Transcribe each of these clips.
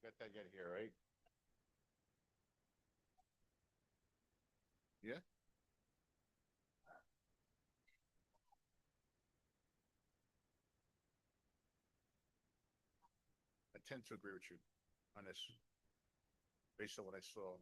got that yet here, right? Yeah. I tend to agree with you on this, based on what I saw.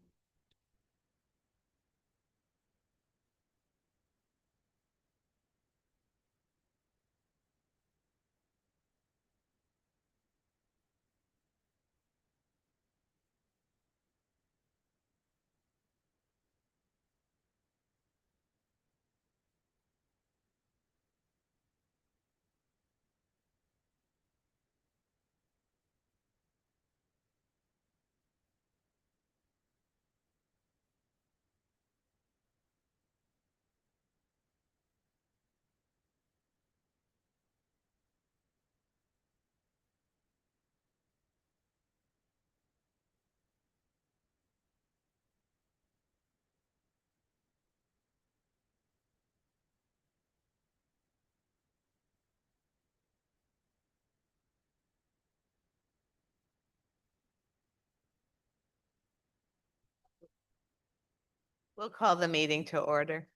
We'll call the meeting to order.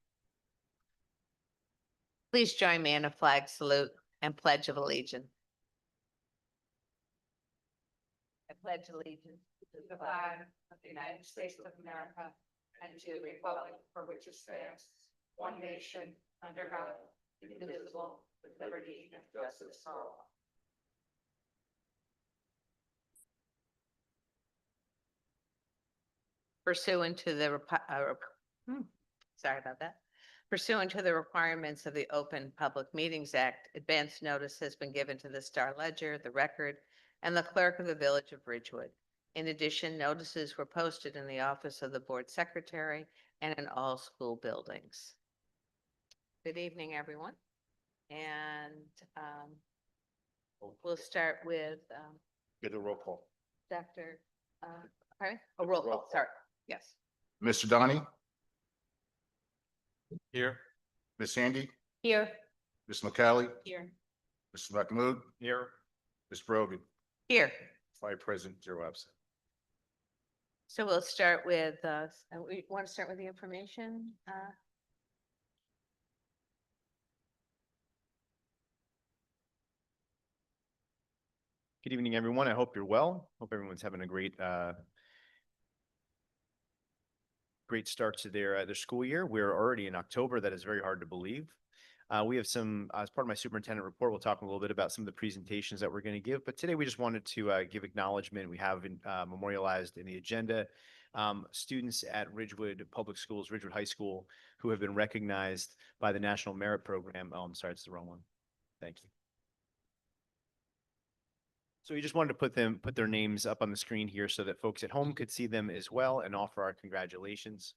Please join me in a flag salute and pledge of allegiance. I pledge allegiance to the flag of the United States of America and to the republic for which it stands, one nation, under God, indivisible, with liberty and justice for all. Pursuant to the Pursuant to the requirements of the Open Public Meetings Act, advance notice has been given to the Star Ledger, the Record, and the Clerk of the Village of Ridgewood. In addition, notices were posted in the office of the Board Secretary and in all school buildings. Good evening, everyone. And we'll start with Get a roll call. Dr. Pardon? A roll call, sorry. Yes. Mr. Donnie, Here. Miss Sandy, Here. Miss McCallie, Here. Mr. Mahmood, Here. Mr. Brogan, Here. 5 present, 0 absent. So we'll start with, we want to start with the information. Good evening, everyone. I hope you're well. Hope everyone's having a great start to their school year. We're already in October. That is very hard to believe. We have some, as part of my superintendent report, we'll talk a little bit about some of the presentations that we're going to give. But today we just wanted to give acknowledgement. We have memorialized in the agenda students at Ridgewood Public Schools, Ridgewood High School, who have been recognized by the National Merit Program. Oh, I'm sorry, it's the wrong one. Thank you. So we just wanted to put their names up on the screen here so that folks at home could see them as well and offer our congratulations.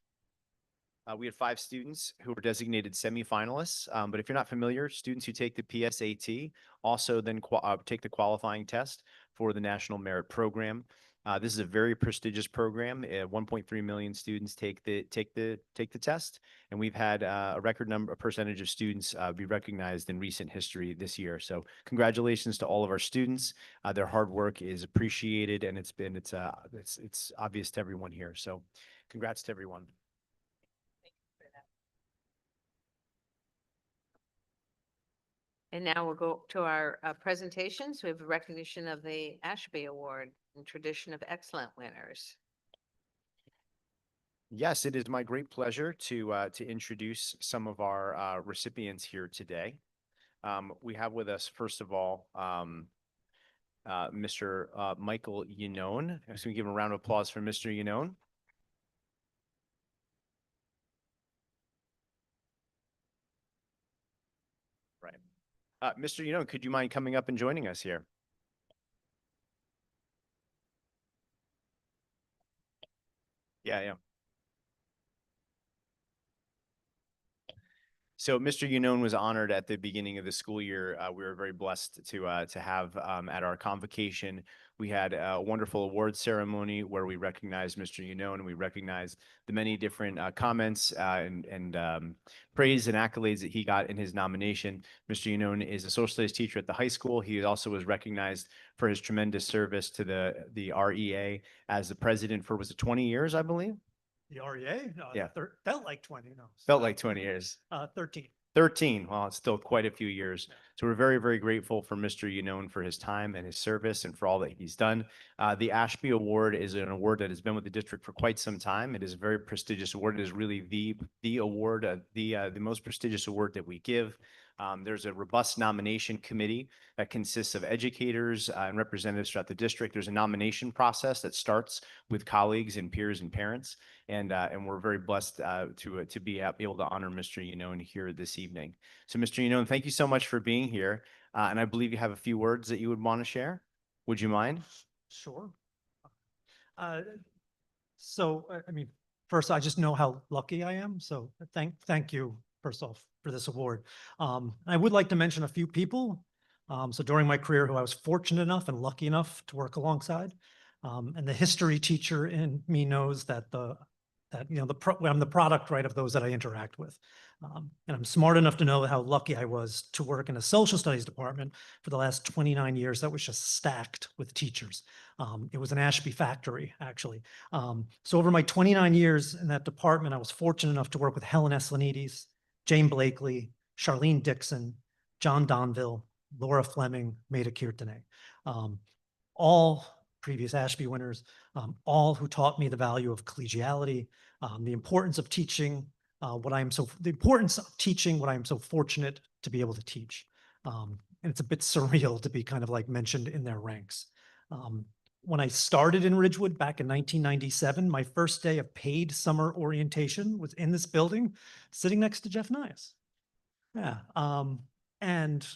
We had 5 students who were designated semifinalists, but if you're not familiar, students who take the PSAT also then take the qualifying test for the National Merit Program. This is a very prestigious program. 1.3 million students take the test, and we've had a percentage of students be recognized in recent history this year. So congratulations to all of our students. Their hard work is appreciated, and it's obvious to everyone here. So congrats to everyone. And now we'll go to our presentations. We have a recognition of the Ashby Award and Tradition of Excellent winners. Yes, it is my great pleasure to introduce some of our recipients here today. We have with us, first of all, Mr. Michael Yanone. So we give him a round of applause for Mr. Yanone. Right. Mr. Yanone, could you mind coming up and joining us here? Yeah. So Mr. Yanone was honored at the beginning of the school year. We were very blessed to have at our convocation. We had a wonderful award ceremony where we recognized Mr. Yanone, and we recognized the many different comments and praise and accolades that he got in his nomination. Mr. Yanone is a social studies teacher at the high school. He also was recognized for his tremendous service to the REA as the president for, was it 20 years, I believe? The REA? Yeah. Felt like 20, no. Felt like 20 years. 13. 13. Well, it's still quite a few years. So we're very, very grateful for Mr. Yanone for his time and his service and for all that he's done. The Ashby Award is an award that has been with the district for quite some time. It is a very prestigious award. It is really the award, the most prestigious award that we give. There's a robust nomination committee that consists of educators and representatives throughout the district. There's a nomination process that starts with colleagues and peers and parents. And we're very blessed to be able to honor Mr. Yanone here this evening. So Mr. Yanone, thank you so much for being here. And I believe you have a few words that you would want to share. Would you mind? Sure. I mean, first, I just know how lucky I am. So thank you, first off, for this award. I would like to mention a few people. So during my career, who I was fortunate enough and lucky enough to work alongside. And the history teacher in me knows that I'm the product, right, of those that I interact with. And I'm smart enough to know how lucky I was to work in a social studies department for the last 29 years that was just stacked with teachers. It was an Ashby factory, actually. So over my 29 years in that department, I was fortunate enough to work with Helen Eslanides, Jane Blakely, Charlene Dixon, John Donville, Laura Fleming, Maida Kirtane. All previous Ashby winners, all who taught me the value of collegiality, the importance of teaching what I am so fortunate to be able to teach. And it's a bit surreal to be kind of like mentioned in their ranks. When I started in Ridgewood back in 1997, my first day of paid summer orientation was in this building, sitting next to Jeff Nias. Yeah. And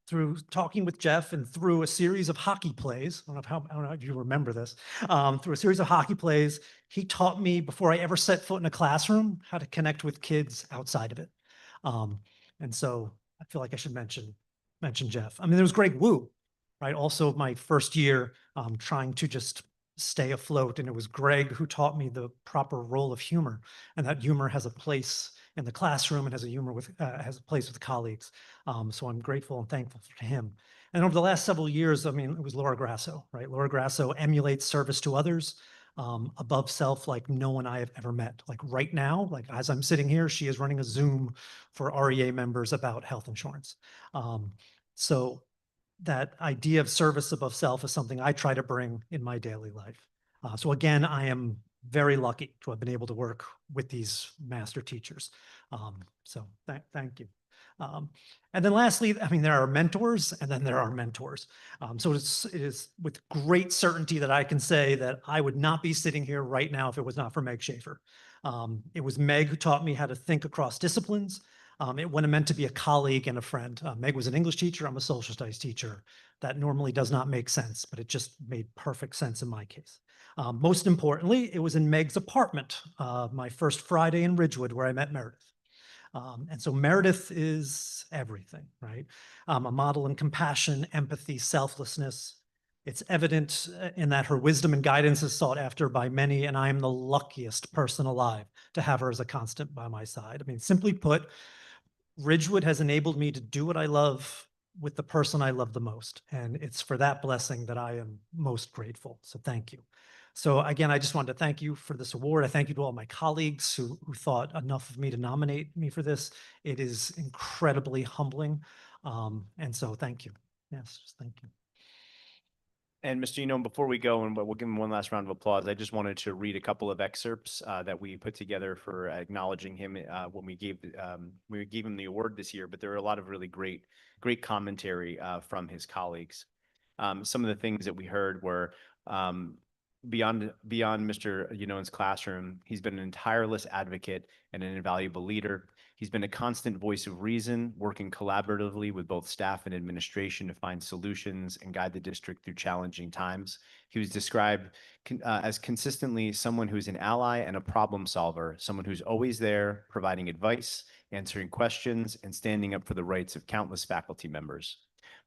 through talking with Jeff and through a series of hockey plays, I don't know if you remember this, through a series of hockey plays, he taught me before I ever set foot in a classroom how to connect with kids outside of it. And so I feel like I should mention Jeff. I mean, there was Greg Wu, right? Also my first year trying to just stay afloat. And it was Greg who taught me the proper role of humor, and that humor has a place in the classroom and has a place with colleagues. So I'm grateful and thankful to him. And over the last several years, I mean, it was Laura Grasso, right? Laura Grasso emulates service to others above self like no one I have ever met. Like right now, like as I'm sitting here, she is running a Zoom for REA members about health insurance. So that idea of service above self is something I try to bring in my daily life. So again, I am very lucky to have been able to work with these master teachers. So thank you. And then lastly, I mean, there are mentors and then there are mentors. So it is with great certainty that I can say that I would not be sitting here right now if it was not for Meg Schaefer. It was Meg who taught me how to think across disciplines. When it meant to be a colleague and a friend. Meg was an English teacher. I'm a social studies teacher. That normally does not make sense, but it just made perfect sense in my case. Most importantly, it was in Meg's apartment, my first Friday in Ridgewood, where I met Meredith. And so Meredith is everything, right? A model in compassion, empathy, selflessness. It's evident in that her wisdom and guidance is sought after by many, and I am the luckiest person alive to have her as a constant by my side. I mean, simply put, Ridgewood has enabled me to do what I love with the person I love the most. And it's for that blessing that I am most grateful. So thank you. So again, I just wanted to thank you for this award. I thank you to all my colleagues who thought enough of me to nominate me for this. It is incredibly humbling. And so thank you. Yes, just thank you. And Mr. Yanone, before we go, and we'll give him one last round of applause, I just wanted to read a couple of excerpts that we put together for acknowledging him when we gave him the award this year. But there are a lot of really great commentary from his colleagues. Some of the things that we heard were beyond Mr. Yanone's classroom, he's been an tireless advocate and an invaluable leader. He's been a constant voice of reason, working collaboratively with both staff and administration to find solutions and guide the district through challenging times. He was described as consistently someone who's an ally and a problem solver, someone who's always there providing advice answering questions, and standing up for the rights of countless faculty members.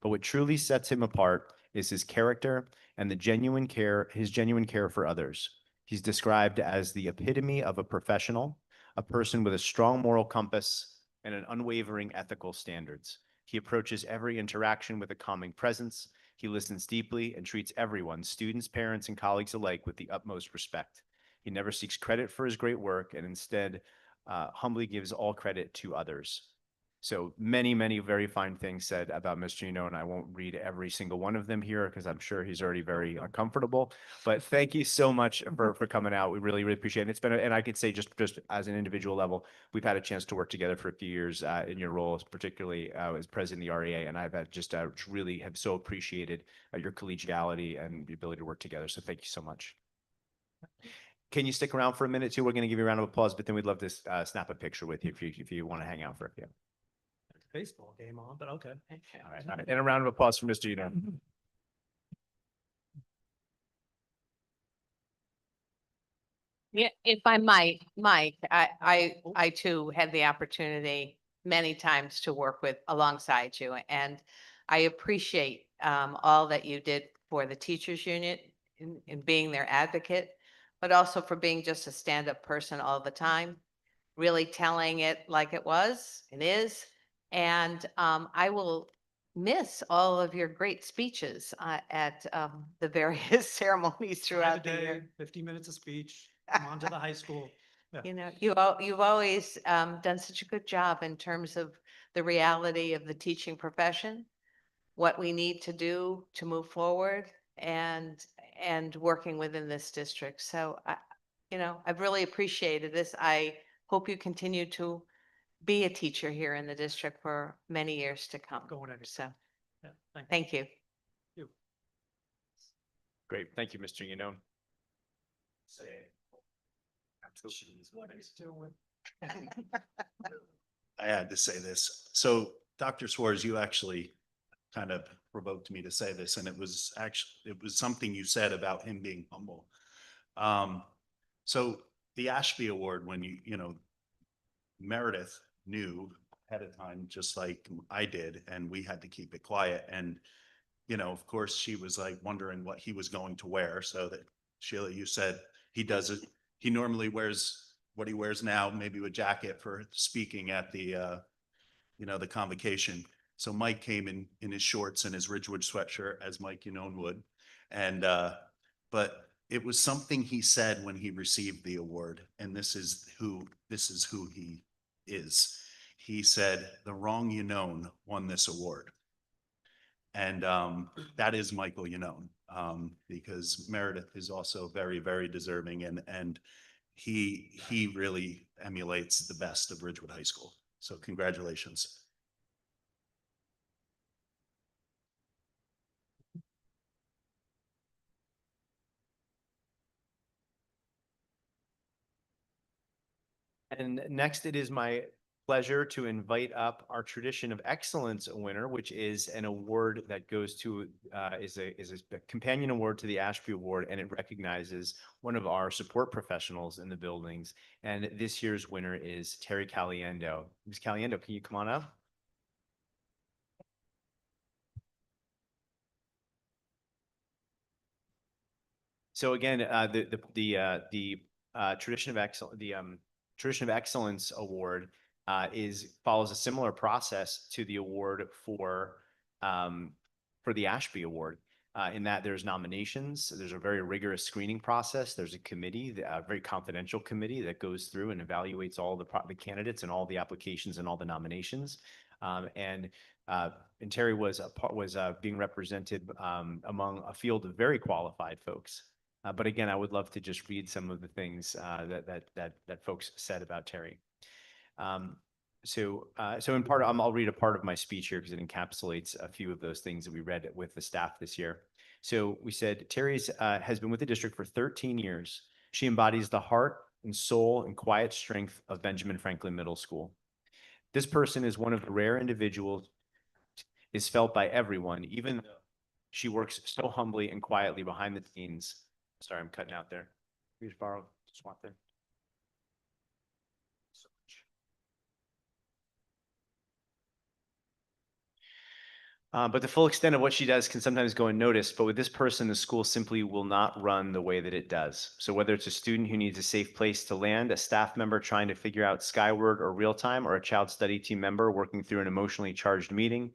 But what truly sets him apart is his character and his genuine care for others. He's described as the epitome of a professional, a person with a strong moral compass and an unwavering ethical standards. He approaches every interaction with a calming presence. He listens deeply and treats everyone, students, parents, and colleagues alike, with the utmost respect. He never seeks credit for his great work and instead humbly gives all credit to others. So many, many very fine things said about Mr. Yuno, and I won't read every single one of them here because I'm sure he's already very comfortable. But thank you so much for coming out. We really, really appreciate it. It's been, and I could say just as an individual level, we've had a chance to work together for a few years in your role, particularly as president of the REA, and I've had just really have so appreciated your collegiality and the ability to work together. So thank you so much. Can you stick around for a minute too? We're going to give you a round of applause, but then we'd love to snap a picture with you if you want to hang out for a few. Baseball game on, but okay. All right, all right. And a round of applause for Mr. Yuno. Yeah, if I might, Mike, I too had the opportunity many times to work alongside you, and I appreciate all that you did for the teachers union in being their advocate, but also for being just a stand-up person all the time, really telling it like it was and is. And I will miss all of your great speeches at the various ceremonies throughout the year. 50 minutes of speech, come on to the high school. Yeah. You know, you've always done such a good job in terms of the reality of the teaching profession, what we need to do to move forward, and working within this district. So I've really appreciated this. I hope you continue to be a teacher here in the district for many years to come. Going in. So Yeah, thank you. thank you. Great. Thank you, Mr. Yuno. I had to say this. So Dr. Suarez, you actually kind of provoked me to say this, and it was something you said about him being humble. So the Ashby Award, when Meredith knew ahead of time, just like I did, and we had to keep it quiet. And, of course, she was like wondering what he was going to wear. So that Sheila, you said he normally wears what he wears now, maybe a jacket for speaking at the, the convocation. So Mike came in his shorts and his Ridgewood sweatshirt, as Mike would. And, but it was something he said when he received the award. And this is who he is. He said, "The wrong Yanone won this award." And that is Michael Yanone, because Meredith is also very, very deserving, and he really emulates the best of Ridgewood High School. So congratulations. And next, it is my pleasure to invite up our Tradition of Excellence winner, which is an award that goes to is a companion award to the Ashby Award, and it recognizes one of our support professionals in the buildings. And this year's winner is Terry Caliendo. Ms. Caliendo, can you come on up? So again, the Tradition of Excellence, Tradition of Excellence Award follows a similar process to the award for the Ashby Award, in that there's nominations. There's a very rigorous screening process. There's a committee, a very confidential committee that goes through and evaluates all the candidates and all the applications and all the nominations. And Terry was being represented among a field of very qualified folks. But again, I would love to just read some of the things that folks said about Terry. So in part, I'll read a part of my speech here because it encapsulates a few of those things that we read with the staff this year. So we said, Terry has been with the district for 13 years. She embodies the heart and soul and quiet strength of Benjamin Franklin Middle School. This person is one of the rare individuals is felt by everyone, even though she works so humbly and quietly behind the scenes. Sorry, I'm cutting out there. We just borrow swap there. So much. But the full extent of what she does can sometimes go unnoticed, but with this person, the school simply will not run the way that it does. So whether it's a student who needs a safe place to land, a staff member trying to figure out Skyward or real time, or a child study team member working through an emotionally charged meeting,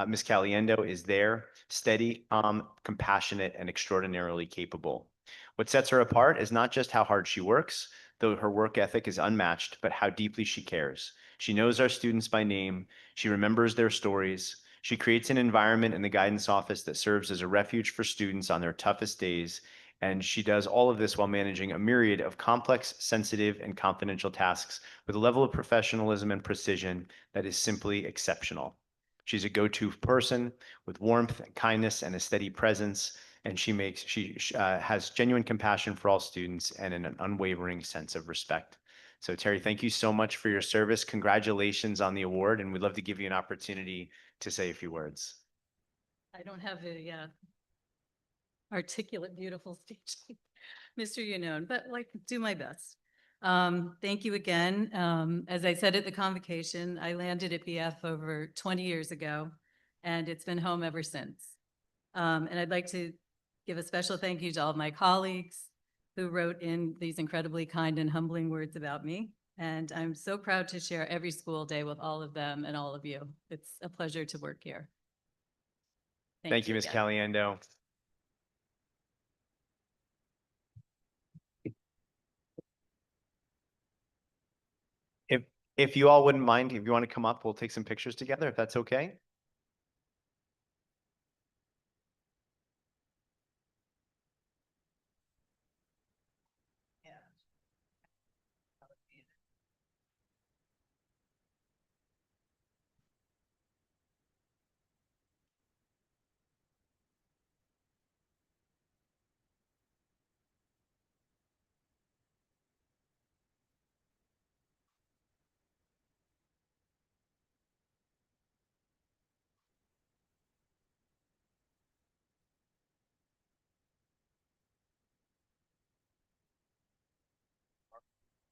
Ms. Caliendo is there, steady, calm, compassionate, and extraordinarily capable. What sets her apart is not just how hard she works, though her work ethic is unmatched, but how deeply she cares. She knows our students by name. She remembers their stories. She creates an environment in the guidance office that serves as a refuge for students on their toughest days. And she does all of this while managing a myriad of complex, sensitive, and confidential tasks with a level of professionalism and precision that is simply exceptional. She's a go-to person with warmth and kindness and a steady presence. And she has genuine compassion for all students and an unwavering sense of respect. So Terry, thank you so much for your service. Congratulations on the award, and we'd love to give you an opportunity to say a few words. I don't have a articulate, beautiful speech, Mr. Yanone, but like do my best. Thank you again. As I said at the convocation, I landed at BF over 20 years ago, and it's been home ever since. And I'd like to give a special thank you to all of my colleagues who wrote in these incredibly kind and humbling words about me. And I'm so proud to share every school day with all of them and all of you. It's a pleasure to work here. Thank you, Ms. again. Caliendo. If you all wouldn't mind, if you want to come up, we'll take some pictures together, if that's okay.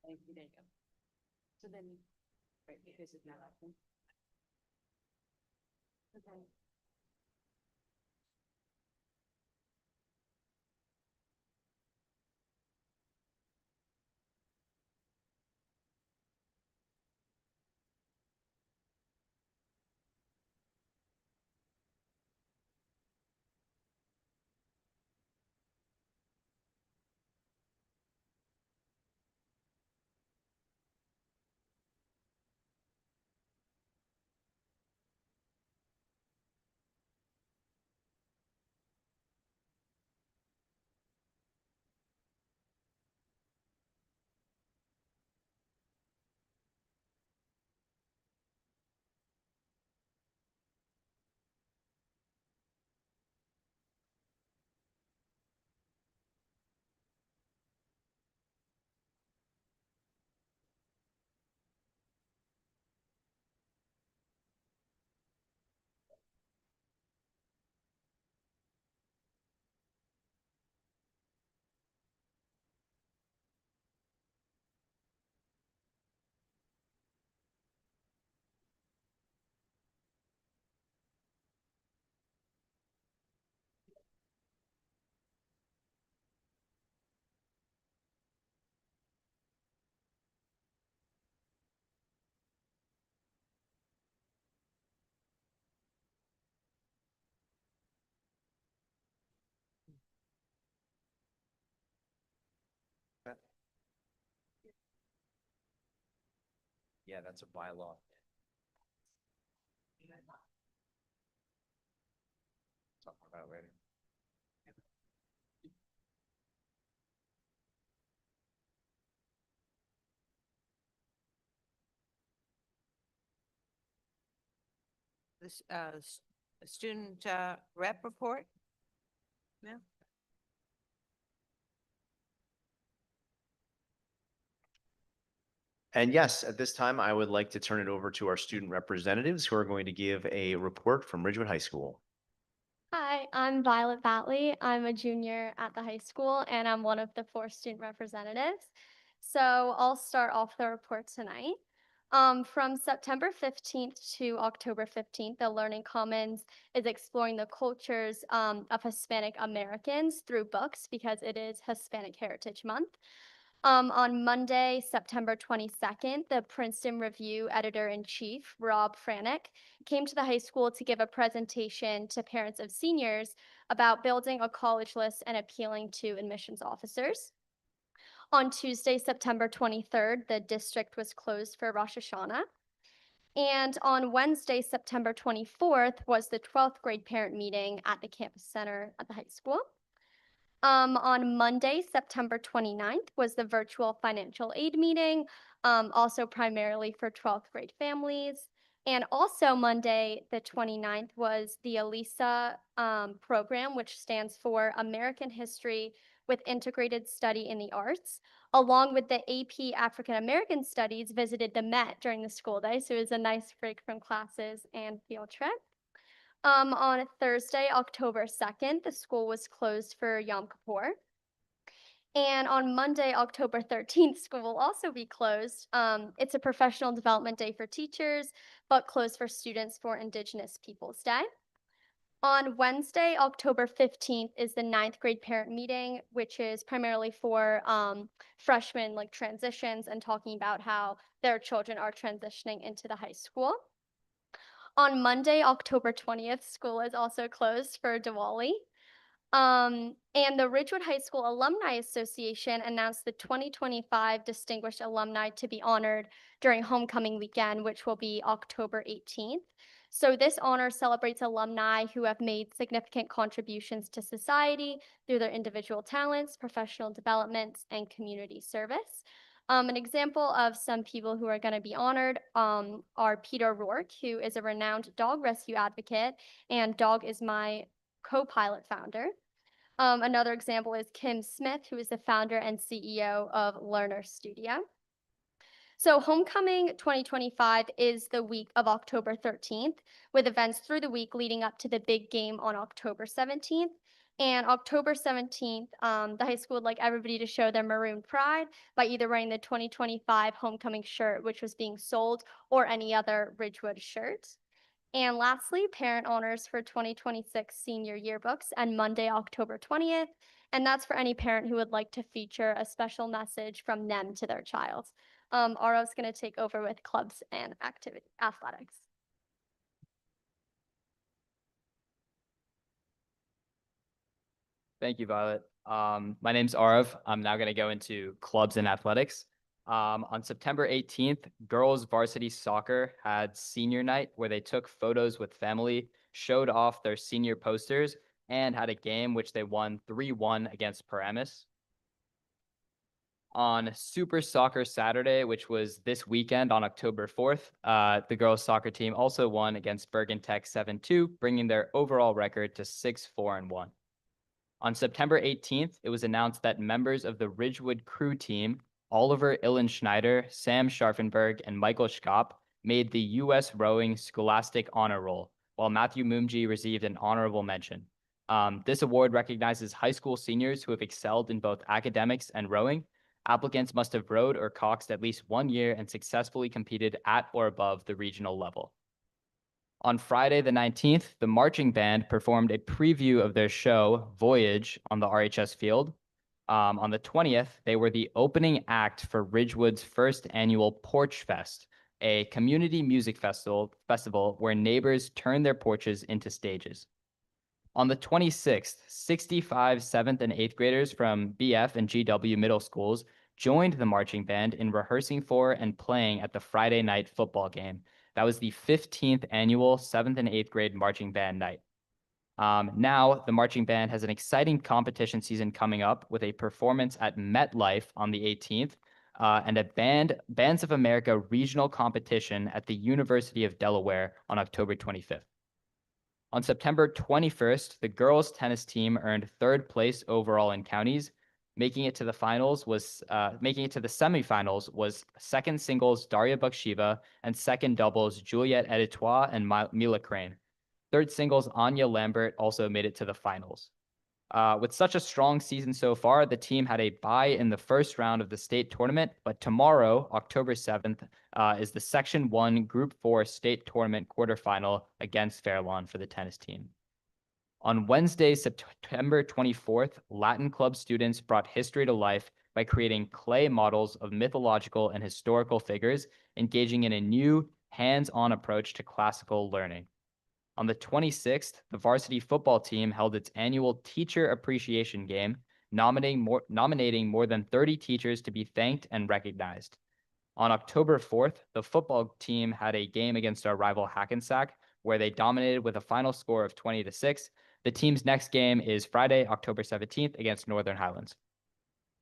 Thank you, there you go. So then, right, because it's not open. Okay. Yeah, that's a bylaw. Talk about it later. This, student, rep report? Yeah. And yes, at this time, I would like to turn it over to our student representatives who are going to give a report from Ridgewood High School. Hi, I'm Violet Batley. I'm a junior at the high school and I'm one of the 4 student representatives. So I'll start off the report tonight. From September 15th to October 15th, the Learning Commons is exploring the cultures of Hispanic Americans through books because it is Hispanic Heritage Month. On Monday, September 22nd, the Princeton Review editor-in-chief, Rob Franick, came to the high school to give a presentation to parents of seniors about building a college list and appealing to admissions officers. On Tuesday, September 23rd, the district was closed for Rosh Hashanah. And on Wednesday, September 24th, was the 12th grade parent meeting at the campus center at the high school. On Monday, September 29th, was the virtual financial aid meeting, also primarily for 12th grade families. And also Monday, the 29th, was the ELISA program, which stands for American History with Integrated Study in the Arts, along with the AP African American Studies, visited the Met during the school day. So it was a nice break from classes and field trip. On Thursday, October 2nd, the school was closed for Yom Kippur. And on Monday, October 13th, school will also be closed. It's a professional development day for teachers, but closed for students for Indigenous Peoples Day. On Wednesday, October 15th, is the 9th grade parent meeting, which is primarily for freshmen, like transitions, and talking about how their children are transitioning into the high school. On Monday, October 20th, school is also closed for Diwali. And the Ridgewood High School Alumni Association announced the 2025 Distinguished Alumni to be honored during homecoming weekend, which will be October 18th. So this honor celebrates alumni who have made significant contributions to society through their individual talents, professional developments, and community service. An example of some people who are going to be honored are Peter Rourke, who is a renowned dog rescue advocate, and Dog is My co-pilot founder. Another example is Kim Smith, who is the founder and CEO of Learner Studio. So Homecoming 2025 is the week of October 13th, with events through the week leading up to the big game on October 17th. And October 17th, the high school would like everybody to show their maroon pride by either wearing the 2025 homecoming shirt, which was being sold, or any other Ridgewood shirt. And lastly, parent honors for 2026 senior yearbooks and Monday, October 20th. And that's for any parent who would like to feature a special message from them to their child. Aro's going to take over with clubs and athletics. Thank you, Violet. My name's Arav. I'm now going to go into clubs and athletics. On September 18th, girls varsity soccer had senior night where they took photos with family, showed off their senior posters, and had a game which they won 3-1 against Paramus. On Super Soccer Saturday, which was this weekend on October 4th, the girls soccer team also won against Bergen Tech 7-2, bringing their overall record to 6-4-1. On September 18th, it was announced that members of the Ridgewood crew team, Oliver Illenschneider, Sam Scharfenberg, and Michael Schkopp, made the U.S. Rowing Scholastic Honor Roll, while Matthew Mumji received an honorable mention. This award recognizes high school seniors who have excelled in both academics and rowing. Applicants must have rowed or coxed at least 1 year and successfully competed at or above the regional level. On Friday the 19th, the marching band performed a preview of their show, Voyage, on the RHS field. On the 20th, they were the opening act for Ridgewood's first annual Porch Fest, a community music festival where neighbors turn their porches into stages. On the 26th, 65 7th and 8th graders from BF and GW middle schools joined the marching band in rehearsing for and playing at the Friday night football game. That was the 15th annual 7th and 8th grade marching band night. Now, the marching band has an exciting competition season coming up with a performance at MetLife on the 18th and a Bands of America regional competition at the University of Delaware on October 25th. On September 21st, the girls tennis team earned 3rd place overall in counties. Making it to the semifinals was second singles Daria Bukshiva and second doubles Juliette Editois and Mila Crane. Third singles Anya Lambert also made it to the finals. With such a strong season so far, the team had a bye in the first round of the state tournament, but tomorrow, October 7th, is the Section 1 Group 4 state tournament quarterfinal against Fairlawn for the tennis team. On Wednesday, September 24th, Latin Club students brought history to life by creating clay models of mythological and historical figures, engaging in a new, hands-on approach to classical learning. On the 26th, the varsity football team held its annual Teacher Appreciation Game, nominating more than 30 teachers to be thanked and recognized. On October 4th, the football team had a game against our rival Hackensack, where they dominated with a final score of 20-6. The team's next game is Friday, October 17th against Northern Highlands.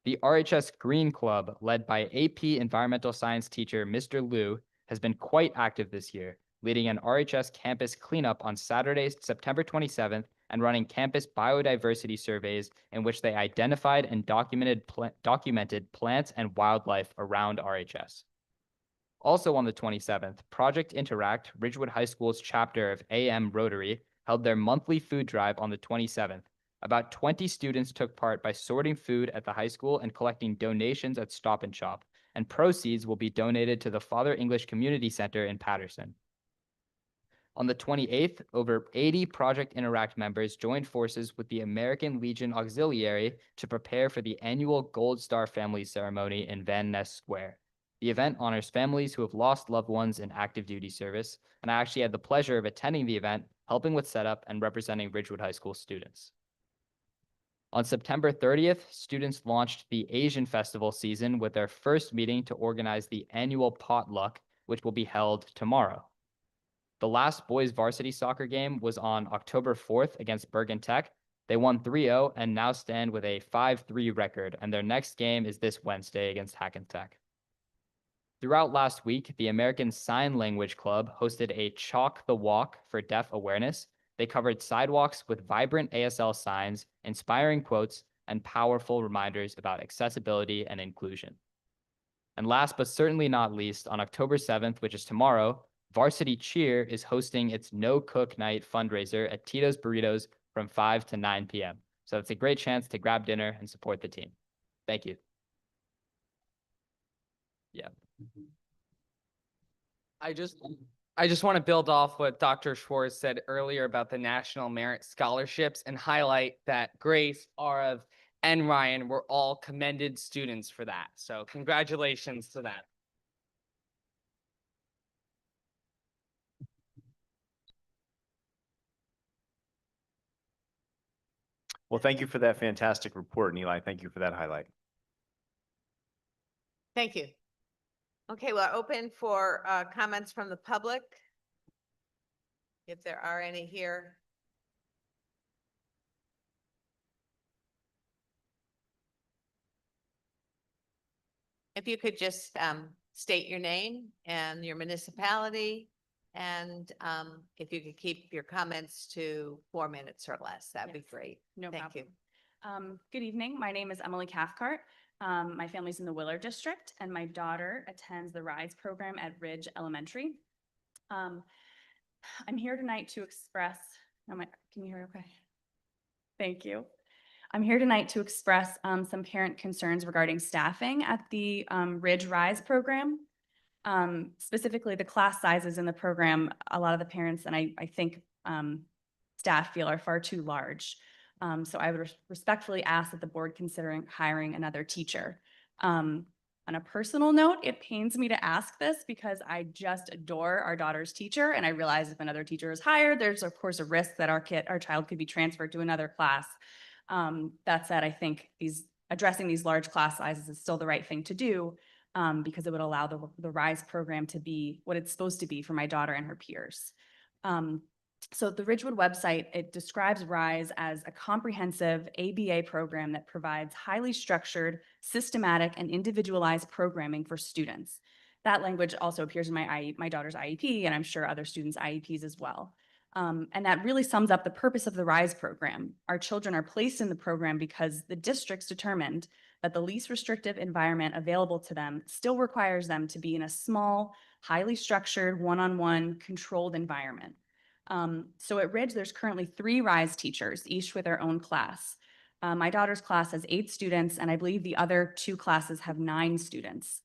The RHS Green Club, led by AP Environmental Science teacher Mr. Liu, has been quite active this year, leading an RHS campus cleanup on Saturday, September 27th, and running campus biodiversity surveys in which they identified and documented plants and wildlife around RHS. Also on the 27th, Project Interact, Ridgewood High School's chapter of AM Rotary, held their monthly food drive on the 27th. About 20 students took part by sorting food at the high school and collecting donations at Stop and Shop, and proceeds will be donated to the Father English Community Center in Patterson. On the 28th, over 80 Project Interact members joined forces with the American Legion Auxiliary to prepare for the annual Gold Star Family Ceremony in Van Ness Square. The event honors families who have lost loved ones in active duty service, and I actually had the pleasure of attending the event, helping with setup and representing Ridgewood High School students. On September 30th, students launched the Asian Festival season with their first meeting to organize the annual potluck, which will be held tomorrow. The last boys varsity soccer game was on October 4th against Bergen Tech. They won 3-0 and now stand with a 5-3 record, and their next game is this Wednesday against Hackensack. Throughout last week, the American Sign Language Club hosted a Chalk the Walk for deaf awareness. They covered sidewalks with vibrant ASL signs, inspiring quotes, and powerful reminders about accessibility and inclusion. And last but certainly not least, on October 7th, which is tomorrow, Varsity Cheer is hosting its No Cook Night fundraiser at Tito's Burritos from 5 to 9 p.m. So it's a great chance to grab dinner and support the team. Thank you. Yeah. I just want to build off what Dr. Schwartz said earlier about the National Merit Scholarships and highlight that Grace, Arav, and Ryan were all commended students for that. So congratulations to that. Well, thank you for that fantastic report, Neeli. Thank you for that highlight. Thank you. Okay, we're open for comments from the public. If there are any here. If you could just state your name and your municipality, and if you could keep your comments to 4 minutes or less, that'd be Yes. great. No Thank you. problem. Good evening. My name is Emily Cathcart. My family's in the Willard District, and my daughter attends the RISE program at Ridge Elementary. I'm here tonight to express, can you hear okay? Thank you. I'm here tonight to express some parent concerns regarding staffing at the Ridge RISE program. Specifically, the class sizes in the program, a lot of the parents and I think staff feel are far too large. So I would respectfully ask that the board considering hiring another teacher. On a personal note, it pains me to ask this because I just adore our daughter's teacher, and I realize if another teacher is hired, there's of course a risk that our child could be transferred to another class. That said, I think addressing these large class sizes is still the right thing to do because it would allow the RISE program to be what it's supposed to be for my daughter and her peers. So the Ridgewood website, it describes RISE as a comprehensive ABA program that provides highly structured, systematic, and individualized programming for students. That language also appears in my daughter's IEP, and I'm sure other students' IEPs as well. And that really sums up the purpose of the RISE program. Our children are placed in the program because the districts determined that the least restrictive environment available to them still requires them to be in a small, highly structured, one-on-one controlled environment. So at Ridge, there's currently 3 RISE teachers, each with their own class. My daughter's class has 8 students, and I believe the other 2 classes have 9 students.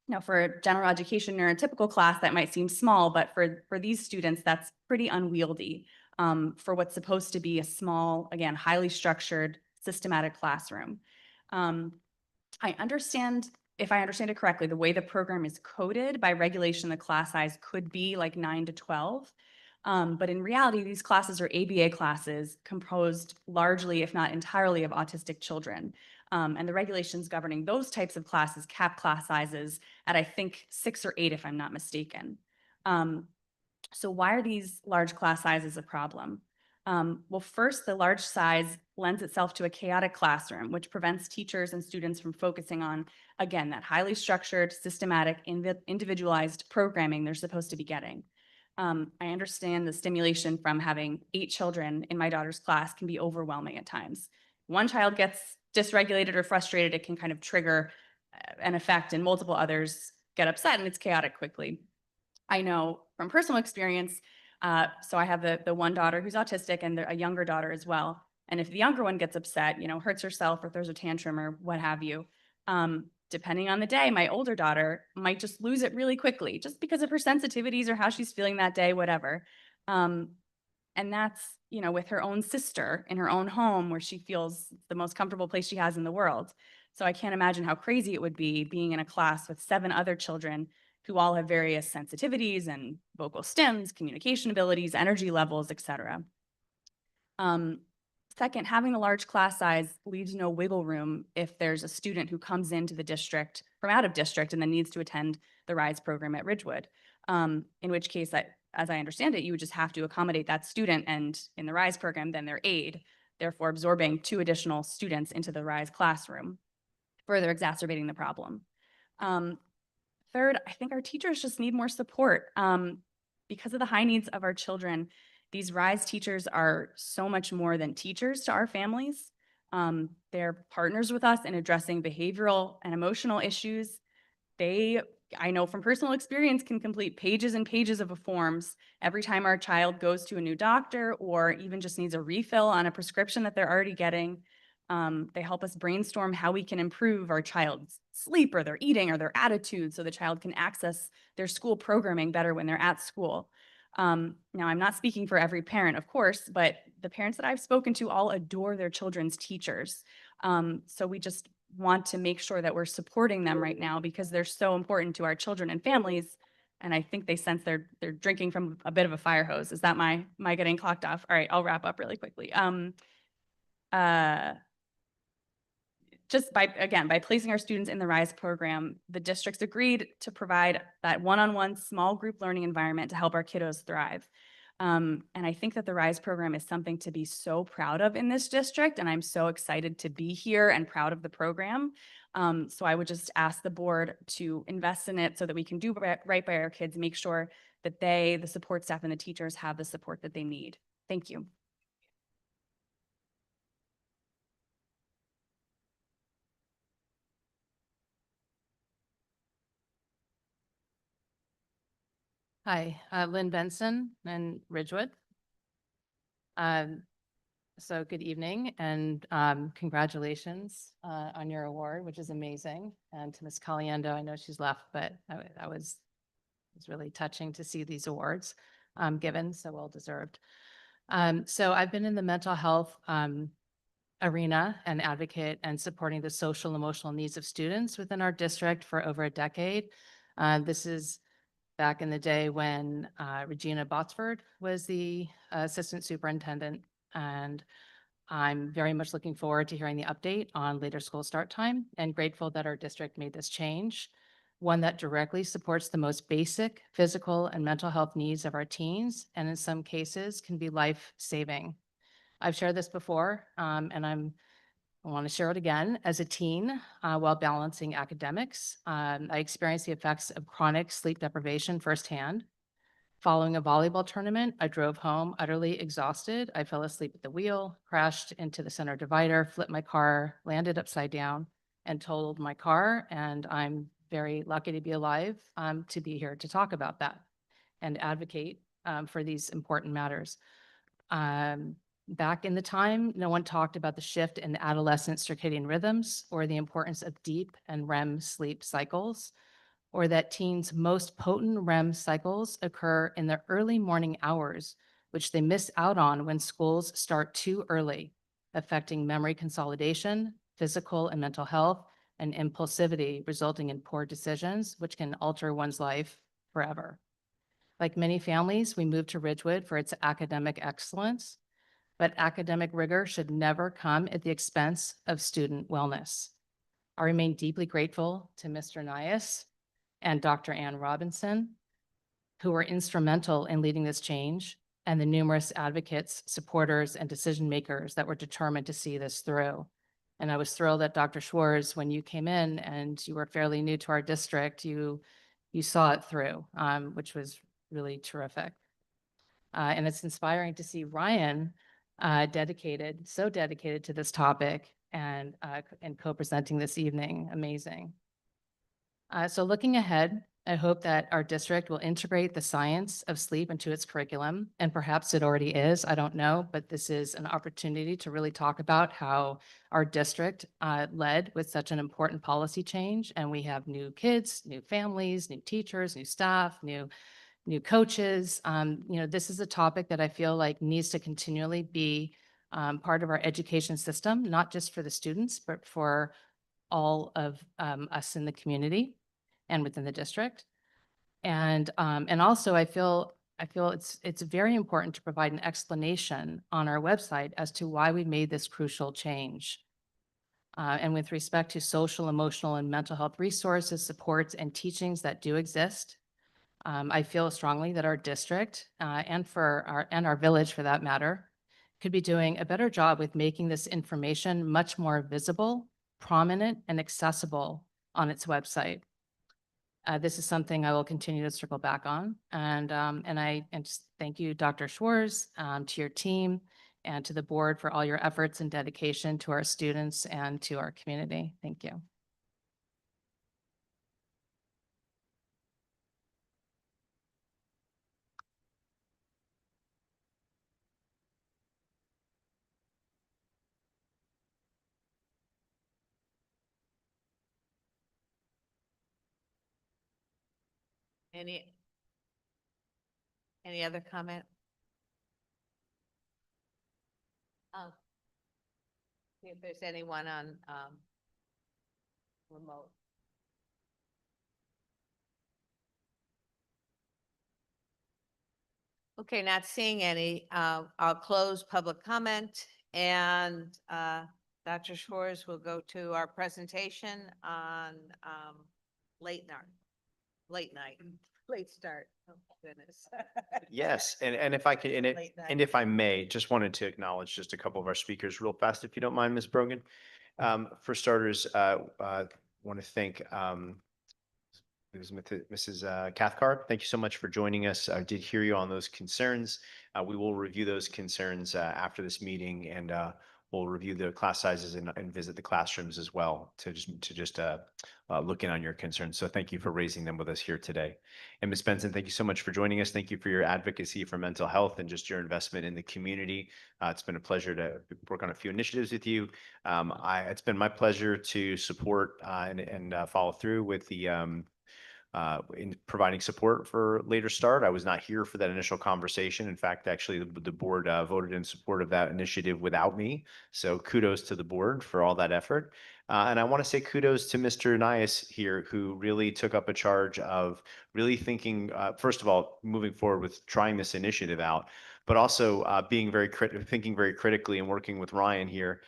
Now, for a general education neurotypical class, that might seem small, but for these students, that's pretty unwieldy for what's supposed to be a small, again, highly structured, systematic classroom. I understand, if I understand it correctly, the way the program is coded by regulation, the class size could be like 9 to 12. But in reality, these classes are ABA classes composed largely, if not entirely, of autistic children. And the regulations governing those types of classes cap class sizes at, I think, 6 or 8, if I'm not mistaken. So why are these large class sizes a problem? Well, first, the large size lends itself to a chaotic classroom, which prevents teachers and students from focusing on, again, that highly structured, systematic, individualized programming they're supposed to be getting. I understand the stimulation from having 8 children in my daughter's class can be overwhelming at times. One child gets dysregulated or frustrated, it can kind of trigger an effect, and multiple others get upset, and it's chaotic quickly. I know from personal experience, so I have the one daughter who's autistic and a younger daughter as well. And if the younger one gets upset, hurts herself or throws a tantrum or what have you, depending on the day, my older daughter might just lose it really quickly just because of her sensitivities or how she's feeling that day, whatever. And that's, with her own sister in her own home where she feels the most comfortable place she has in the world. So I can't imagine how crazy it would be being in a class with 7 other children who all have various sensitivities and vocal stems, communication abilities, energy levels, etc. Second, having a large class size leaves no wiggle room if there's a student who comes into the district from out of district and then needs to attend the RISE program at Ridgewood. In which case, as I understand it, you would just have to accommodate that student, and in the RISE program, then their aide, therefore absorbing 2 additional students into the RISE classroom, further exacerbating the problem. Third, I think our teachers just need more support. Because of the high needs of our children, these RISE teachers are so much more than teachers to our families. They're partners with us in addressing behavioral and emotional issues. They, I know from personal experience, can complete pages and pages of forms every time our child goes to a new doctor or even just needs a refill on a prescription that they're already getting. They help us brainstorm how we can improve our child's sleep or their eating or their attitude so the child can access their school programming better when they're at school. Now, I'm not speaking for every parent, of course, but the parents that I've spoken to all adore their children's teachers. So we just want to make sure that we're supporting them right now because they're so important to our children and families. And I think they sense they're drinking from a bit of a fire hose. Is that my getting clocked off? All right, I'll wrap up really quickly. Just by placing our students in the RISE program, the districts agreed to provide that one-on-one small group learning environment to help our kiddos thrive. And I think that the RISE program is something to be so proud of in this district, and I'm so excited to be here and proud of the program. So I would just ask the board to invest in it so that we can do right by our kids, make sure that the support staff and the teachers have the support that they need. Thank you. Hi, Lynn Benson in Ridgewood. So good evening and congratulations on your award, which is amazing. And to Ms. Caliendo, I know she's left, but that was really touching to see these awards given, so well deserved. So I've been in the mental health arena and advocate and supporting the social and emotional needs of students within our district for over a decade. This is back in the day when Regina Botsford was the assistant superintendent. And I'm very much looking forward to hearing the update on later school start time and grateful that our district made this change, one that directly supports the most basic physical and mental health needs of our teens, and in some cases can be life-saving. I've shared this before, and I want to share it again. As a teen, while balancing academics, I experienced the effects of chronic sleep deprivation firsthand. Following a volleyball tournament, I drove home utterly exhausted. I fell asleep at the wheel, crashed into the center divider, flipped my car, landed upside down, and totaled my car. And I'm very lucky to be alive to be here to talk about that and advocate for these important matters. Back in the time, no one talked about the shift in adolescent circadian rhythms or the importance of deep and REM sleep cycles, or that teens' most potent REM cycles occur in the early morning hours, which they miss out on when schools start too early, affecting memory consolidation, physical and mental health, and impulsivity, resulting in poor decisions, which can alter one's life forever. Like many families, we moved to Ridgewood for its academic excellence, but academic rigor should never come at the expense of student wellness. I remain deeply grateful to Mr. Nias and Dr. Ann Robinson, who were instrumental in leading this change, and the numerous advocates, supporters, and decision makers that were determined to see this through. And I was thrilled that Dr. Schwartz, when you came in and you were fairly new to our district, you saw it through, which was really terrific. And it's inspiring to see Ryan so dedicated to this topic and co-presenting this evening. Amazing. So looking ahead, I hope that our district will integrate the science of sleep into its curriculum, and perhaps it already is, I don't know, but this is an opportunity to really talk about how our district led with such an important policy change, and we have new kids, new families, new teachers, new staff, new coaches. This is a topic that I feel like needs to continually be part of our education system, not just for the students, but for all of us in the community and within the district. And also I feel it's very important to provide an explanation on our website as to why we made this crucial change. And with respect to social, emotional, and mental health resources, supports, and teachings that do exist, I feel strongly that our district and our village, for that matter, could be doing a better job with making this information much more visible, prominent, and accessible on its website. This is something I will continue to circle back on. And just thank you, Dr. Schwartz, to your team, and to the board for all your efforts and dedication to our students and to our community. Thank you. Any other comment? See if there's anyone on remote. Okay, not seeing any. I'll close public comment, and Dr. Schwartz will go to our presentation on late start. Oh, goodness. Yes, and if I could, Late night. and if I may, just wanted to acknowledge just a couple of our speakers real fast, if you don't mind, Ms. Brogan. For starters, want to thank Mrs. Cathcart. Thank you so much for joining us. I did hear you on those concerns. We will review those concerns after this meeting, and we'll review the class sizes and visit the classrooms as well to just look in on your concerns. So thank you for raising them with us here today. And Ms. Benson, thank you so much for joining us. Thank you for your advocacy for mental health and just your investment in the community. It's been a pleasure to work on a few initiatives with you. It's been my pleasure to support and follow through with the in providing support for later start. I was not here for that initial conversation. In fact, actually, the board voted in support of that initiative without me. So kudos to the board for all that effort. And I want to say kudos to Mr. Nias here, who really took up a charge of really thinking, first of all, moving forward with trying this initiative out, but also being thinking very critically and working with Ryan here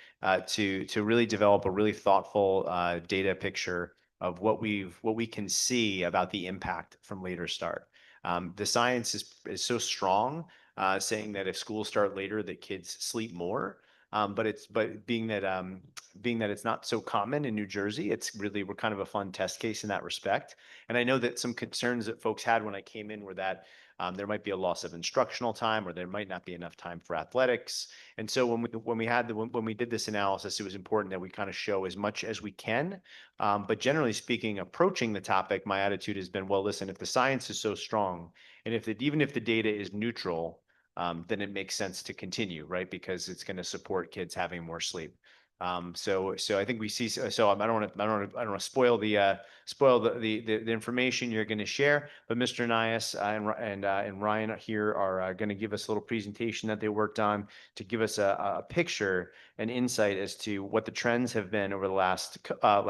to really develop a really thoughtful data picture of what we can see about the impact from later start. The science is so strong, saying that if schools start later, that kids sleep more. But being that it's not so common in New Jersey, we're kind of a fun test case in that respect. And I know that some concerns that folks had when I came in were that there might be a loss of instructional time, or there might not be enough time for athletics. And so when we did this analysis, it was important that we kind of show as much as we can. But generally speaking, approaching the topic, my attitude has been, well, listen, if the science is so strong, and even if the data is neutral, then it makes sense to continue, right? Because it's going to support kids having more sleep. So I think we see, so I don't want to spoil the information you're going to share, but Mr. Nias and Ryan here are going to give us a little presentation that they worked on to give us a picture, an insight as to what the trends have been over the last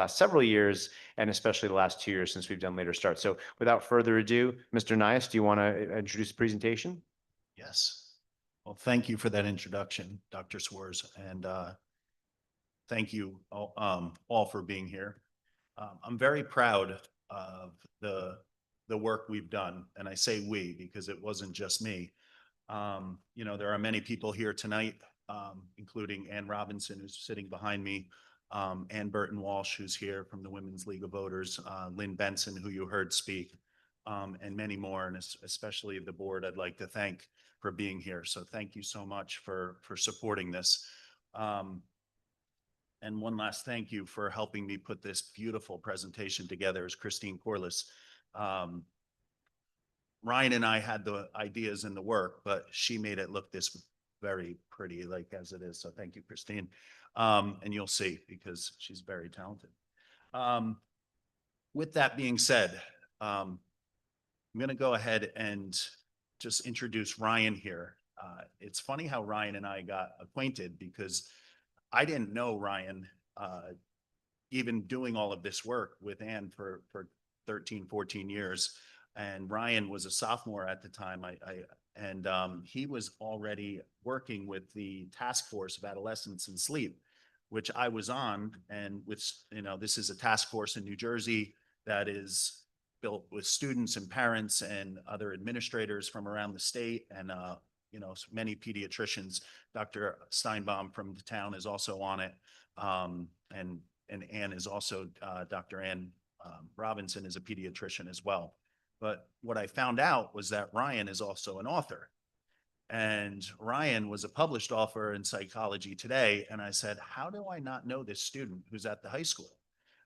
several years, and especially the last 2 years since we've done later start. So without further ado, Mr. Nias, do you want to introduce the presentation? Yes. Well, thank you for that introduction, Dr. Swears, and thank you all for being here. I'm very proud of the work we've done, and I say we because it wasn't just me. You know, there are many people here tonight, including Ann Robinson, who's sitting behind me, Ann Burton Walsh, who's here from the Women's League of Voters, Lynn Benson, who you heard speak, and many more, and especially the board I'd like to thank for being here. So thank you so much for supporting this. And one last thank you for helping me put this beautiful presentation together, is Christine Corliss. Ryan and I had the ideas and the work, but she made it look this very pretty, like as it is. So thank you, Christine. And you'll see, because she's very talented. With that being said, I'm going to go ahead and just introduce Ryan here. It's funny how Ryan and I got acquainted, because I didn't know Ryan, even doing all of this work with Ann for 13, 14 years. And Ryan was a sophomore at the time. He was already working with the Task Force of Adolescence and Sleep, which I was on. And this is a task force in New Jersey that is built with students and parents and other administrators from around the state, and many pediatricians. Dr. Steinbaum from the town is also on it. And Ann is also, Dr. Ann Robinson is a pediatrician as well. But what I found out was that Ryan is also an author. And Ryan was a published author in Psychology Today. And I said, how do I not know this student who's at the high school?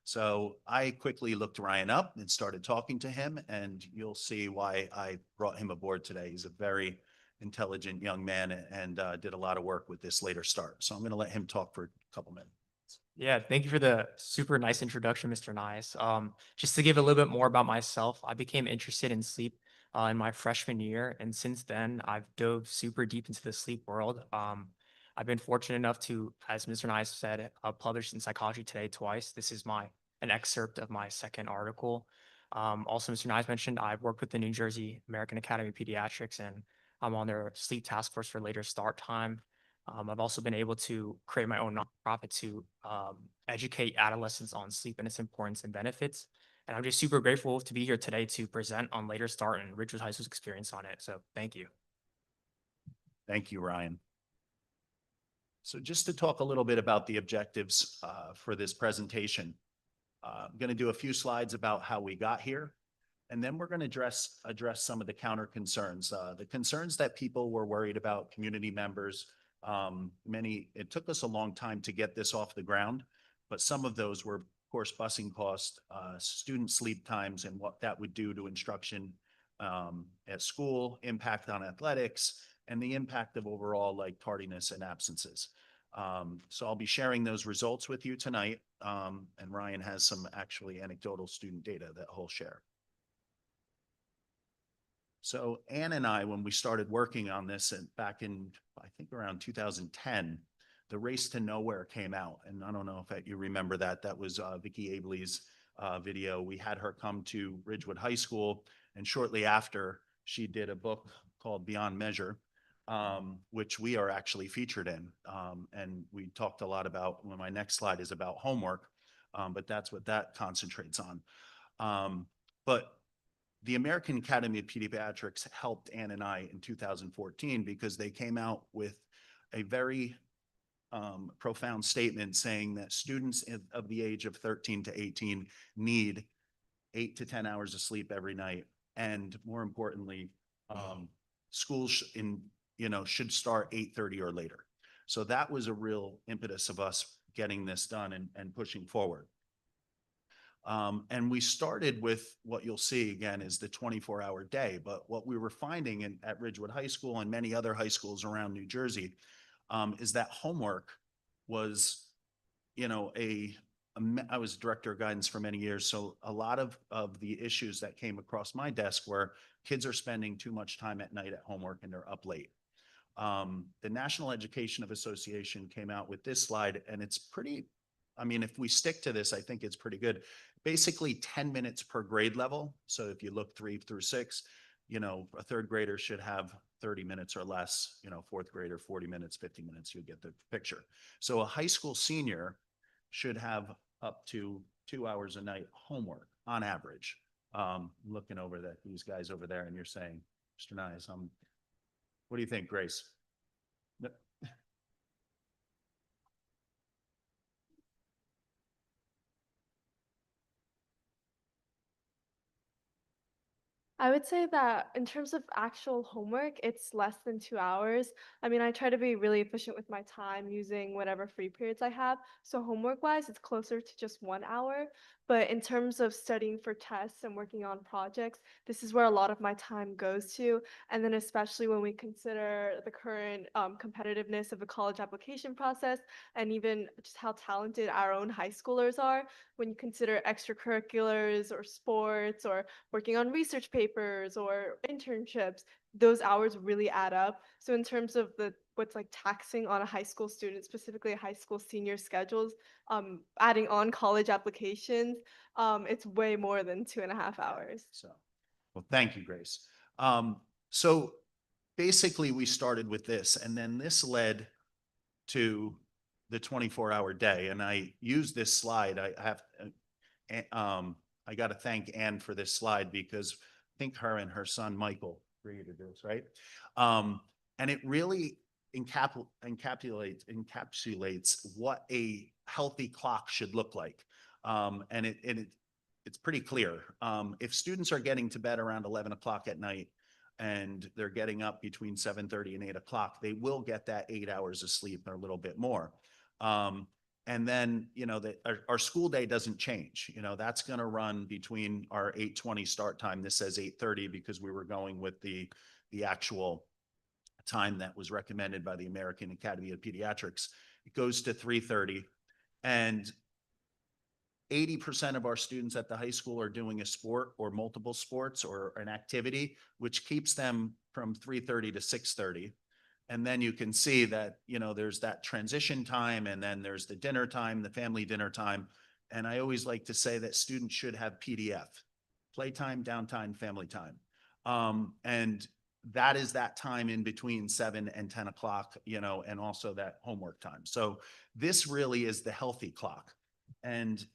So I quickly looked Ryan up and started talking to him, and you'll see why I brought him aboard today. He's a very intelligent young man, and did a lot of work with this later start. So I'm going to let him talk for a couple minutes. Yeah, thank you for the super nice introduction, Mr. Nice. Just to give a little bit more about myself, I became interested in sleep in my freshman year, and since then I've dove super deep into the sleep world. I've been fortunate enough to, as Mr. Nice said, published in Psychology Today twice. This is an excerpt of my second article. Also, Mr. Nice mentioned I've worked with the New Jersey American Academy of Pediatrics, and I'm on their sleep task force for later start time. I've also been able to create my own nonprofit to educate adolescents on sleep and its importance and benefits. And I'm just super grateful to be here today to present on later start and Ridgewood High School's experience on it. So thank you. Thank you, Ryan. So just to talk a little bit about the objectives for this presentation, I'm going to do a few slides about how we got here. And then we're going to address some of the counter concerns, the concerns that people were worried about, community members. It took us a long time to get this off the ground, but some of those were, of course, busing costs, student sleep times, and what that would do to instruction at school, impact on athletics, and the impact of overall like tardiness and absences. So I'll be sharing those results with you tonight. And Ryan has some actually anecdotal student data that he'll share. So Ann and I, when we started working on this back in, I think around 2010, the Race to Nowhere came out. And I don't know if you remember that. That was Vicki Abley's video. We had her come to Ridgewood High School, and shortly after, she did a book called Beyond Measure, which we are actually featured in. And we talked a lot about, well, my next slide is about homework, but that's what that concentrates on. But the American Academy of Pediatrics helped Ann and I in 2014 because they came out with a very profound statement saying that students of the age of 13 to 18 need 8 to 10 hours of sleep every night. And more importantly, schools should start 8:30 or later. So that was a real impetus of us getting this done and pushing forward. And we started with what you'll see again is the 24-hour day. But what we were finding at Ridgewood High School and many other high schools around New Jersey is that homework was, you know, I was director of guidance for many years. So a lot of the issues that came across my desk were kids are spending too much time at night at homework and they're up late. The National Education of Association came out with this slide, and it's pretty, I mean, if we stick to this, I think it's pretty good. Basically 10 minutes per grade level. So if you look 3 through 6, you know, a third grader should have 30 minutes or less, you know, fourth grader, 40 minutes, 50 minutes, you get the picture. So a high school senior should have up to 2 hours a night homework on average. Looking over these guys over there, and you're saying, Mr. Nyes, what do you think, Grace? I would say that in terms of actual homework, it's less than 2 hours. I mean, I try to be really efficient with my time using whatever free periods I have. So homework wise, it's closer to just 1 hour. But in terms of studying for tests and working on projects, this is where a lot of my time goes to. And then especially when we consider the current competitiveness of the college application process and even just how talented our own high schoolers are, when you consider extracurriculars or sports or working on research papers or internships, those hours really add up. So in terms of what's like taxing on a high school student, specifically a high school senior schedules, adding on college applications, it's way more than 2.5 hours. So, well, thank you, Grace. So basically we started with this, and then this led to the 24-hour day. And I used this slide. I got to thank Ann for this slide because I think her and her son, Michael, created this, right? And it really encapsulates what a healthy clock should look like. And it's pretty clear. If students are getting to bed around 11 o'clock at night and they're getting up between 7:30 and 8 o'clock, they will get that 8 hours of sleep or a little bit more. And then, you know, our school day doesn't change. You know, that's going to run between our 8:20 start time. This says 8:30 because we were going with the actual time that was recommended by the American Academy of Pediatrics. It goes to 3:30, and 80% of our students at the high school are doing a sport or multiple sports or an activity, which keeps them from 3:30 to 6:30. And then you can see that, you know, there's that transition time, and then there's the dinner time, the family dinner time. And I always like to say that students should have PDF, playtime, downtime, family time. And that is that time in between 7 and 10 o'clock, you know, and also that homework time. So this really is the healthy clock. And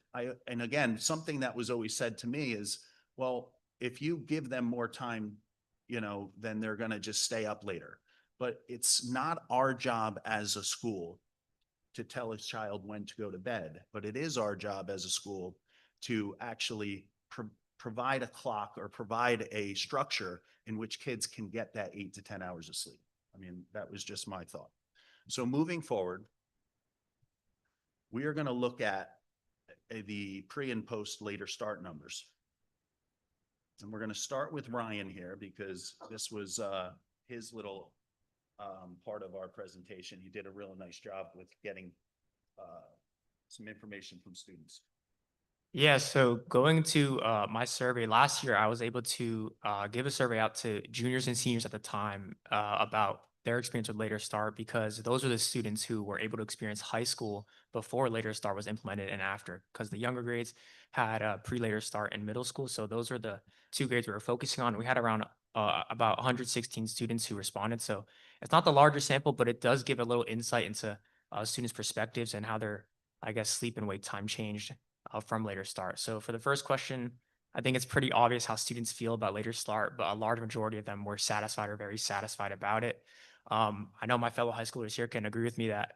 again, something that was always said to me is, well, if you give them more time, you know, then they're going to just stay up later. But it's not our job as a school to tell a child when to go to bed, but it is our job as a school to actually provide a clock or provide a structure in which kids can get that 8 to 10 hours of sleep. I mean, that was just my thought. So moving forward, we are going to look at the pre and post later start numbers. And we're going to start with Ryan here because this was his little part of our presentation. He did a real nice job with getting some information from students. Yeah, so going to my survey last year, I was able to give a survey out to juniors and seniors at the time about their experience with Later Start, because those are the students who were able to experience high school before Later Start was implemented and after, because the younger grades had pre-Later Start in middle school. So those are the two grades we were focusing on. We had around about 116 students who responded. So it's not the larger sample, but it does give a little insight into students' perspectives and how their, I guess, sleep and wake time changed from Later Start. So for the first question, I think it's pretty obvious how students feel about Later Start, but a large majority of them were satisfied or very satisfied about it. I know my fellow high schoolers here can agree with me that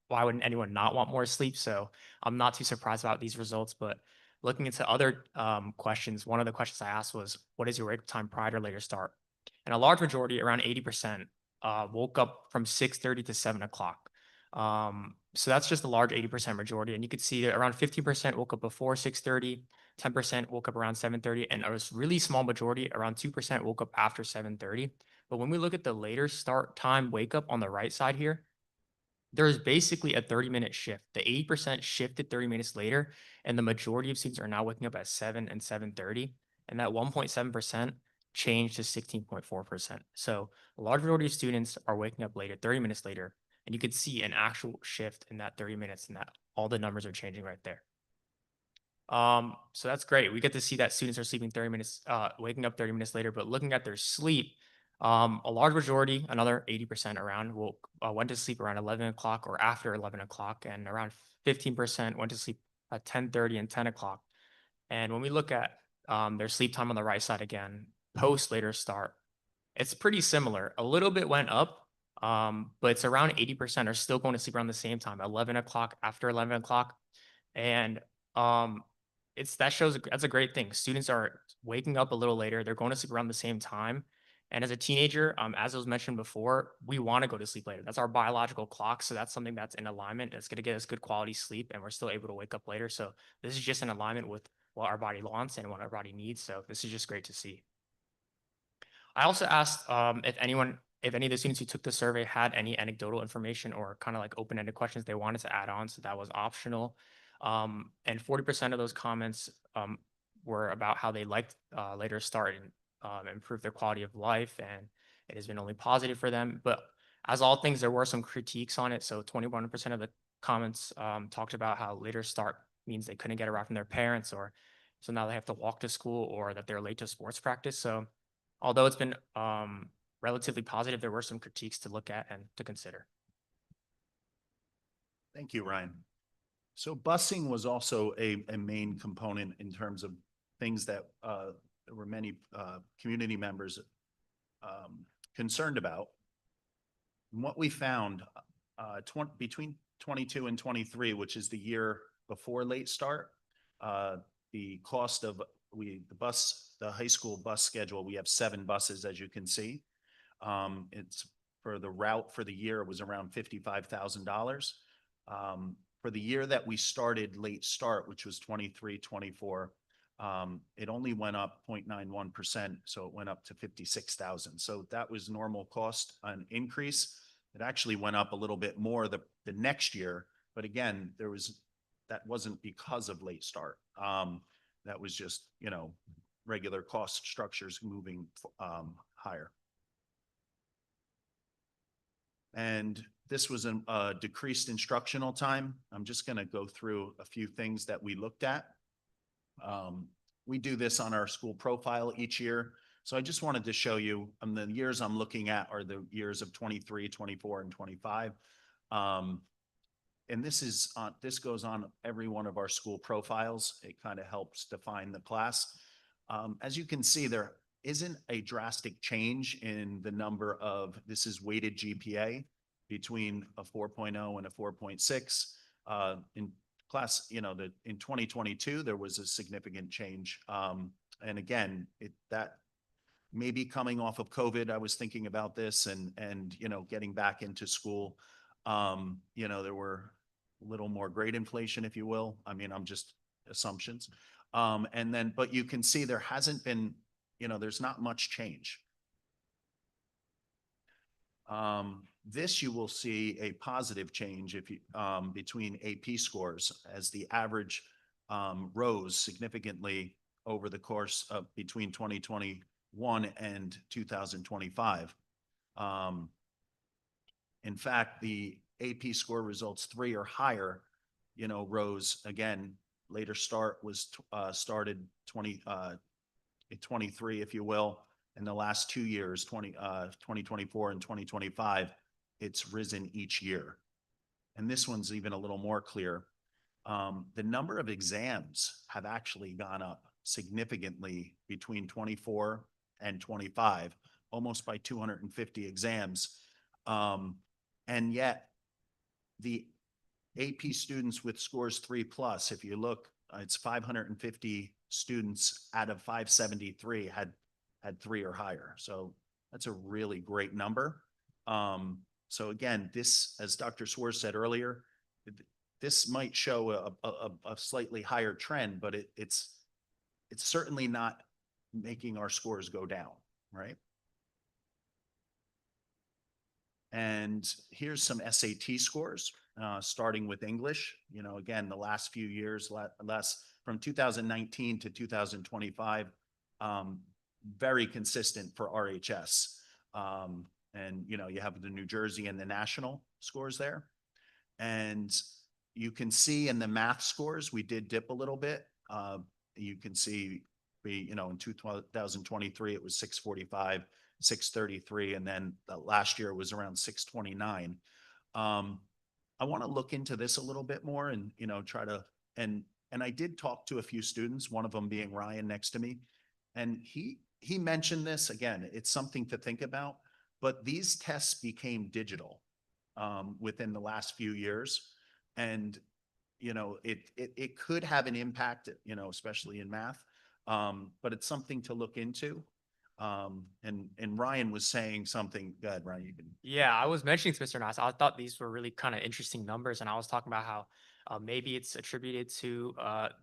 why wouldn't anyone not want more sleep? So I'm not too surprised about these results, but looking into other questions, one of the questions I asked was, what is your wake time prior to Later Start? And a large majority, around 80%, woke up from 6:30 to 7 o'clock. So that's just a large 80% majority. And you could see that around 15% woke up before 6:30, 10% woke up around 7:30, and a really small majority, around 2% woke up after 7:30. But when we look at the later start time wake up on the right side here, there's basically a 30-minute shift. The 80% shifted 30 minutes later, and the majority of students are now waking up at 7 and 7:30. And that 1.7% changed to 16.4%. So a large majority of students are waking up later, 30 minutes later, and you could see an actual shift in that 30 minutes and that all the numbers are changing right there. So that's great. We get to see that students are sleeping 30 minutes, waking up 30 minutes later, but looking at their sleep, a large majority, another 80% around, went to sleep around 11 o'clock or after 11 o'clock, and around 15% went to sleep at 10:30 and 10 o'clock. And when we look at their sleep time on the right side again, post later start, it's pretty similar. A little bit went up, but it's around 80% are still going to sleep around the same time, 11 o'clock, after 11 o'clock. And that's a great thing. Students are waking up a little later. They're going to sleep around the same time. And as a teenager, as was mentioned before, we want to go to sleep later. That's our biological clock. So that's something that's in alignment. It's going to get us good quality sleep, and we're still able to wake up later. So this is just in alignment with what our body wants and what our body needs. So this is just great to see. I also asked if any of the students who took the survey had any anecdotal information or kind of like open-ended questions they wanted to add on. So that was optional. And 40% of those comments were about how they liked later start and improve their quality of life, and it has been only positive for them. But as all things, there were some critiques on it. So 21% of the comments talked about how later start means they couldn't get a ride from their parents, or so now they have to walk to school, or that they're late to sports practice. So although it's been relatively positive, there were some critiques to look at and to consider. Thank you, Ryan. So busing was also a main component in terms of things that there were many community members concerned about. And what we found between 22 and 23, which is the year before late start, the cost of the high school bus schedule, we have 7 buses, as you can see. It's for the route for the year was around $55,000. For the year that we started late start, which was 23, 24, it only went up 0.91%. So it went up to 56,000. So that was normal cost, an increase. It actually went up a little bit more the next year. But again, that wasn't because of late start. That was just, regular cost structures moving higher. And this was a decreased instructional time. I'm just going to go through a few things that we looked at. We do this on our school profile each year. So I just wanted to show you the years I'm looking at are the years of 23, 24, and 25. And this goes on every one of our school profiles. It kind of helps define the class. As you can see, there isn't a drastic change in the number of, this is weighted GPA between a 4.0 and a 4.6. In class, in 2022, there was a significant change. And again, that maybe coming off of COVID, I was thinking about this and getting back into school. There were a little more grade inflation, if you will. I mean, I'm just assumptions. But you can see there hasn't been, there's not much change. This you will see a positive change if you between AP scores as the average rose significantly over the course of between 2021 and 2025. In fact, the AP score results 3 or higher, rose again. Later start was started 23, if you will. In the last 2 years, 2024 and 2025, it's risen each year. And this one's even a little more clear. The number of exams have actually gone up significantly between 24 and 25, almost by 250 exams. And yet the AP students with scores 3+, if you look, it's 550 students out of 573 had 3 or higher. So that's a really great number. So again, this, as Dr. Swartz said earlier, this might show a slightly higher trend, but it's certainly not making our scores go down, right? And here's some SAT scores, starting with English. You know, again, the last few years, from 2019 to 2025, very consistent for RHS. And, you know, you have the New Jersey and the national scores there. And you can see in the math scores, we did dip a little bit. You can see in 2023, it was 645, 633, and then last year it was around 629. I want to look into this a little bit more and, try to, and I did talk to a few students, one of them being Ryan next to me. And he mentioned this again, it's something to think about, but these tests became digital within the last few years. And, it could have an impact, especially in math, but it's something to look into. And Ryan was saying something. Go ahead, Ryan, you can. Yeah, I was mentioning to Mr. Nice, I thought these were really kind of interesting numbers, and I was talking about how maybe it's attributed to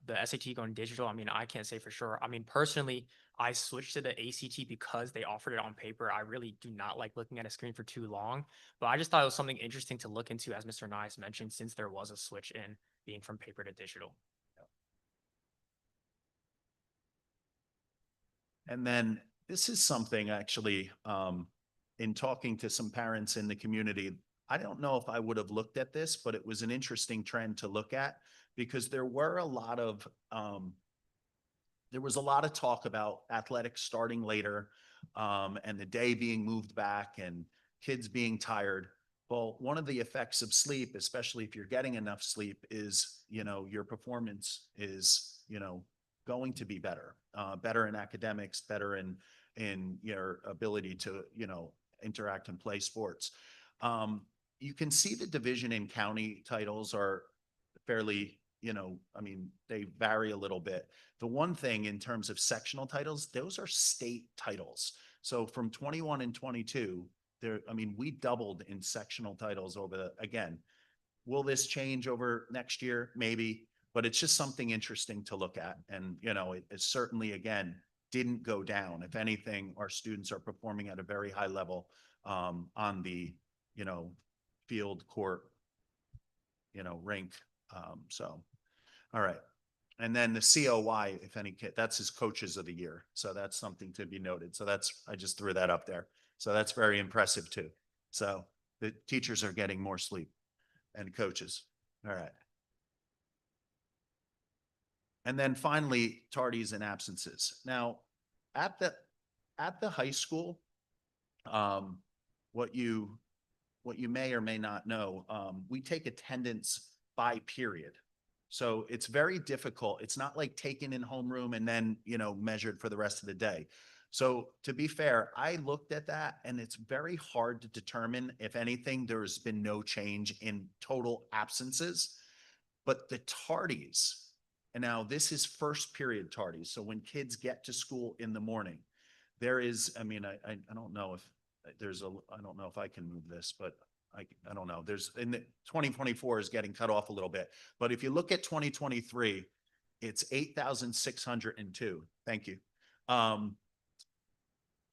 the SAT going digital. I mean, I can't say for sure. I mean, personally, I switched to the ACT because they offered it on paper. I really do not like looking at a screen for too long, but I just thought it was something interesting to look into, as Mr. Nice mentioned, since there was a switch in being from paper to digital. And then this is something actually, in talking to some parents in the community, I don't know if I would have looked at this, but it was an interesting trend to look at because there was a lot of talk about athletics starting later, and the day being moved back and kids being tired. Well, one of the effects of sleep, especially if you're getting enough sleep, is, your performance is, going to be better, better in academics, better in your ability to, interact and play sports. You can see the division and county titles are fairly, they vary a little bit. The one thing in terms of sectional titles, those are state titles. So from 21 and 22, we doubled in sectional titles again, will this change over next year? Maybe, but it's just something interesting to look at. And, it certainly, again, didn't go down. If anything, our students are performing at a very high level on the, field, court, rink. All right. And then the COY, if any kid, that's his coaches of the year. So that's something to be noted. So I just threw that up there. So that's very impressive too. So the teachers are getting more sleep and coaches. All right. And then finally, tardies and absences. Now, at the high school, what you may or may not know, we take attendance by period. So it's very difficult. It's not like taken in homeroom and then, measured for the rest of the day. So to be fair, I looked at that and it's very hard to determine if anything, there's been no change in total absences, but the tardies, and now this is first period tardies. So when kids get to school in the morning, there is, I don't know if I don't know if I can move this, but I don't know. In the 2024 is getting cut off a little bit, but if you look at 2023, it's 8,602. Thank you.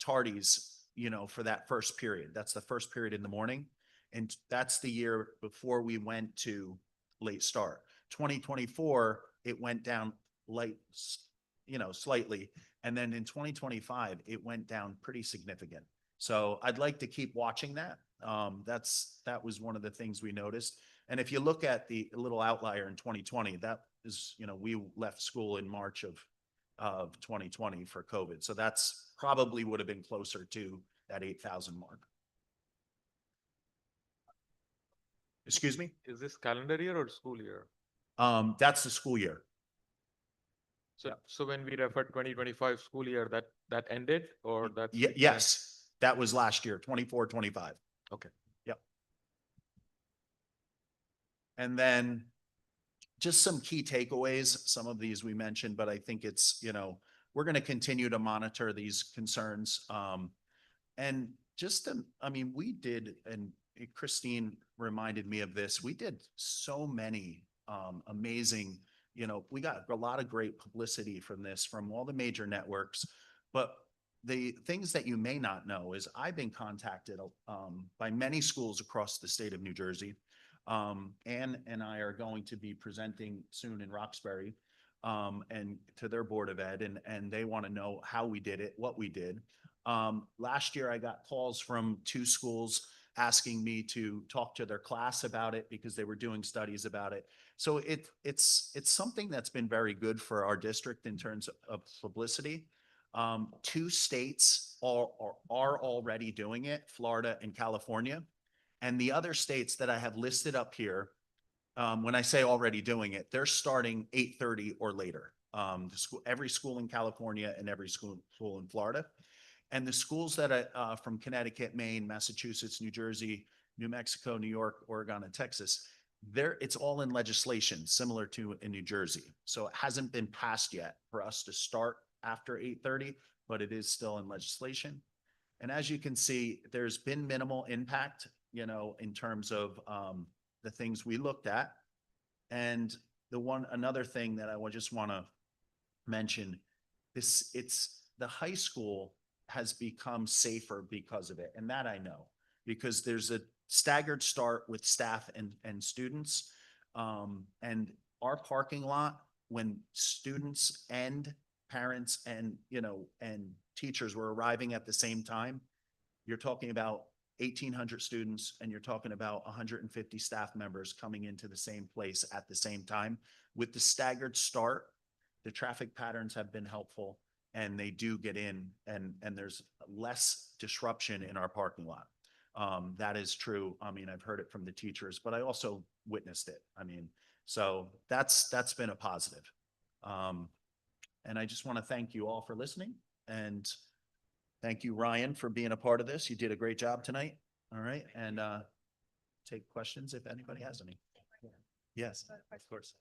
Tardies, for that first period. That's the first period in the morning. And that's the year before we went to late start. 2024, it went down slightly. And then in 2025, it went down pretty significant. So I'd like to keep watching that. That was one of the things we noticed. And if you look at the little outlier in 2020, that is, we left school in March of 2020 for COVID. So that's probably would have been closer to that 8,000 mark. Excuse me? Is this calendar year or school year? That's the school year. So when we refer 2025 school year, that ended or that's? Yes, that was last year, 24, 25. Okay. Yep. And then just some key takeaways. Some of these we mentioned, but I think it's, we're going to continue to monitor these concerns. And just, we did, and Christine reminded me of this. We did so many amazing, we got a lot of great publicity from this, from all the major networks. But the things that you may not know is I've been contacted by many schools across the state of New Jersey. Ann and I are going to be presenting soon in Roxbury and to their Board of Ed, and they want to know how we did it, what we did. Last year, I got calls from 2 schools asking me to talk to their class about it because they were doing studies about it. So it's something that's been very good for our district in terms of publicity. 2 states are already doing it, Florida and California. And the other states that I have listed up here, when I say already doing it, they're starting 8:30 or later. Every school in California and every school in Florida. And the schools that are from Connecticut, Maine, Massachusetts, New Jersey, New Mexico, New York, Oregon, and Texas, it's all in legislation similar to in New Jersey. So it hasn't been passed yet for us to start after 8:30, but it is still in legislation. And as you can see, there's been minimal impact, in terms of the things we looked at. And another thing that I just want to mention, the high school has become safer because of it. And that I know, because there's a staggered start with staff and students. And our parking lot, when students and parents and teachers were arriving at the same time, you're talking about 1,800 students and you're talking about 150 staff members coming into the same place at the same time. With the staggered start, the traffic patterns have been helpful, and they do get in, and there's less disruption in our parking lot. That is true. I mean, I've heard it from the teachers, but I also witnessed it. So that's been a positive. And I just want to thank you all for listening, and thank you, Ryan, for being a part of this. You did a great job tonight. All right. And take questions if anybody has any. Yes, of course.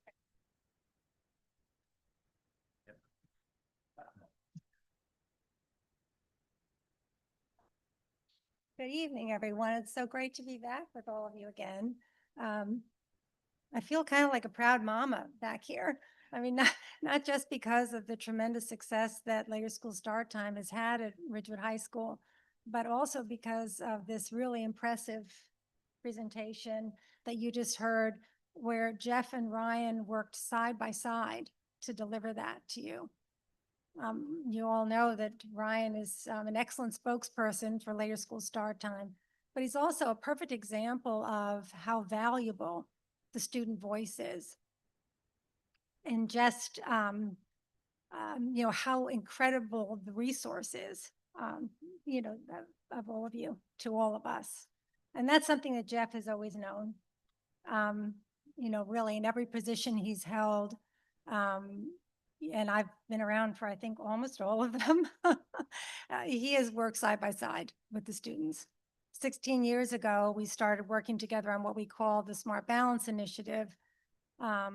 Good evening, everyone. It's so great to be back with all of you again. I feel kind of like a proud mama back here. I mean, not just because of the tremendous success that later school start time has had at Ridgewood High School, but also because of this really impressive presentation that you just heard, where Jeff and Ryan worked side by side to deliver that to you. You all know that Ryan is an excellent spokesperson for later school start time, but he's also a perfect example of how valuable the student voice is. And just, how incredible the resource is, of all of you to all of us. And that's something that Jeff has always known, really in every position he's held. And I've been around for, I think, almost all of them. He has worked side by side with the students. 16 years ago, we started working together on what we call the Smart Balance Initiative. At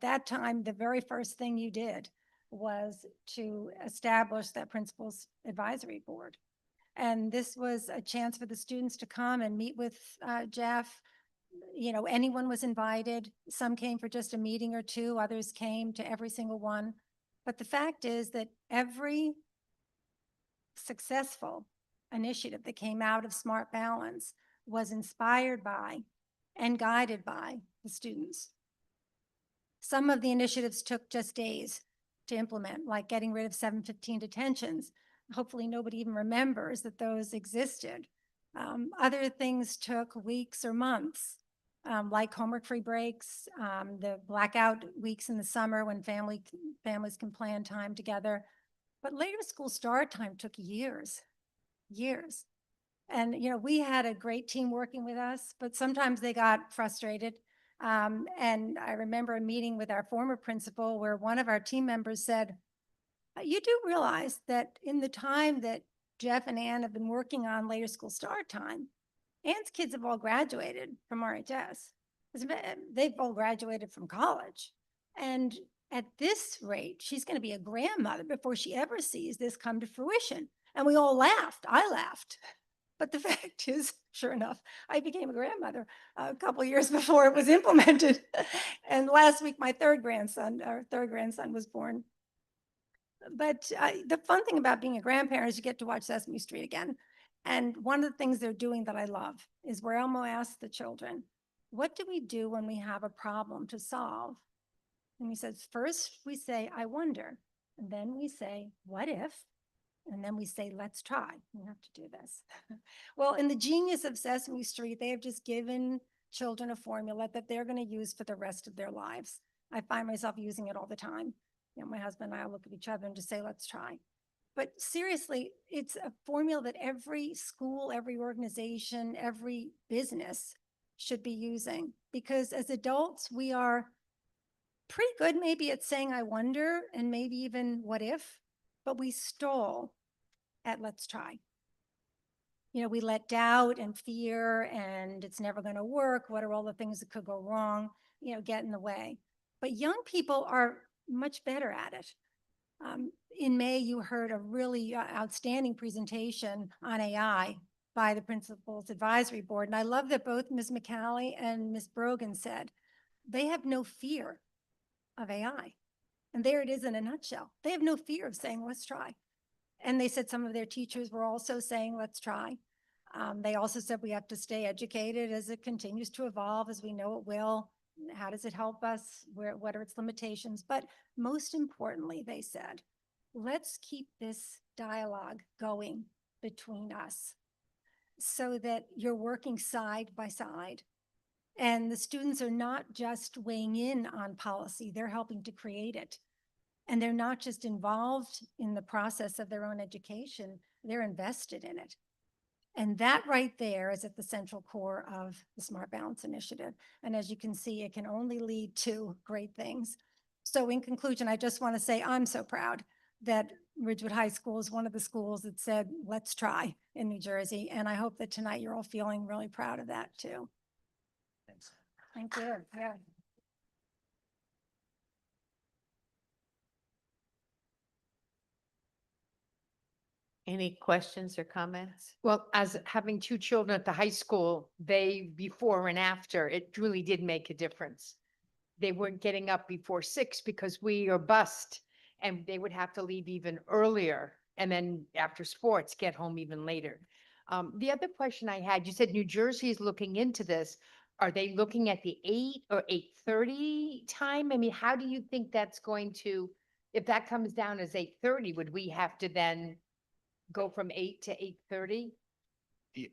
that time, the very first thing you did was to establish that Principals Advisory Board. And this was a chance for the students to come and meet with Jeff. Anyone was invited. Some came for just a meeting or two, others came to every single one. But the fact is that every successful initiative that came out of Smart Balance was inspired by and guided by the students. Some of the initiatives took just days to implement, like getting rid of 715 detentions. Hopefully nobody even remembers that those existed. Other things took weeks or months, like homework-free breaks, the blackout weeks in the summer when families can plan time together. But later school start time took years. And, we had a great team working with us, but sometimes they got frustrated. And I remember a meeting with our former principal where one of our team members said, "You do realize that in the time that Jeff and Ann have been working on later school start time, Ann's kids have all graduated from RHS. They've all graduated from college. And at this rate, she's going to be a grandmother before she ever sees this come to fruition." And we all laughed. I laughed. But the fact is, sure enough, I became a grandmother a couple years before it was implemented. And last week, my third grandson was born. But the fun thing about being a grandparent is you get to watch Sesame Street again. And one of the things they're doing that I love is where Elmo asks the children, what do we do when we have a problem to solve? And he says, first we say, I wonder. And then we say, what if? And then we say, let's try. We have to do this. Well, in the genius of Sesame Street, they have just given children a formula that they're going to use for the rest of their lives. I find myself using it all the time. You know, my husband and I look at each other and just say, let's try. But seriously, it's a formula that every school, every organization, every business should be using. Because as adults, we are pretty good maybe at saying, I wonder, and maybe even what if, but we stall at let's try. You know, we let doubt and fear and it's never going to work. What are all the things that could go wrong, you know, get in the way. But young people are much better at it. In May, you heard a really outstanding presentation on AI by the Principals Advisory Board. And I love that both Ms. McCallie and Ms. Brogan said they have no fear of AI. And there it is in a nutshell. They have no fear of saying, let's try. And they said some of their teachers were also saying, let's try. They also said we have to stay educated as it continues to evolve, as we know it will. How does it help us? What are its limitations? But most importantly, they said, let's keep this dialogue going between us so that you're working side by side. And the students are not just weighing in on policy, they're helping to create it. And they're not just involved in the process of their own education, they're invested in it. And that right there is at the central core of the Smart Balance Initiative. And as you can see, it can only lead to great things. So in conclusion, I just want to say I'm so proud that Ridgewood High School is one of the schools that said, let's try in New Jersey. And I hope that tonight you're all feeling really proud of that too. Thanks. Thank you. Yeah. Any questions or comments? Well, as having two children at the high school, they, before and after, it really did make a difference. They weren't getting up before 6 because we are bused, and they would have to leave even earlier. And then after sports, get home even later. The other question I had, you said New Jersey is looking into this. Are they looking at the 8 or 8:30 time? I mean, how do you think that's going to, if that comes down as 8:30, would we have to then go from 8 to 8:30?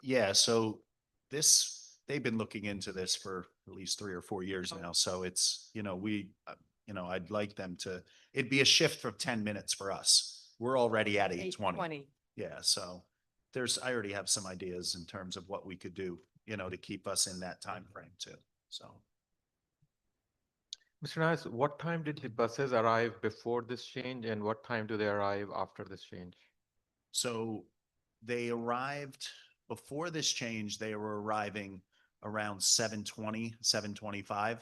Yeah, so they've been looking into this for at least 3 or 4 years now. So it's, you know, I'd like them to, it'd be a shift of 10 minutes for us. We're already at 8:20. Yeah, so I already have some ideas in terms of what we could do, you know, to keep us in that time frame too. So. Mr. Nice, what time did the buses arrive before this change and what time do they arrive after this change? So they arrived before this change, they were arriving around 7:20, 7:25.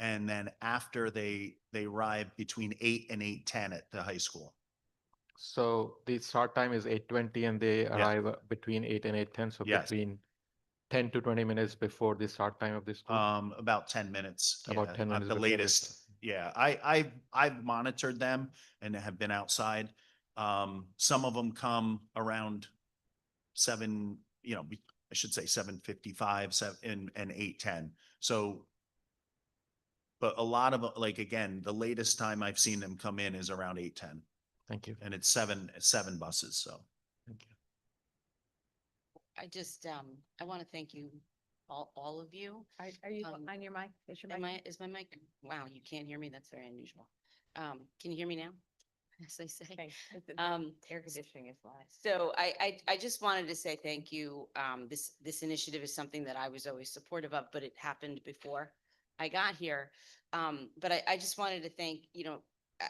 And then after they arrived between 8 and 8:10 at the high school. So the start time is 8:20 and they arrive between 8 and 8:10. So Yes. between 10 to 20 minutes before the start time of the school. About 10 minutes. About yeah, 10 minutes at the before the latest. start. Yeah, I've monitored them and have been outside. Some of them come around 7, you know, I should say 7:55, 7 and 8:10. So, but a lot of, like, again, the latest time I've seen them come in is around 8:10. Thank you. And it's seven buses, so. Thank you. I just, I want to thank you, all of you. Are you on your mic? Is your mic? Is my mic? Wow, you can't hear me? That's very unusual. Can you hear me now? As they say. Okay. Air conditioning is live. So I just wanted to say thank you. This initiative is something that I was always supportive of, but it happened before I got here. But I just wanted to thank, you know,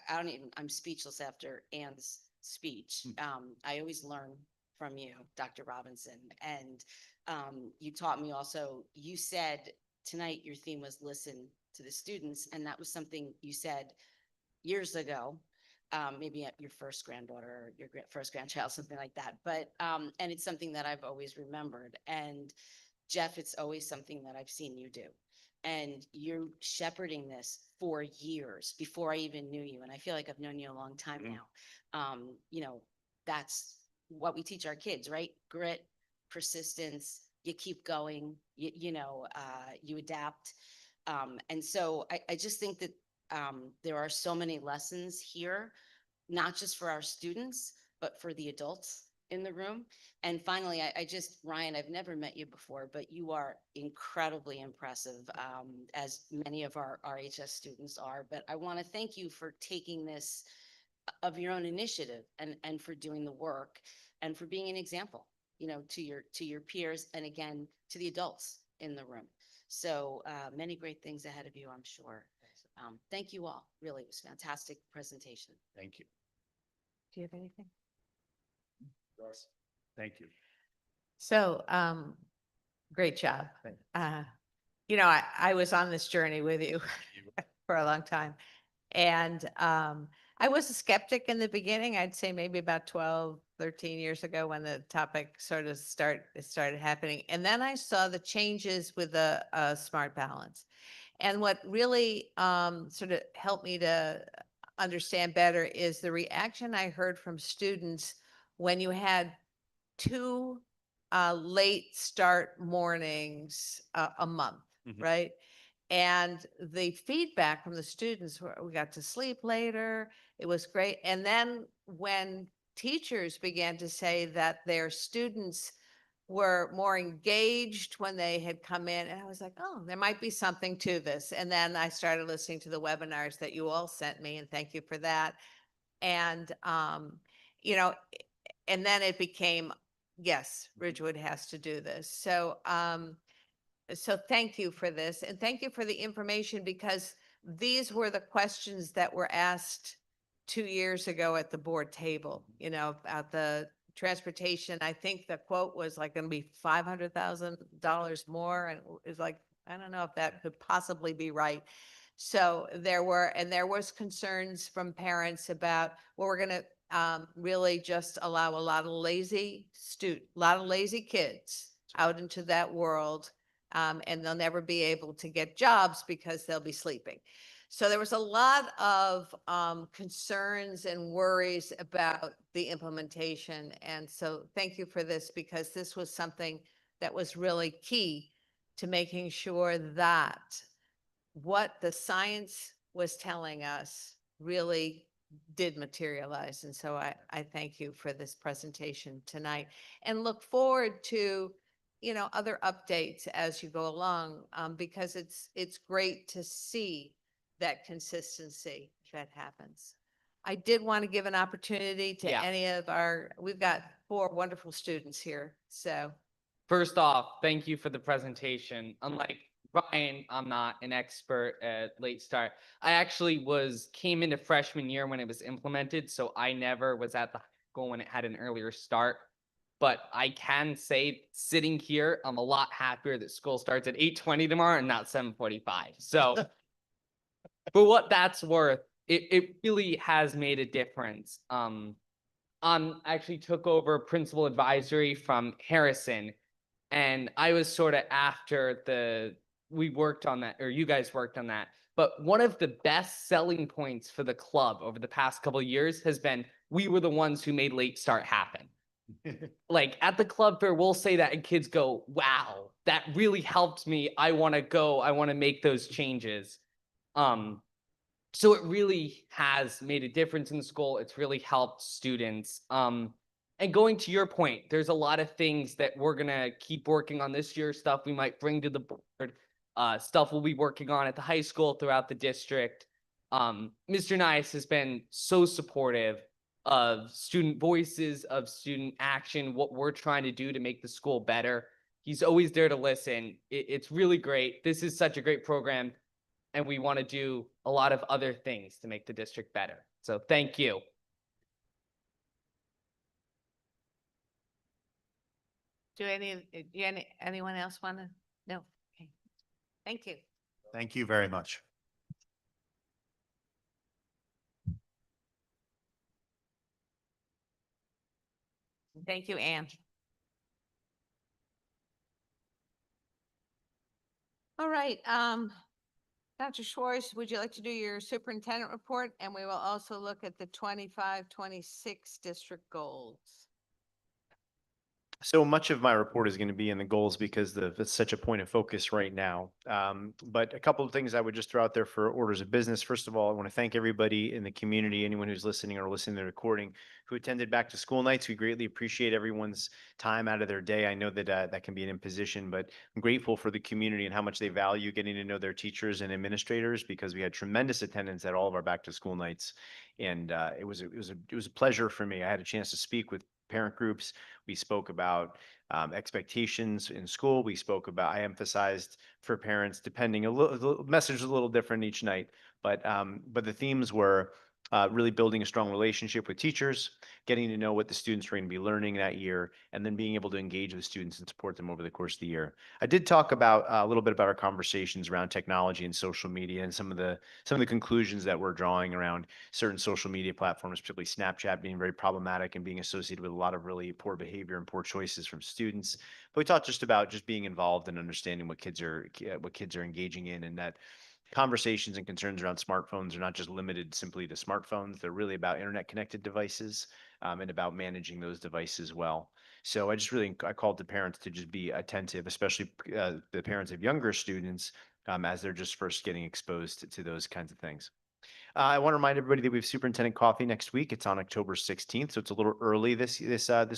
I'm speechless after Ann's speech. I always learn from you, Dr. Robinson. And you taught me also, you said tonight your theme was listen to the students. And that was something you said years ago. maybe at your first granddaughter or your first grandchild, something like that. But, and it's something that I've always remembered. And Jeff, it's always something that I've seen you do. And you're shepherding this for years before I even knew you. And I feel like I've known you a long time now. You know, that's what we teach our kids, right? Grit, persistence, you keep going, you adapt. And so I just think that there are so many lessons here, not just for our students, but for the adults in the room. And finally, Ryan, I've never met you before, but you are incredibly impressive, as many of our RHS students are. But I want to thank you for taking this of your own initiative and for doing the work and for being an example, to your peers and again, to the adults in the room. So many great things ahead of you, I'm sure. Thank you all. Really, it was a fantastic presentation. Thank you. Do you have anything? Thank you. So, great job. I was on this journey with you for a long time. And I was a skeptic in the beginning. I'd say maybe about 12, 13 years ago when the topic started happening. And then I saw the changes with the smart balance. And what really sort of helped me to understand better is the reaction I heard from students when you had 2 late start mornings a month, right? And the feedback from the students were, we got to sleep later. It was great. And then when teachers began to say that their students were more engaged when they had come in, and I was like, oh, there might be something to this. And then I started listening to the webinars that you all sent me, and thank you for that. And, and then it became, yes, Ridgewood has to do this. So, so thank you for this, and thank you for the information, because these were the questions that were asked 2 years ago at the board table, about the transportation. I think the quote was like going to be $500,000 more. And it's like, I don't know if that could possibly be right. So there was concerns from parents about, well, we're going to really just allow a lot of lazy kids out into that world. And they'll never be able to get jobs because they'll be sleeping. So there was a lot of concerns and worries about the implementation. And so thank you for this, because this was something that was really key to making sure that what the science was telling us really did materialize. And so I thank you for this presentation tonight, and look forward to other updates as you go along, because it's great to see that consistency that happens. I did want to give an opportunity to any of we've got 4 wonderful students here. So First off, thank you for the presentation. Unlike Brian, I'm not an expert at late start. I actually came into freshman year when it was implemented, so I never was at the high school when it had an earlier start. But I can say, sitting here, I'm a lot happier that school starts at 8:20 tomorrow and not 7:45. So for what that's worth, it really has made a difference. Actually took over principal advisory from Harrison, and I was sort of after we worked on that, or you guys worked on that. But one of the best selling points for the club over the past couple of years has been, we were the ones who made late start happen. Like at the club fair, we'll say that and kids go, wow, that really helped me. I want to go, I want to make those changes. So it really has made a difference in the school. It's really helped students. And going to your point, there's a lot of things that we're going to keep working on this year, stuff we might bring to the board, stuff we'll be working on at the high school throughout the district. Mr. Nice has been so supportive of student voices, of student action, what we're trying to do to make the school better. He's always there to listen. It's really great. This is such a great program, and we want to do a lot of other things to make the district better. So thank you. do anyone else want to? No. Okay. Thank you. Thank you very much. Thank you, Anne. All right, Dr. Schwartz, would you like to do your superintendent report? And we will also look at the 25-26 district goals. So much of my report is going to be in the goals because it's such a point of focus right now. But a couple of things I would just throw out there for orders of business. First of all, I want to thank everybody in the community, anyone who's listening or listening to the recording, who attended back to school nights. We greatly appreciate everyone's time out of their day. I know that that can be an imposition, but I'm grateful for the community and how much they value getting to know their teachers and administrators, because we had tremendous attendance at all of our back to school nights. And it was a pleasure for me. I had a chance to speak with parent groups. We spoke about expectations in school. We spoke about, I emphasized for parents, depending, the message was a little different each night, but the themes were really building a strong relationship with teachers, getting to know what the students are going to be learning that year, and then being able to engage with students and support them over the course of the year. I did talk about a little bit about our conversations around technology and social media and some of the conclusions that we're drawing around certain social media platforms, particularly Snapchat, being very problematic and being associated with a lot of really poor behavior and poor choices from students. But we talked just about just being involved and understanding what kids are engaging in, and that conversations and concerns around smartphones are not just limited simply to smartphones. They're really about internet connected devices, and about managing those devices well. So I called the parents to just be attentive, especially the parents of younger students, as they're just first getting exposed to those kinds of things. I want to remind everybody that we have superintendent coffee next week. It's on October 16th, so it's a little early this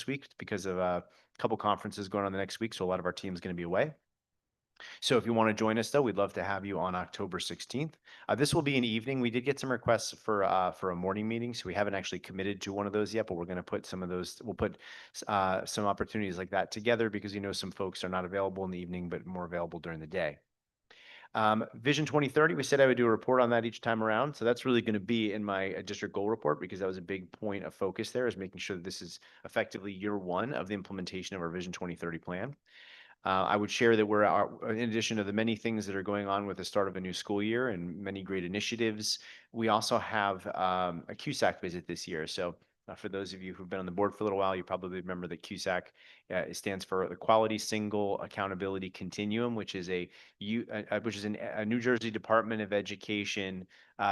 week because of a couple conferences going on the next week. So a lot of our team is going to be away. So if you want to join us, though, we'd love to have you on October 16th. This will be an evening. We did get some requests for a morning meeting, so we haven't actually committed to one of those yet, but we're going to put some of those. We'll put some opportunities like that together, because some folks are not available in the evening, but more available during the day. Vision 2030, we said I would do a report on that each time around. So that's really going to be in my district goal report, because that was a big point of focus there, is making sure that this is effectively year one of the implementation of our Vision 2030 plan. I would share that we're, in addition to the many things that are going on with the start of a new school year and many great initiatives, we also have a CUSAC visit this year. So for those of you who've been on the board for a little while, you probably remember that CUSAC stands for the Quality Single Accountability Continuum, which is a New Jersey Department of Education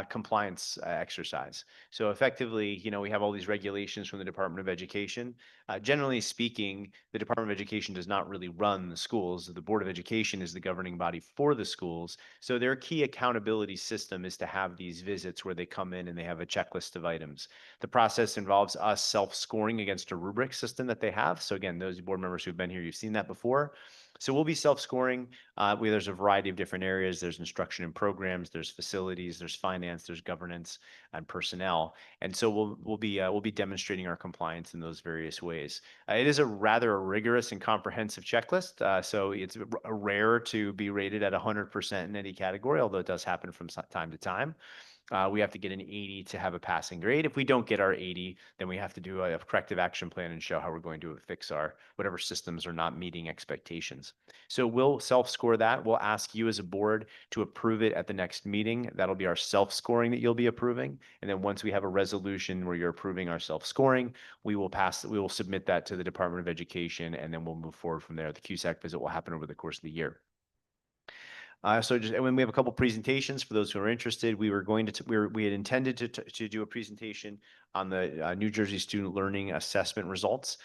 compliance exercise. So effectively, we have all these regulations from the Department of Education. Generally speaking, the Department of Education does not really run the schools. The Board of Education is the governing body for the schools. So their key accountability system is to have these visits where they come in and they have a checklist of items. The process involves us self-scoring against a rubric system that they have. So again, those board members who've been here, you've seen that before. So we'll be self-scoring. There's a variety of different areas. There's instruction and programs, there's facilities, there's finance, there's governance and personnel. And so we'll be demonstrating our compliance in those various ways. It is a rather rigorous and comprehensive checklist. So it's rare to be rated at 100% in any category, although it does happen from time to time. We have to get an 80 to have a passing grade. If we don't get our 80, then we have to do a corrective action plan and show how we're going to fix our whatever systems are not meeting expectations. So we'll self-score that. We'll ask you as a board to approve it at the next meeting. That'll be our self-scoring that you'll be approving. And then once we have a resolution where you're approving our self-scoring, we will submit that to the Department of Education, and then we'll move forward from there. The CUSAC visit will happen over the course of the year. So when we have a couple presentations for those who are interested, we had intended to do a presentation on the New Jersey Student Learning Assessment results.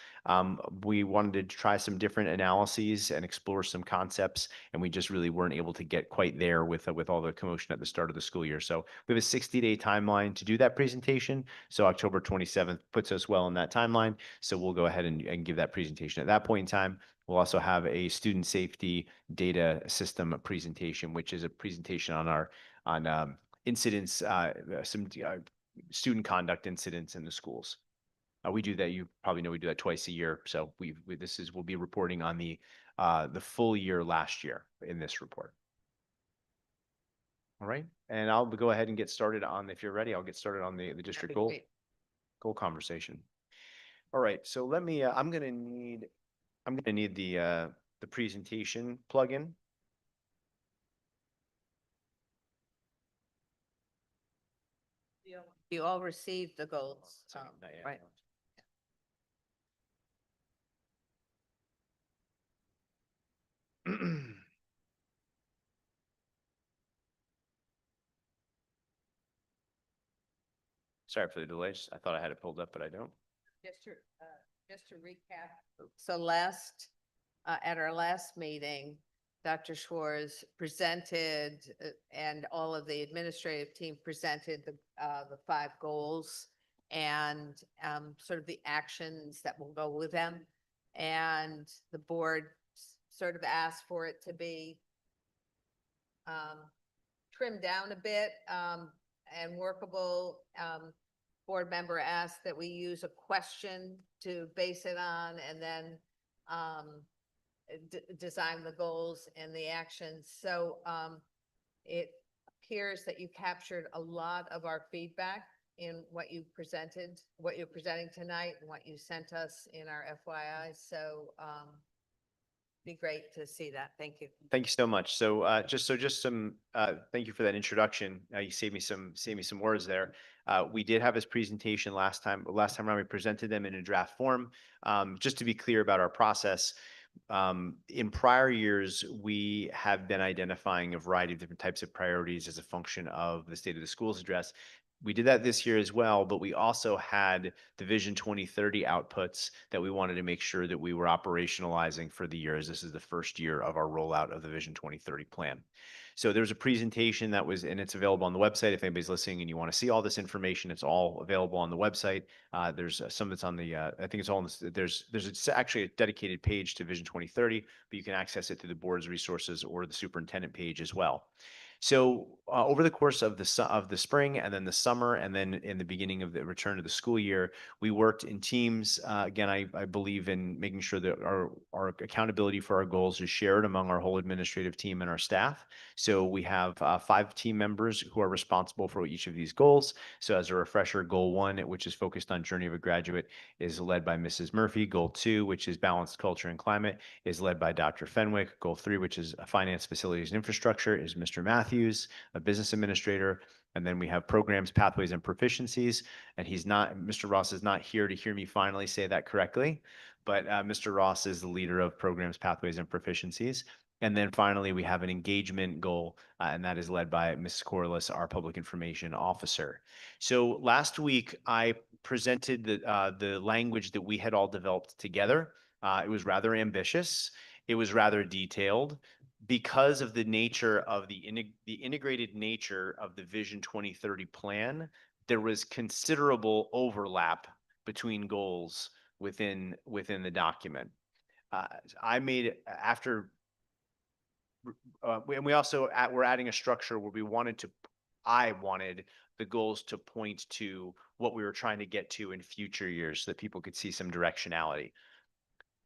We wanted to try some different analyses and explore some concepts, and we just really weren't able to get quite there with all the commotion at the start of the school year. So we have a 60-day timeline to do that presentation. So October 27th puts us well in that timeline. So we'll go ahead and give that presentation at that point in time. We'll also have a student safety data system presentation, which is a presentation on incidents, some student conduct incidents in the schools. We do that. You probably know we do that twice a year. So we'll be reporting on the full year last year in this report. All right, and I'll go ahead and get started on, if you're ready, I'll get started on the district goal conversation. All right, so let me. I'm gonna need the presentation plugin. You all received the goals, Not yet. right? Sorry for the delay. I thought I had it pulled up, but I don't. Just to recap, so at our last meeting, Dr. Schwartz presented, and all of the administrative team presented the 5 goals and sort of the actions that will go with them. And the board sort of asked for it to be trimmed down a bit and workable. Board member asked that we use a question to base it on, and then design the goals and the actions. So it appears that you captured a lot of our feedback in what you presented, what you're presenting tonight, and what you sent us in our FYI. So be great to see that. Thank you. Thank you so much. So just some thank you for that introduction. You saved me some words there. We did have his presentation last time around. We presented them in a draft form. Just to be clear about our process, in prior years, we have been identifying a variety of different types of priorities as a function of the State of the Schools address. We did that this year as well, but we also had the Vision 2030 outputs that we wanted to make sure that we were operationalizing for the year, as this is the first year of our rollout of the Vision 2030 plan. So there's a presentation that was, and it's available on the website. If anybody's listening and you want to see all this information, it's all available on the website. There's some that's on the, I think it's all, there's actually a dedicated page to Vision 2030, but you can access it through the board's resources or the superintendent page as well. So over the course of the spring and then the summer and then in the beginning of the return to the school year, we worked in teams. Again, I believe in making sure that our accountability for our goals is shared among our whole administrative team and our staff. So we have 5 team members who are responsible for each of these goals. So as a refresher, goal 1, which is focused on journey of a graduate, is led by Mrs. Murphy. Goal 2, which is balanced culture and climate, is led by Dr. Fenwick. Goal 3, which is finance, facilities, and infrastructure, is Mr. Matthews, a business administrator. And then we have programs, pathways, and proficiencies. And Mr. Ross is not here to hear me finally say that correctly, but Mr. Ross is the leader of programs, pathways, and proficiencies. And then finally, we have an engagement goal, and that is led by Mrs. Corliss, our public information officer. So last week, I presented the language that we had all developed together. It was rather ambitious. It was rather detailed because of the nature of the integrated nature of the Vision 2030 plan. There was considerable overlap between goals within the document. I made after. And we also we're adding a structure where I wanted the goals to point to what we were trying to get to in future years so that people could see some directionality.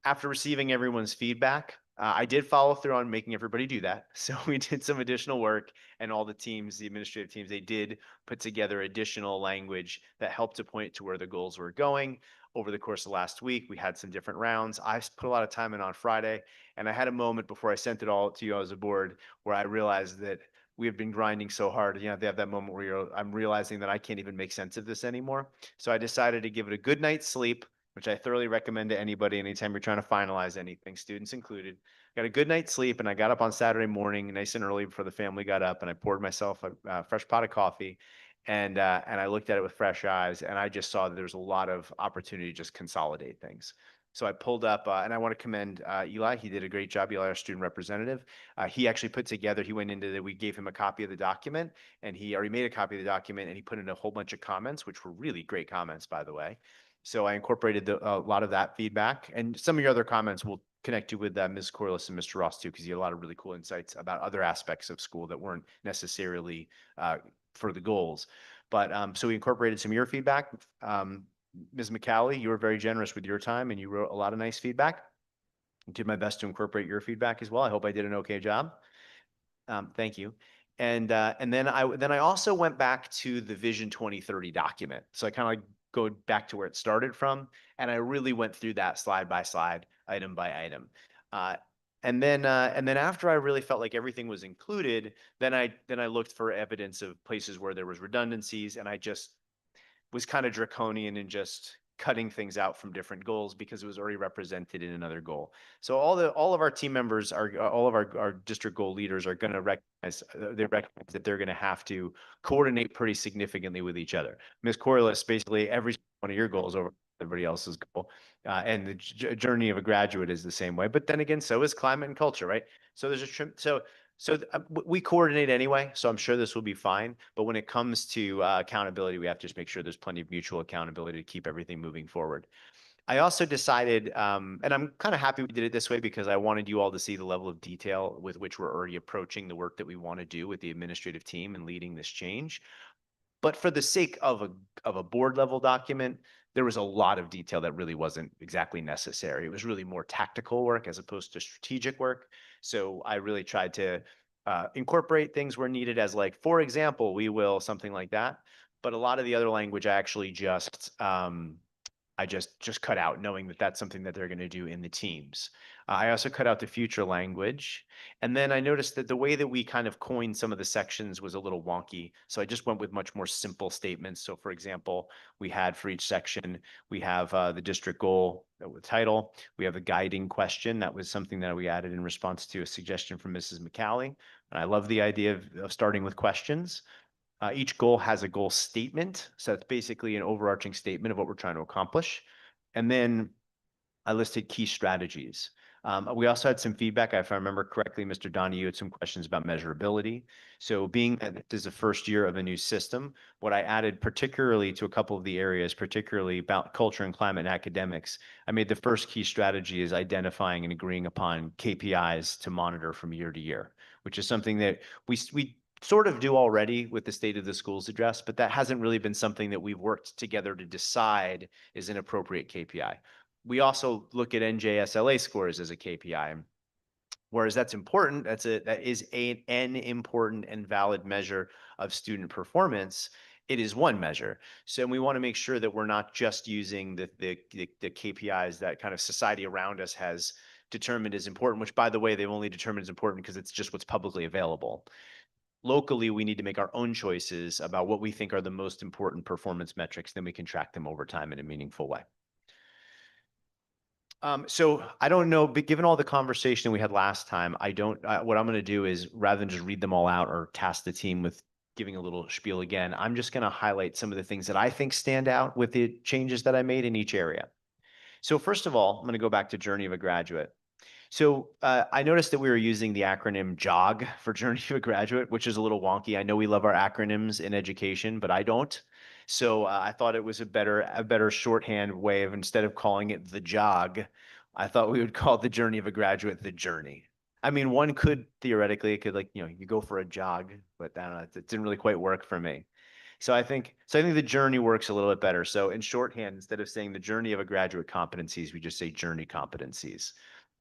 After receiving everyone's feedback, I did follow through on making everybody do that. So we did some additional work, and all the teams, the administrative teams, they did put together additional language that helped to point to where the goals were going. Over the course of last week, we had some different rounds. I put a lot of time in on Friday, and I had a moment before I sent it all to you as a board where I realized that we have been grinding so hard. You know, they have that moment where I'm realizing that I can't even make sense of this anymore. So I decided to give it a good night's sleep, which I thoroughly recommend to anybody anytime you're trying to finalize anything, students included. Got a good night's sleep, and I got up on Saturday morning nice and early before the family got up, and I poured myself a fresh pot of coffee, and I looked at it with fresh eyes, and I just saw that there's a lot of opportunity to just consolidate things. So I pulled up, and I want to commend Eli. He did a great job. Eli, our student representative. He actually put together, he went into we gave him a copy of the document, and he already made a copy of the document, and he put in a whole bunch of comments, which were really great comments, by the way. So I incorporated a lot of that feedback, and some of your other comments will connect you with Ms. Corliss and Mr. Ross too, because you had a lot of really cool insights about other aspects of school that weren't necessarily for the goals. But so we incorporated some of your feedback. Ms. McCallie, you were very generous with your time, and you wrote a lot of nice feedback. I did my best to incorporate your feedback as well. I hope I did an okay job. Thank you. And then I also went back to the Vision 2030 document. So I kind of like go back to where it started from, and I really went through that slide by slide, item by item. And then after I really felt like everything was included, then I looked for evidence of places where there was redundancies, and I just was kind of draconian and just cutting things out from different goals because it was already represented in another goal. So all of our team members are, all of our district goal leaders are going to recognize, they recognize that they're going to have to coordinate pretty significantly with each other. Ms. Corliss, basically every one of your goals over everybody else's goal. And the journey of a graduate is the same way. But then again, so is climate and culture, right? So there's we coordinate anyway, so I'm sure this will be fine. But when it comes to accountability, we have to just make sure there's plenty of mutual accountability to keep everything moving forward. I also decided, and I'm kind of happy we did it this way because I wanted you all to see the level of detail with which we're already approaching the work that we want to do with the administrative team and leading this change. But for the sake of a board level document, there was a lot of detail that really wasn't exactly necessary. It was really more tactical work as opposed to strategic work. So I really tried to incorporate things where needed, as like, for example, we will, something like that. But a lot of the other language I actually just cut out, knowing that that's something that they're going to do in the teams. I also cut out the future language. And then I noticed that the way that we kind of coined some of the sections was a little wonky. So I just went with much more simple statements. So for example, we had for each section, we have the district goal with title. We have a guiding question. That was something that we added in response to a suggestion from Mrs. McCallie. And I love the idea of starting with questions. Each goal has a goal statement. So it's basically an overarching statement of what we're trying to accomplish. And then I listed key strategies. We also had some feedback. If I remember correctly, Mr. Donnie, you had some questions about measurability. So being that this is the first year of a new system, what I added particularly to a couple of the areas, particularly about culture and climate and academics, I made the first key strategy is identifying and agreeing upon KPIs to monitor from year to year, which is something that we sort of do already with the State of the Schools address, but that hasn't really been something that we've worked together to decide is an appropriate KPI. We also look at NJSLA scores as a KPI, whereas that's important. That is an important and valid measure of student performance. It is one measure. So we want to make sure that we're not just using the KPIs that kind of society around us has determined is important, which by the way, they've only determined is important because it's just what's publicly available. Locally, we need to make our own choices about what we think are the most important performance metrics, then we can track them over time in a meaningful way. So I don't know, but given all the conversation we had last time, what I'm going to do is rather than just read them all out or task the team with giving a little spiel again, I'm just going to highlight some of the things that I think stand out with the changes that I made in each area. So first of all, I'm going to go back to Journey of a Graduate. So I noticed that we were using the acronym JOG for Journey of a Graduate, which is a little wonky. I know we love our acronyms in education, but I don't. So I thought it was a better shorthand way of, instead of calling it the JOG, I thought we would call the Journey of a Graduate the Journey. I mean, one could theoretically, it could, like, you go for a jog, but I don't know, it didn't really quite work for me. So I think the journey works a little bit better. So in shorthand, instead of saying the journey of a graduate competencies, we just say journey competencies.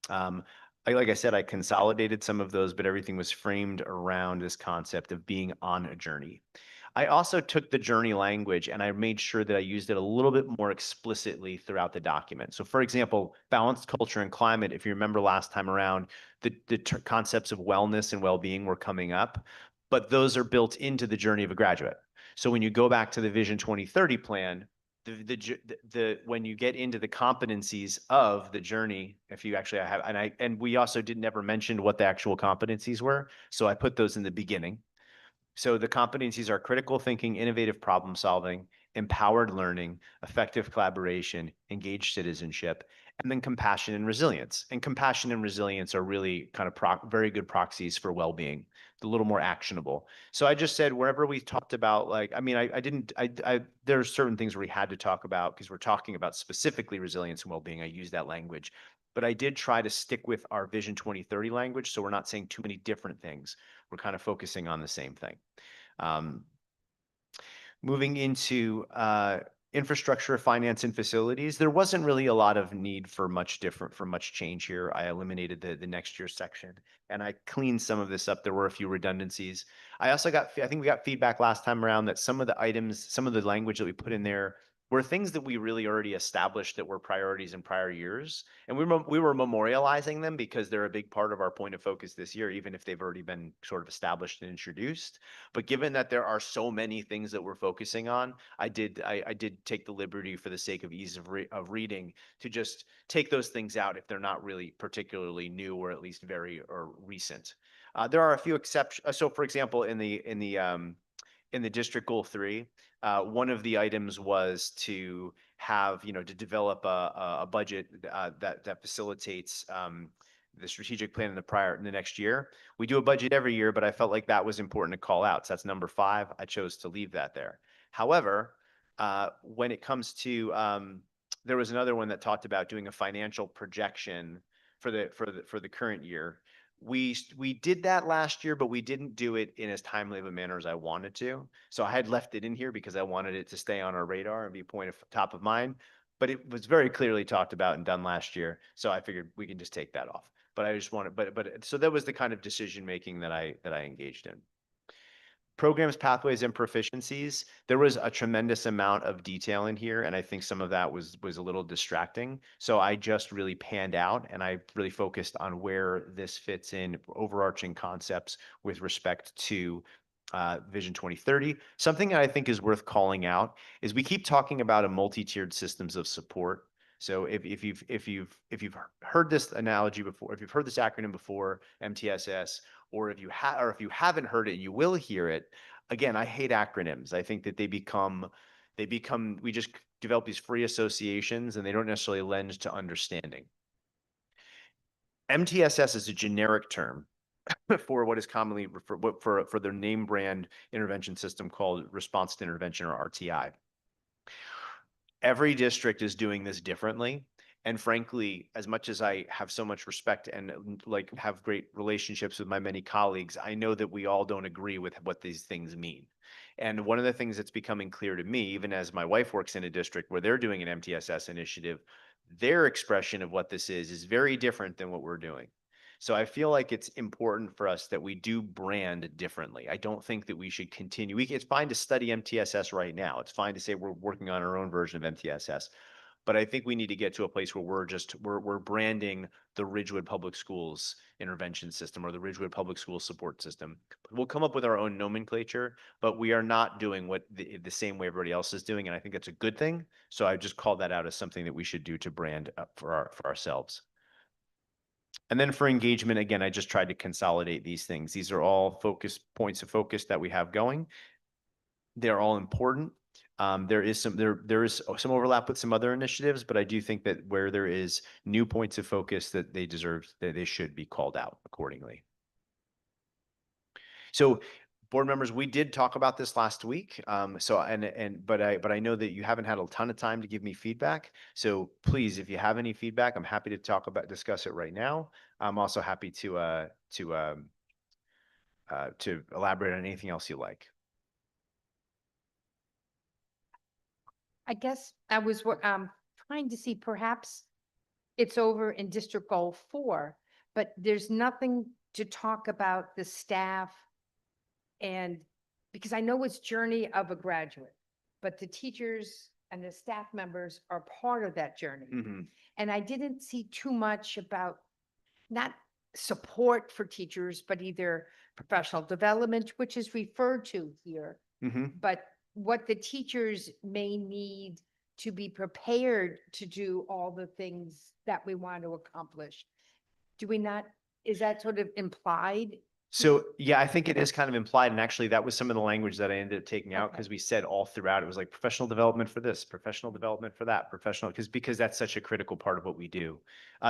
Like I said, I consolidated some of those, but everything was framed around this concept of being on a journey. I also took the journey language and I made sure that I used it a little bit more explicitly throughout the document. So for example, balanced culture and climate, if you remember last time around, the concepts of wellness and well-being were coming up, but those are built into the journey of a graduate. So when you go back to the Vision 2030 plan, when you get into the competencies of the journey, if you actually have, and we also never mentioned what the actual competencies were, so I put those in the beginning. So the competencies are critical thinking, innovative problem solving, empowered learning, effective collaboration, engaged citizenship, and then compassion and resilience. And compassion and resilience are really kind of very good proxies for well-being, a little more actionable. So I just said, wherever we talked about, like, I mean, there are certain things where we had to talk about because we're talking about specifically resilience and well-being. I use that language, but I did try to stick with our Vision 2030 language. So we're not saying too many different things. We're kind of focusing on the same thing. Moving into infrastructure, finance, and facilities, there wasn't really a lot of need for much change here. I eliminated the next year section and I cleaned some of this up. There were a few redundancies. I think we got feedback last time around that some of the items, some of the language that we put in there were things that we really already established that were priorities in prior years. And we were memorializing them because they're a big part of our point of focus this year, even if they've already been sort of established and introduced. But given that there are so many things that we're focusing on, I did take the liberty, for the sake of ease of reading, to just take those things out if they're not really particularly new or at least very or recent. There are a few exceptions. So for example, in the district goal 3, one of the items was to have, to develop a budget that facilitates the strategic plan in the next year. We do a budget every year, but I felt like that was important to call out. So that's number 5. I chose to leave that there. However, when it comes to, there was another one that talked about doing a financial projection for the current year. We did that last year, but we didn't do it in as timely of a manner as I wanted to. So I had left it in here because I wanted it to stay on our radar and be top of mind. But it was very clearly talked about and done last year. So I figured we can just take that off. But I just wanted, so that was the kind of decision making that I engaged in. Programs, pathways, and proficiencies. There was a tremendous amount of detail in here, and I think some of that was a little distracting. So I just really panned out, and I really focused on where this fits in overarching concepts with respect to Vision 2030. Something that I think is worth calling out is we keep talking about a multi-tiered systems of support. So if you've heard this analogy before, if you've heard this acronym before, MTSS, or if you haven't heard it, you will hear it. Again, I hate acronyms. I think that we just develop these free associations and they don't necessarily lend to understanding. MTSS is a generic term for what is commonly for their name brand intervention system called response to intervention, or RTI. Every district is doing this differently. And frankly, as much as I have so much respect and have great relationships with my many colleagues, I know that we all don't agree with what these things mean. And one of the things that's becoming clear to me, even as my wife works in a district where they're doing an MTSS initiative, their expression of what this is very different than what we're doing. So I feel like it's important for us that we do brand differently. I don't think that we should continue. It's fine to study MTSS right now. It's fine to say we're working on our own version of MTSS. But I think we need to get to a place where we're branding the Ridgewood Public Schools intervention system or the Ridgewood Public Schools support system. We'll come up with our own nomenclature, but we are not doing what the same way everybody else is doing, and I think that's a good thing. So I just called that out as something that we should do to brand up for ourselves. And then for engagement, again, I just tried to consolidate these things. These are all points of focus that we have going. They're all important. There is some overlap with some other initiatives, but I do think that where there is new points of focus that they should be called out accordingly. So board members, we did talk about this last week. But I know that you haven't had a ton of time to give me feedback. So please, if you have any feedback, I'm happy to discuss it right now. I'm also happy to elaborate on anything else you like. I guess I was trying to see, perhaps it's over in District Goal 4, but there's nothing to talk about the staff. And because I know it's journey of a graduate, but the teachers and the staff members are part of that journey. Mm-hmm. And I didn't see too much about not support for teachers, but either professional development, which is referred to here, Mm-hmm. but what the teachers may need to be prepared to do all the things that we want to accomplish. Do we not, is that sort of implied? So yeah, I think it is kind of implied. And actually that was some of the language that I ended up taking out because we said all throughout, it was like professional development for this, professional development for that, because that's such a critical part of what we do.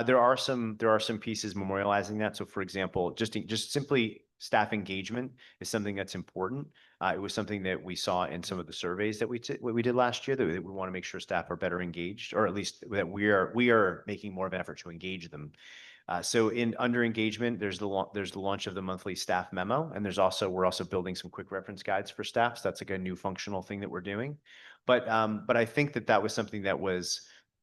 There are some pieces memorializing that. So for example, just simply staff engagement is something that's important. It was something that we saw in some of the surveys that we did last year, that we want to make sure staff are better engaged, or at least that we are making more of an effort to engage them. So under engagement, there's the launch of the monthly staff memo, and we're also building some quick reference guides for staff. So that's like a new functional thing that we're doing. But I think that was something that was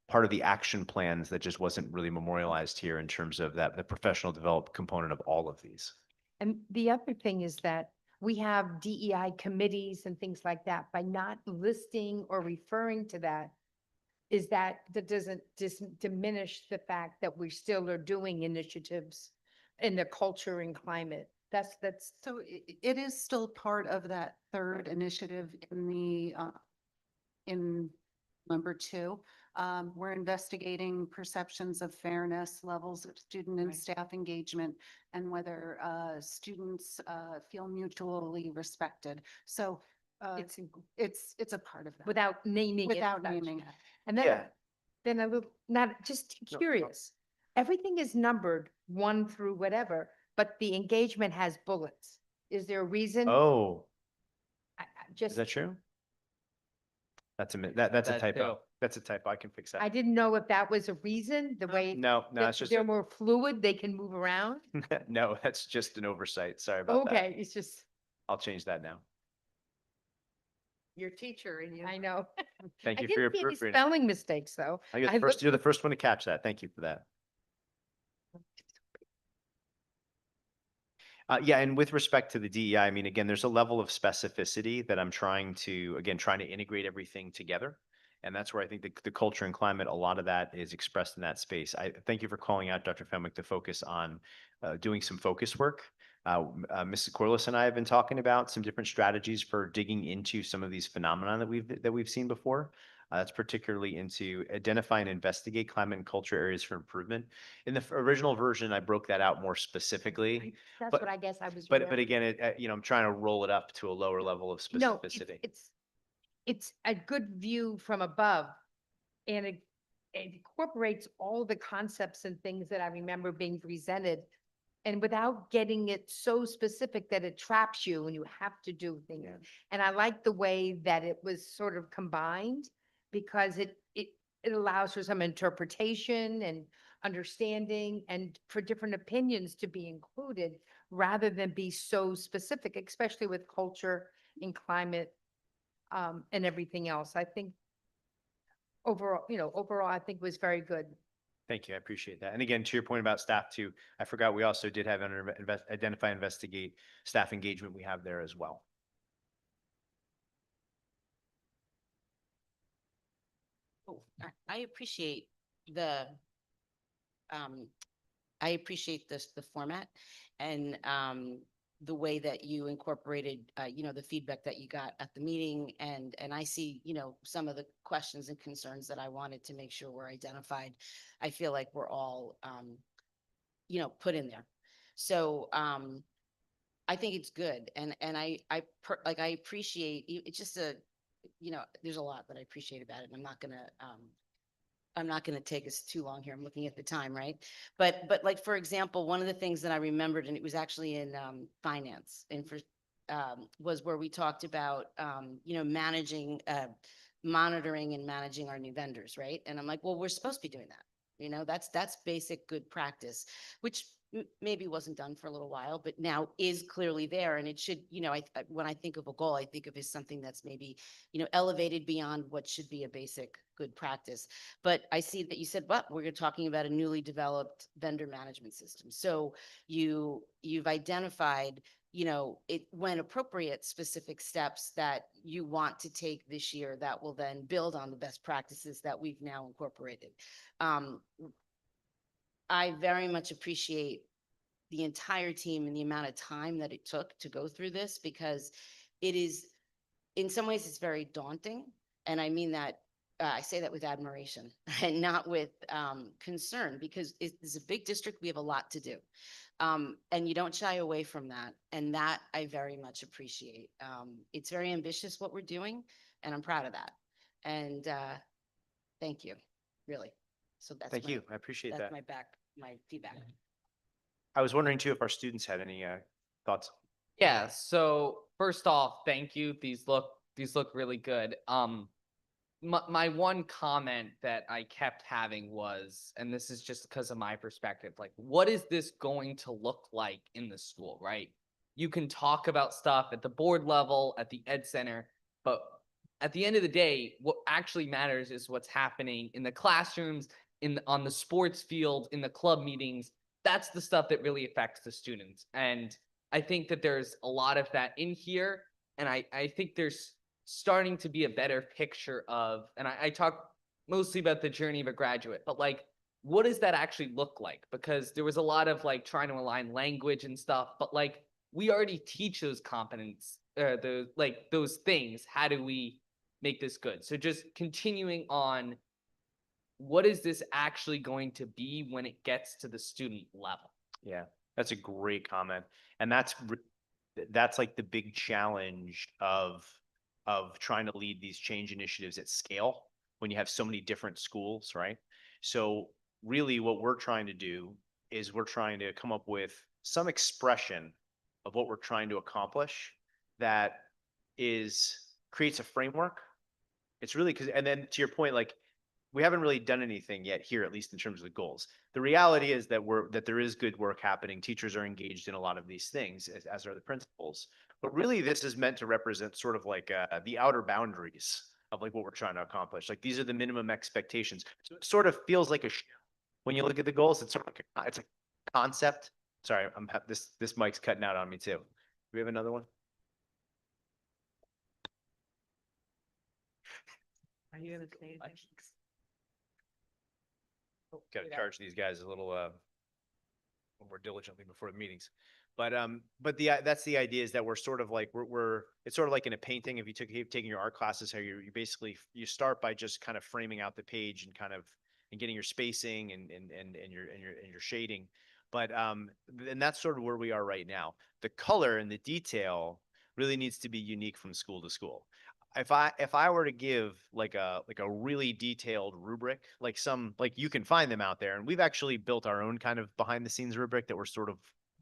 part of the action plans that just wasn't really memorialized here in terms of the professional development component of all of these. And the other thing is that we have DEI committees and things like that. By not listing or referring to that, that doesn't diminish the fact that we still are doing initiatives in the culture and climate. That's, So it is still part of that third initiative in number 2. We're investigating perceptions of fairness, levels of student and Right. staff engagement, and whether students feel mutually respected. So it's it's a part of that. without naming it. Without such. naming it. And then, Yeah. then a little, not just No, no. curious. Everything is numbered 1 through whatever, but the engagement has bullets. Is there a reason? Oh, I is just, that true? That's that's a That typo. too. That's a typo. I can fix that. I didn't know if that was a reason, the way. No, no, that it's just, they're more fluid, they can move around. no, that's just an oversight. Sorry about that. Okay, it's just, I'll change that now. Your teacher and you. I know. Thank I you for your didn't see any proofreading. spelling mistakes, though. You're I the first, looked- you're the first one to catch that. Thank you for that. Yeah, and with respect to the DEI, I mean, again, there's a level of specificity that I'm trying to integrate everything together. And that's where I think the culture and climate, a lot of that is expressed in that space. I thank you for calling out, Dr. Fenwick, to focus on doing some focus work. Mrs. Corliss and I have been talking about some different strategies for digging into some of these phenomena that we've seen before. That's particularly into identify and investigate climate and culture areas for improvement. In the original version, I broke that out more specifically. That's but- what I guess I was. But remembering. again, I'm trying to roll it up to a lower level of No, specificity. it's a good view from above. And it incorporates all the concepts and things that I remember being presented. And without getting it so specific that it traps you and you have to do things. And I like the way that it was sort of combined because it allows for some interpretation and understanding and for different opinions to be included rather than be so specific, especially with culture and climate and everything else. I think overall, I think was very good. Thank you. I appreciate that. And again, to your point about staff too, I forgot we also did have under identify, investigate staff engagement. We have there as well. Oh, I appreciate the, I appreciate the format and, the way that you incorporated, the feedback that you got at the meeting. And I see, some of the questions and concerns that I wanted to make sure were identified. I feel like we're all, put in there. So, I think it's good. And I appreciate, it's just there's a lot that I appreciate about it. And I'm not gonna take us too long here. I'm looking at the time, right? But like, for example, one of the things that I remembered, and it was actually in finance and was where we talked about, managing, monitoring and managing our new vendors, right? And I'm like, well, we're supposed to be doing that. That's basic good practice, which maybe wasn't done for a little while, but now is clearly there. And it should, when I think of a goal, I think of as something that's maybe, elevated beyond what should be a basic good practice. But I see that you said, well, we're talking about a newly developed vendor management system. So you've identified, it when appropriate, specific steps that you want to take this year that will then build on the best practices that we've now incorporated. I very much appreciate the entire team and the amount of time that it took to go through this because it is, in some ways, it's very daunting. And I mean that, I say that with admiration and not with concern because it's a big district. We have a lot to do. And you don't shy away from that. And that I very much appreciate. It's very ambitious what we're doing and I'm proud of that. And thank you, really. So that's Thank you. I appreciate that. That's my feedback. I was wondering too if our students had any thoughts. Yeah, so first off, thank you. These look really good. My one comment that I kept having was, and this is just because of my perspective, like, what is this going to look like in the school, right? You can talk about stuff at the board level, at the ed center, but at the end of the day, what actually matters is what's happening in the classrooms, on the sports field, in the club meetings. That's the stuff that really affects the students. And I think that there's a lot of that in here. And I think there's starting to be a better picture of, and I talk mostly about the journey of a graduate, but like, what does that actually look like? Because there was a lot of like trying to align language and stuff, but like, we already teach those competence, those things. How do we make this good? So just continuing on, what is this actually going to be when it gets to the student level? Yeah, that's a great comment. And that's like the big challenge of trying to lead these change initiatives at scale when you have so many different schools, right? So really what we're trying to do is we're trying to come up with some expression of what we're trying to accomplish that creates a framework. It's really because, and then to your point, like we haven't really done anything yet here, at least in terms of the goals. The reality is that there is good work happening. Teachers are engaged in a lot of these things, as are the principals. But really, this is meant to represent sort of like the outer boundaries of like what we're trying to accomplish. Like these are the minimum expectations. So it sort of feels like when you look at the goals, it's sort of like it's a concept. Sorry, this mic's cutting out on me too. Do we have another one? Are you gonna say anything? Got to charge these guys a little more diligently before the meetings. But that's the idea, is that we're sort of like it's sort of like in a painting. If you keep taking your art classes, how you basically you start by just kind of framing out the page and kind of getting your spacing and your shading. But and that's sort of where we are right now. The color and the detail really needs to be unique from school to school. If I were to give like a really detailed rubric, like you can find them out there, and we've actually built our own kind of behind the scenes rubric that we're sort of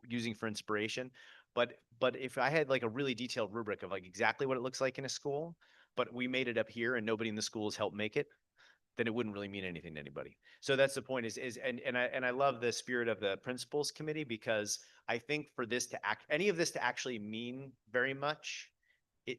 using for inspiration. But if I had like a really detailed rubric of like exactly what it looks like in a school, but we made it up here and nobody in the school has helped make it, then it wouldn't really mean anything to anybody. So that's the point and I love the spirit of the principals committee, because I think for any of this to actually mean very much,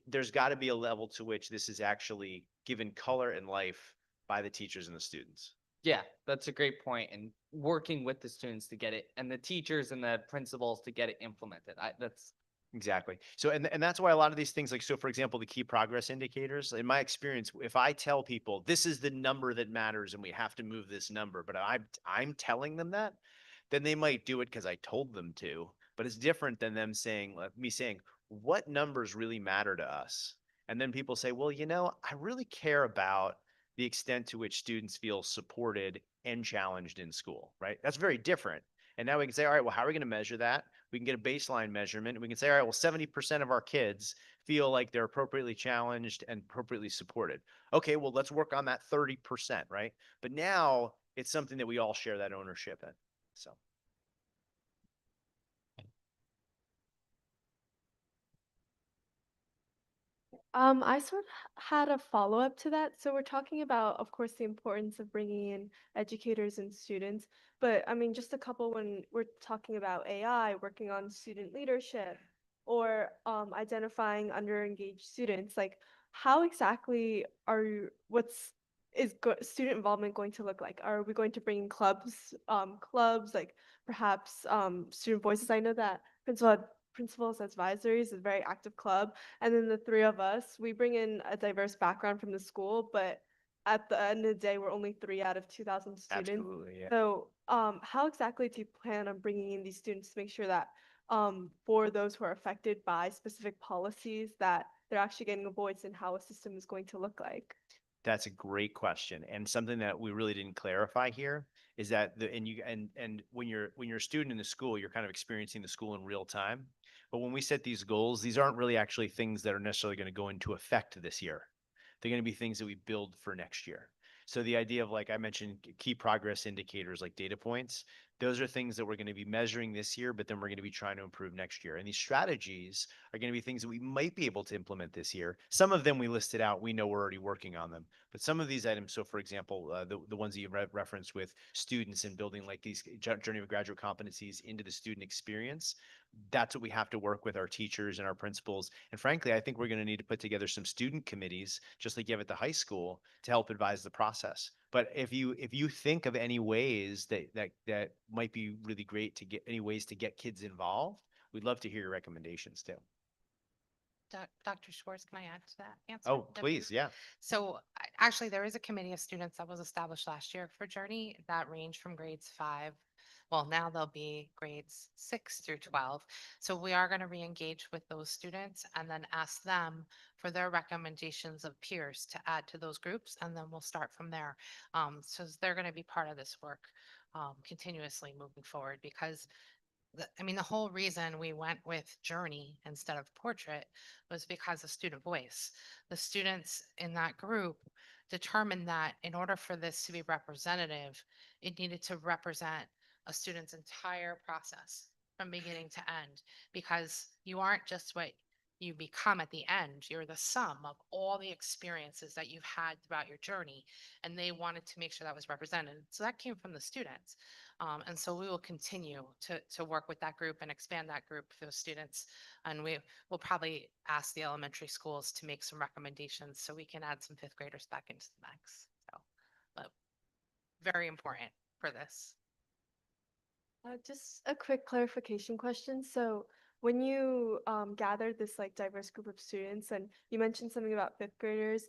there's got to be a level to which this is actually given color and life by the teachers and the students. Yeah, that's a great point. And working with the students to get it, and the teachers and the principals to get it implemented. That's Exactly. So, and that's why a lot of these things, like, so for example, the key progress indicators, in my experience, if I tell people this is the number that matters and we have to move this number, but I'm telling them that, then they might do it because I told them to. But it's different than me saying, what numbers really matter to us? And then people say, well, I really care about the extent to which students feel supported and challenged in school, right? That's very different. And now we can say, all right, well, how are we going to measure that? We can get a baseline measurement. And we can say, all right, well, 70% of our kids feel like they're appropriately challenged and appropriately supported. Okay, well, let's work on that 30%, right? But now it's something that we all share that ownership in. So. I sort of had a follow-up to that. So we're talking about, of course, the importance of bringing in educators and students, but I mean, just a couple when we're talking about AI, working on student leadership, or identifying underengaged students, like how exactly student involvement going to look like? Are we going to bring in clubs like perhaps student voices? I know that principals advisories is a very active club, and then the three of us, we bring in a diverse background from the school, but at the end of the day, we're only 3 out of 2,000 students. Absolutely, yeah. So how exactly do you plan on bringing in these students to make sure that for those who are affected by specific policies, that they're actually getting a voice in how a system is going to look like? That's a great question, and something that we really didn't clarify here is that when you're a student in the school, you're kind of experiencing the school in real time. But when we set these goals, these aren't really actually things that are necessarily going to go into effect this year. They're going to be things that we build for next year. So the idea of, like I mentioned, key progress indicators like data points, those are things that we're going to be measuring this year, but then we're going to be trying to improve next year. And these strategies are going to be things that we might be able to implement this year. Some of them we listed out, we know we're already working on them. But some of these items, so for example, the ones that you referenced with students and building like these journey of graduate competencies into the student experience, that's what we have to work with our teachers and our principals. And frankly, I think we're going to need to put together some student committees, just like you have at the high school, to help advise the process. But if you think of any ways that might be really great to get any ways to get kids involved, we'd love to hear your recommendations too. Dr. Schwartz, can I add to that answer? Oh, please, yeah. So actually, there is a committee of students that was established last year for Journey that range from grades 5. Well, now they'll be grades 6 through 12. So we are going to re-engage with those students and then ask them for their recommendations of peers to add to those groups, and then we'll start from there. So they're going to be part of this work continuously moving forward, because the whole reason we went with Journey instead of Portrait was because of student voice. The students in that group determined that in order for this to be representative, it needed to represent a student's entire process from beginning to end, because you aren't just what you become at the end, you're the sum of all the experiences that you've had throughout your journey, and they wanted to make sure that was represented. So that came from the students. And so we will continue to work with that group and expand that group for those students. And we will probably ask the elementary schools to make some recommendations so we can add some fifth graders back into the mix. So, but very important for this. Just a quick clarification question. So when you gathered this like diverse group of students and you mentioned something about fifth graders,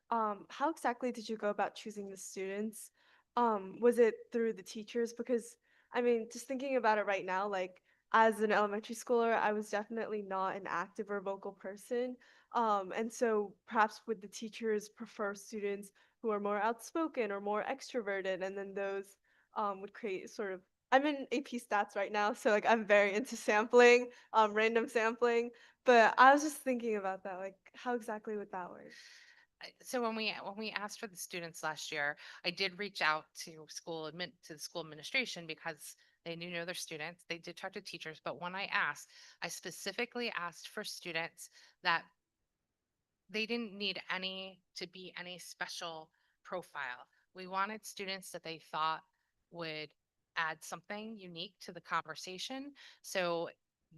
how exactly did you go about choosing the students? Was it through the teachers? Because I mean, just thinking about it right now, like as an elementary schooler, I was definitely not an active or vocal person. And so perhaps would the teachers prefer students who are more outspoken or more extroverted, and then those would create sort of, I'm in AP stats right now, so like I'm very into sampling, random sampling. But I was just thinking about that, like how exactly would that work? So when we asked for the students last year, I did reach out to to the school administration, because they knew their students. They did talk to teachers, but when I asked, I specifically asked for students that they didn't need to be any special profile. We wanted students that they thought would add something unique to the conversation. So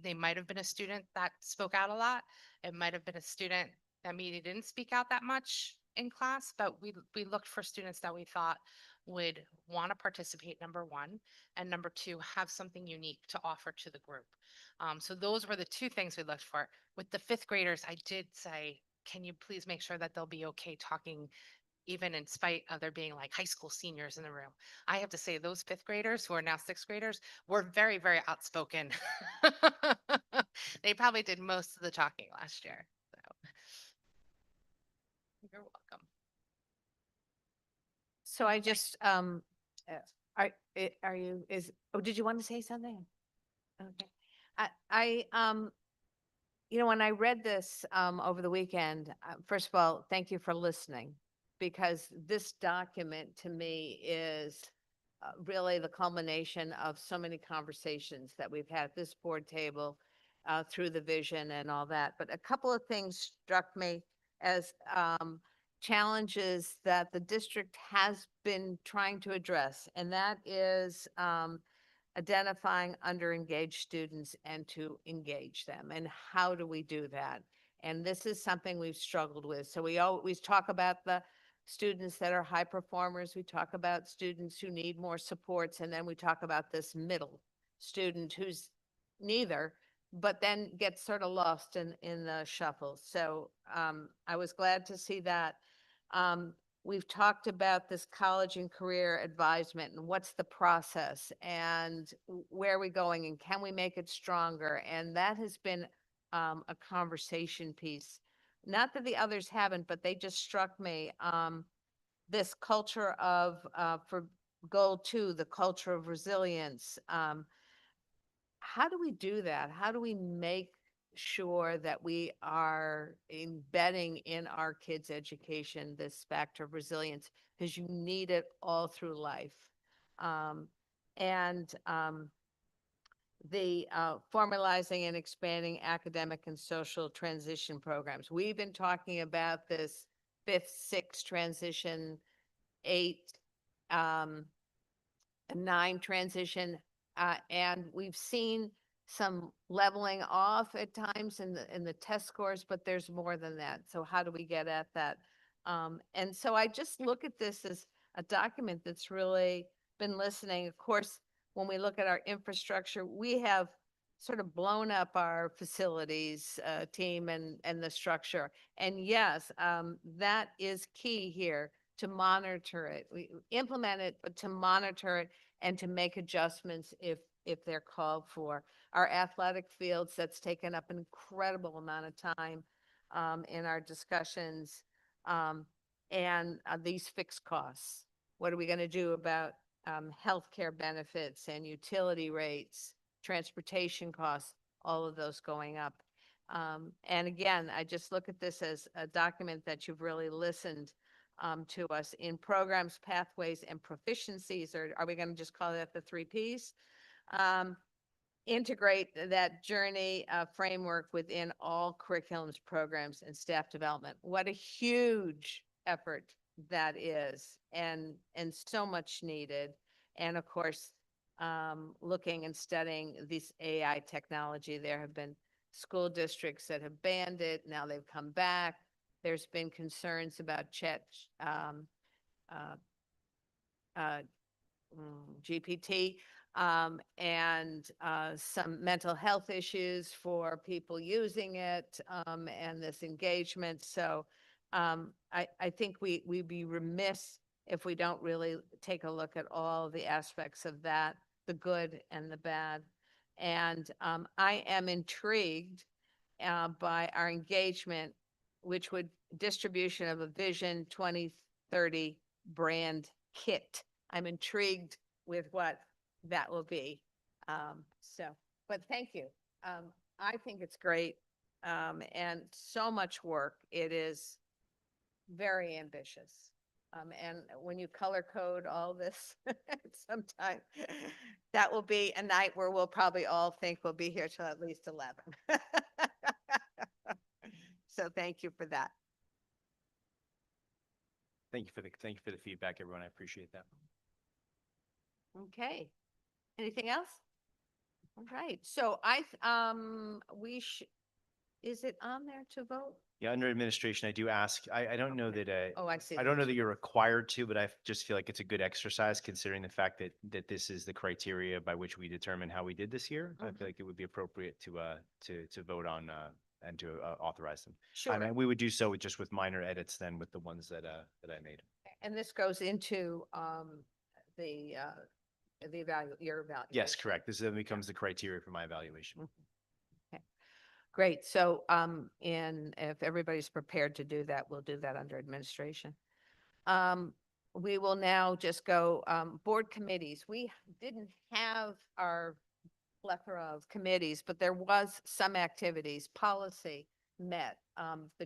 they might have been a student that spoke out a lot. It might have been a student that maybe didn't speak out that much in class, but we looked for students that we thought would want to participate, number one, and number two, have something unique to offer to the group. So those were the two things we looked for. With the fifth graders, I did say, can you please make sure that they'll be okay talking, even in spite of there being like high school seniors in the room? I have to say, those fifth graders who are now sixth graders were very, very outspoken. They probably did most of the talking last year. So you're welcome. So I just, are you, did you want to say something? Okay. When I read this over the weekend, first of all, thank you for listening, because this document to me is really the culmination of so many conversations that we've had at this board table through the vision and all that. But a couple of things struck me as challenges that the district has been trying to address, and that is identifying underengaged students and to engage them. And how do we do that? And this is something we've struggled with. So we always talk about the students that are high performers. We talk about students who need more supports. And then we talk about this middle student who's neither, but then gets sort of lost in the shuffle. So I was glad to see that. We've talked about this college and career advisement and what's the process and where are we going and can we make it stronger? And that has been a conversation piece. Not that the others haven't, but they just struck me. This culture of, for goal 2, the culture of resilience. How do we do that? How do we make sure that we are embedding in our kids' education this factor of resilience? Because you need it all through life. And the formalizing and expanding academic and social transition programs. We've been talking about this 5th, 6th transition, 8, and 9 transition, and we've seen some leveling off at times in the test scores, but there's more than that. So how do we get at that? And so I just look at this as a document that's really been listening. Of course, when we look at our infrastructure, we have sort of blown up our facilities team and the structure. And yes, that is key here, to monitor it. We implement it, but to monitor it and to make adjustments if they're called for. Our athletic fields, that's taken up an incredible amount of time in our discussions. And these fixed costs. What are we going to do about healthcare benefits and utility rates, transportation costs, all of those going up? And again, I just look at this as a document that you've really listened to us in programs, pathways, and proficiencies, or are we going to just call that the 3 Ps? Integrate that journey framework within all curriculums, programs, and staff development. What a huge effort that is, and so much needed. And of course, looking and studying this AI technology. There have been school districts that have banned it. Now they've come back. There's been concerns about GPT and some mental health issues for people using it and this engagement. So I think we'd be remiss if we don't really take a look at all the aspects of that, the good and the bad. And I am intrigued by our engagement, which would distribution of a Vision 2030 brand kit. I'm intrigued with what that will be. But thank you. I think it's great and so much work. It is very ambitious. And when you color code all this sometime, that will be a night where we'll probably all think we'll be here till at least 11. So thank you for that. Thank you for the feedback, everyone. I appreciate that. Okay. Anything else? All right. So is it on there to vote? Yeah, under administration, I do ask, I don't know that, Oh, I see. I don't know that you're required to, but I just feel like it's a good exercise considering the fact that this is the criteria by which we determine how we did this year. I feel like it would be appropriate to vote on and to authorize them. Sure. And we would do so just with minor edits then with the ones that I made. And this goes into your evaluation. Yes, correct. This then becomes the criteria for my evaluation. Okay. Great. So, and if everybody's prepared to do that, we'll do that under administration. We will now just go, board committees. We didn't have our plethora of committees, but there was some activities. Policy met, on the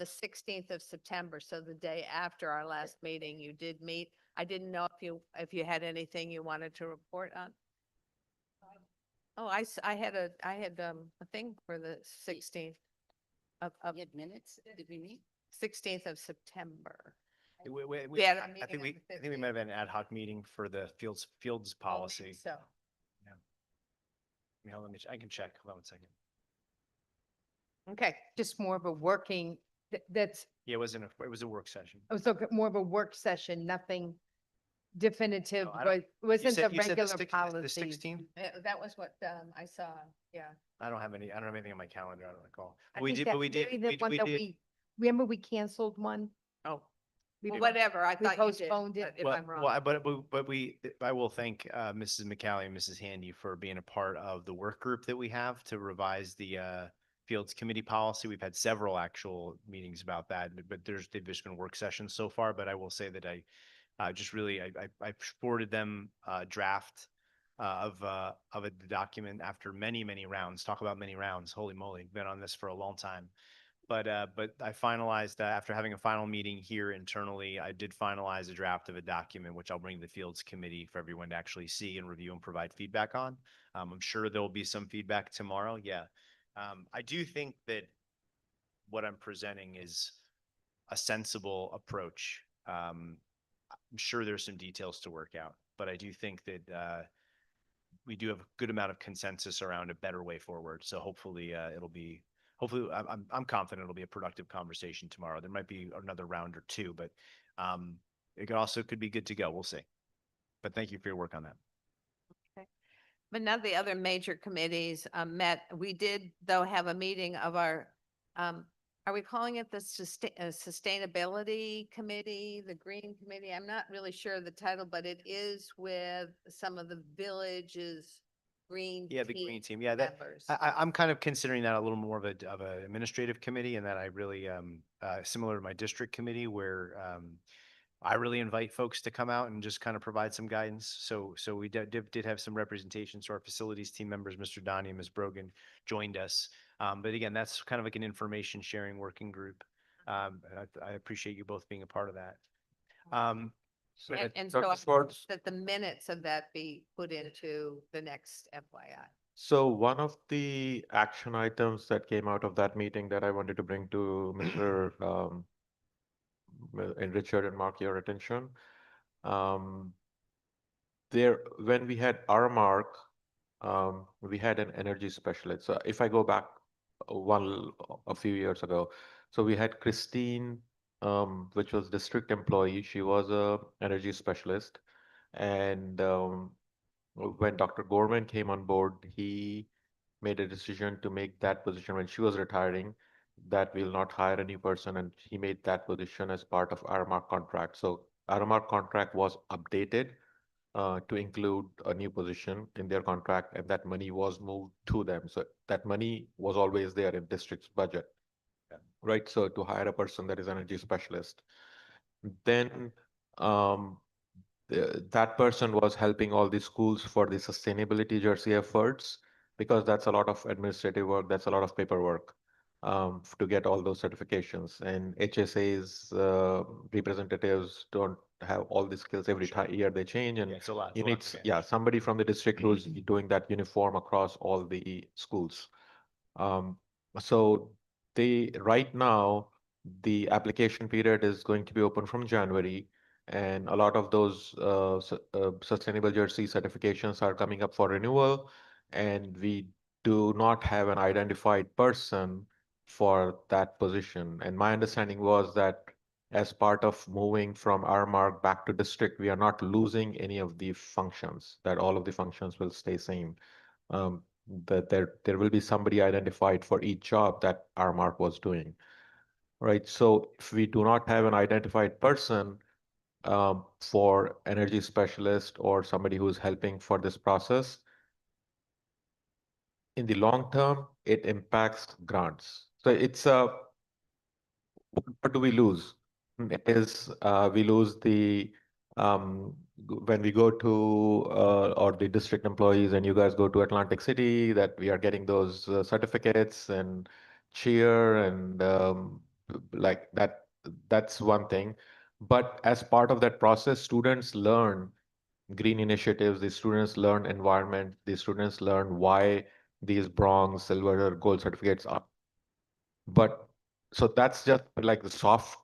16th of September. So the day after our last meeting, you did meet. I didn't know if you had anything you wanted to report on. Oh, I had a thing for the 16th of You had minutes? Did we meet? 16th of September. We had a I meeting think on the we might have had an ad hoc meeting for the fields policy. So, Let me, I can check. Hold on one second. okay. Just more of a working, that's, Yeah, it was a work session. oh, so more of a work session, nothing definitive, No, I don't- but wasn't the You said regular The policy. 16th? That was what I saw. Yeah. I don't have anything on my calendar. I don't recall. I We think did, that but we did, maybe the one we that did. remember we canceled one? Oh, We well, whatever. I we thought you did, postponed it. but if Well, I'm wrong. well, I will thank Mrs. McCallie and Mrs. Handy for being a part of the work group that we have to revise the Fields Committee policy. We've had several actual meetings about that, but they've just been work sessions so far. But I will say that I forwarded them a draft of a document after many rounds. Talk about many rounds. Holy moly, been on this for a long time. But I finalized after having a final meeting here internally. I did finalize a draft of a document, which I'll bring to the Fields Committee for everyone to actually see and review and provide feedback on. I'm sure there will be some feedback tomorrow. Yeah, I do think that what I'm presenting is a sensible approach. I'm sure there's some details to work out, but I do think that we do have a good amount of consensus around a better way forward. So hopefully I'm confident it'll be a productive conversation tomorrow. There might be another round or two, but it could be good to go. We'll see. But thank you for your work on that. Okay. But none of the other major committees met. We did, though, have a meeting of our, are we calling it the Sustainability Committee, the Green Committee? I'm not really sure of the title, but it is with some of the villages, green. Yeah, the green team. Yeah, that, members. I'm kind of considering that a little more of a administrative committee, and that I really, similar to my district committee where, I really invite folks to come out and just kind of provide some guidance. So we did have some representation. So our facilities team members, Mr. Donnie and Ms. Brogan, joined us. But again, that's kind of like an information sharing working group. I appreciate you both being a part of that. And so Dr. I Schwartz? hope that the minutes of that be put into the next FYI. So one of the action items that came out of that meeting that I wanted to bring to Mr. and Richard and Mark your attention. There, when we had our Mark, we had an energy specialist. So if I go back a few years ago, so we had Christine, which was district employee. She was a energy specialist, and when Dr. Gorman came on board, he made a decision to make that position when she was retiring, that we'll not hire a new person, and he made that position as part of our Mark contract. So our Mark contract was updated to include a new position in their contract, and that money was moved to them. So that money was always there in district's budget, right? So to hire a person that is energy specialist. Then that person was helping all the schools for the sustainability jersey efforts, because that's a lot of administrative work, that's a lot of paperwork to get all those certifications. And HSA's representatives don't have all the skills every year they change, and Yeah, it's a lot. you need somebody from the district who's doing that uniform across all the schools. So right now the application period is going to be open from January, and a lot of those sustainable jersey certifications are coming up for renewal, and we do not have an identified person for that position. And my understanding was that as part of moving from our Mark back to district, we are not losing any of the functions, that all of the functions will stay same. That there will be somebody identified for each job that our Mark was doing. Right. So if we do not have an identified person for energy specialist or somebody who's helping for this process, in the long term, it impacts grants. So it's what do we lose? Is we lose the when we go to or the district employees and you guys go to Atlantic City, that we are getting those certificates and cheer and like that. That's one thing. But as part of that process, students learn green initiatives, the students learn environment, the students learn why these bronze, silver, or gold certificates are. But so that's just like the soft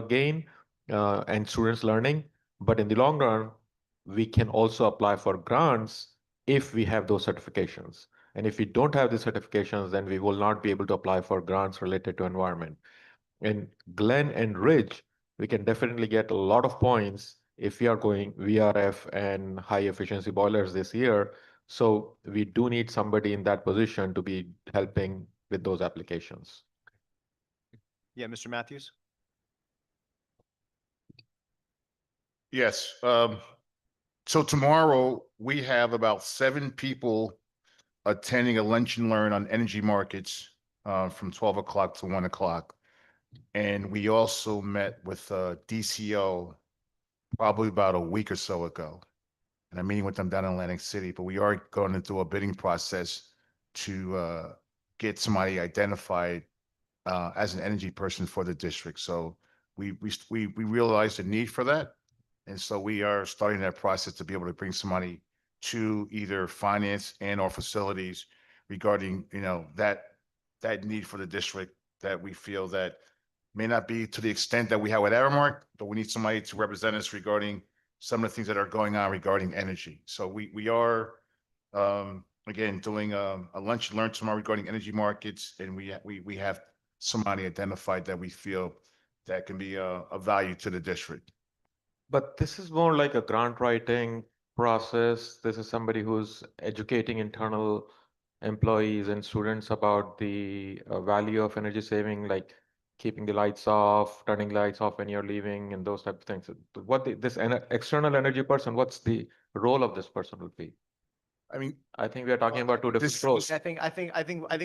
gain and students learning. But in the long run, we can also apply for grants if we have those certifications. And if we don't have the certifications, then we will not be able to apply for grants related to environment. In Glen and Ridge, we can definitely get a lot of points if we are going VRF and high efficiency boilers this year. So we do need somebody in that position to be helping with those applications. Yeah, Mr. Matthews? Yes, so tomorrow we have about 7 people attending a lunch and learn on energy markets from 12 o'clock to 1 o'clock. And we also met with DCO probably about a week or so ago. And I'm meeting with them down in Atlantic City, but we are going to do a bidding process to get somebody identified as an energy person for the district. So we realize the need for that. And so we are starting that process to be able to bring somebody to either finance and or facilities regarding, that need for the district, that we feel that may not be to the extent that we have with Aramark, but we need somebody to represent us regarding some of the things that are going on regarding energy. So we are, again, doing a lunch and learn tomorrow regarding energy markets, and we have somebody identified that we feel that can be of value to the district. But this is more like a grant writing process. This is somebody who's educating internal employees and students about the value of energy saving, like keeping the lights off, turning lights off when you're leaving, and those type of things. External energy person, what's the role of this person would be? I mean, I think we are talking about two different roles. I think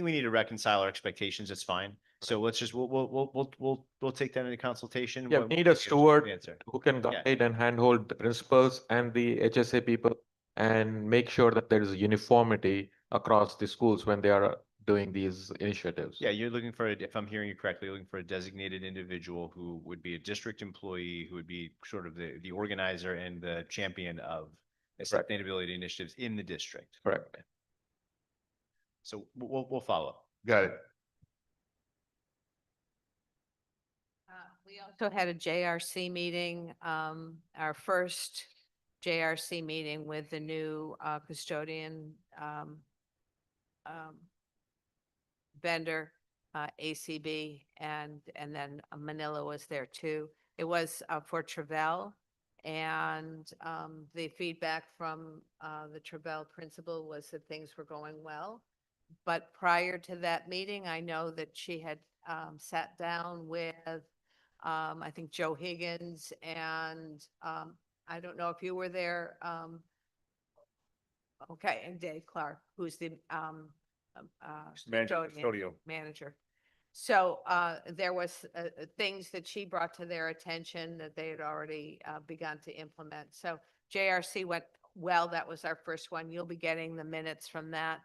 we need to reconcile our expectations. It's fine. So let's just, we'll take that into consultation. Yeah, when we we need a get the steward answer. who can Yeah. guide and handhold the principals and the HSA people and make sure that there is uniformity across the schools when they are doing these initiatives. Yeah, you're looking for, if I'm hearing you correctly, you're looking for a designated individual who would be a district employee, who would be sort of the organizer and the champion of the Correct. sustainability initiatives in the district. Correct. So we'll follow. got it. We also had a JRC meeting, our first JRC meeting with the new custodian vendor, ACB, and then Manila was there too. It was for Travell, and the feedback from the Travell principal was that things were going well. But prior to that meeting, I know that she had sat down with, I think, Joe Higgins, and I don't know if you were there. Okay, and Dave Clark, who's the Custodial. manager. So there was things that she brought to their attention that they had already begun to implement. So JRC went well. That was our first one. You'll be getting the minutes from that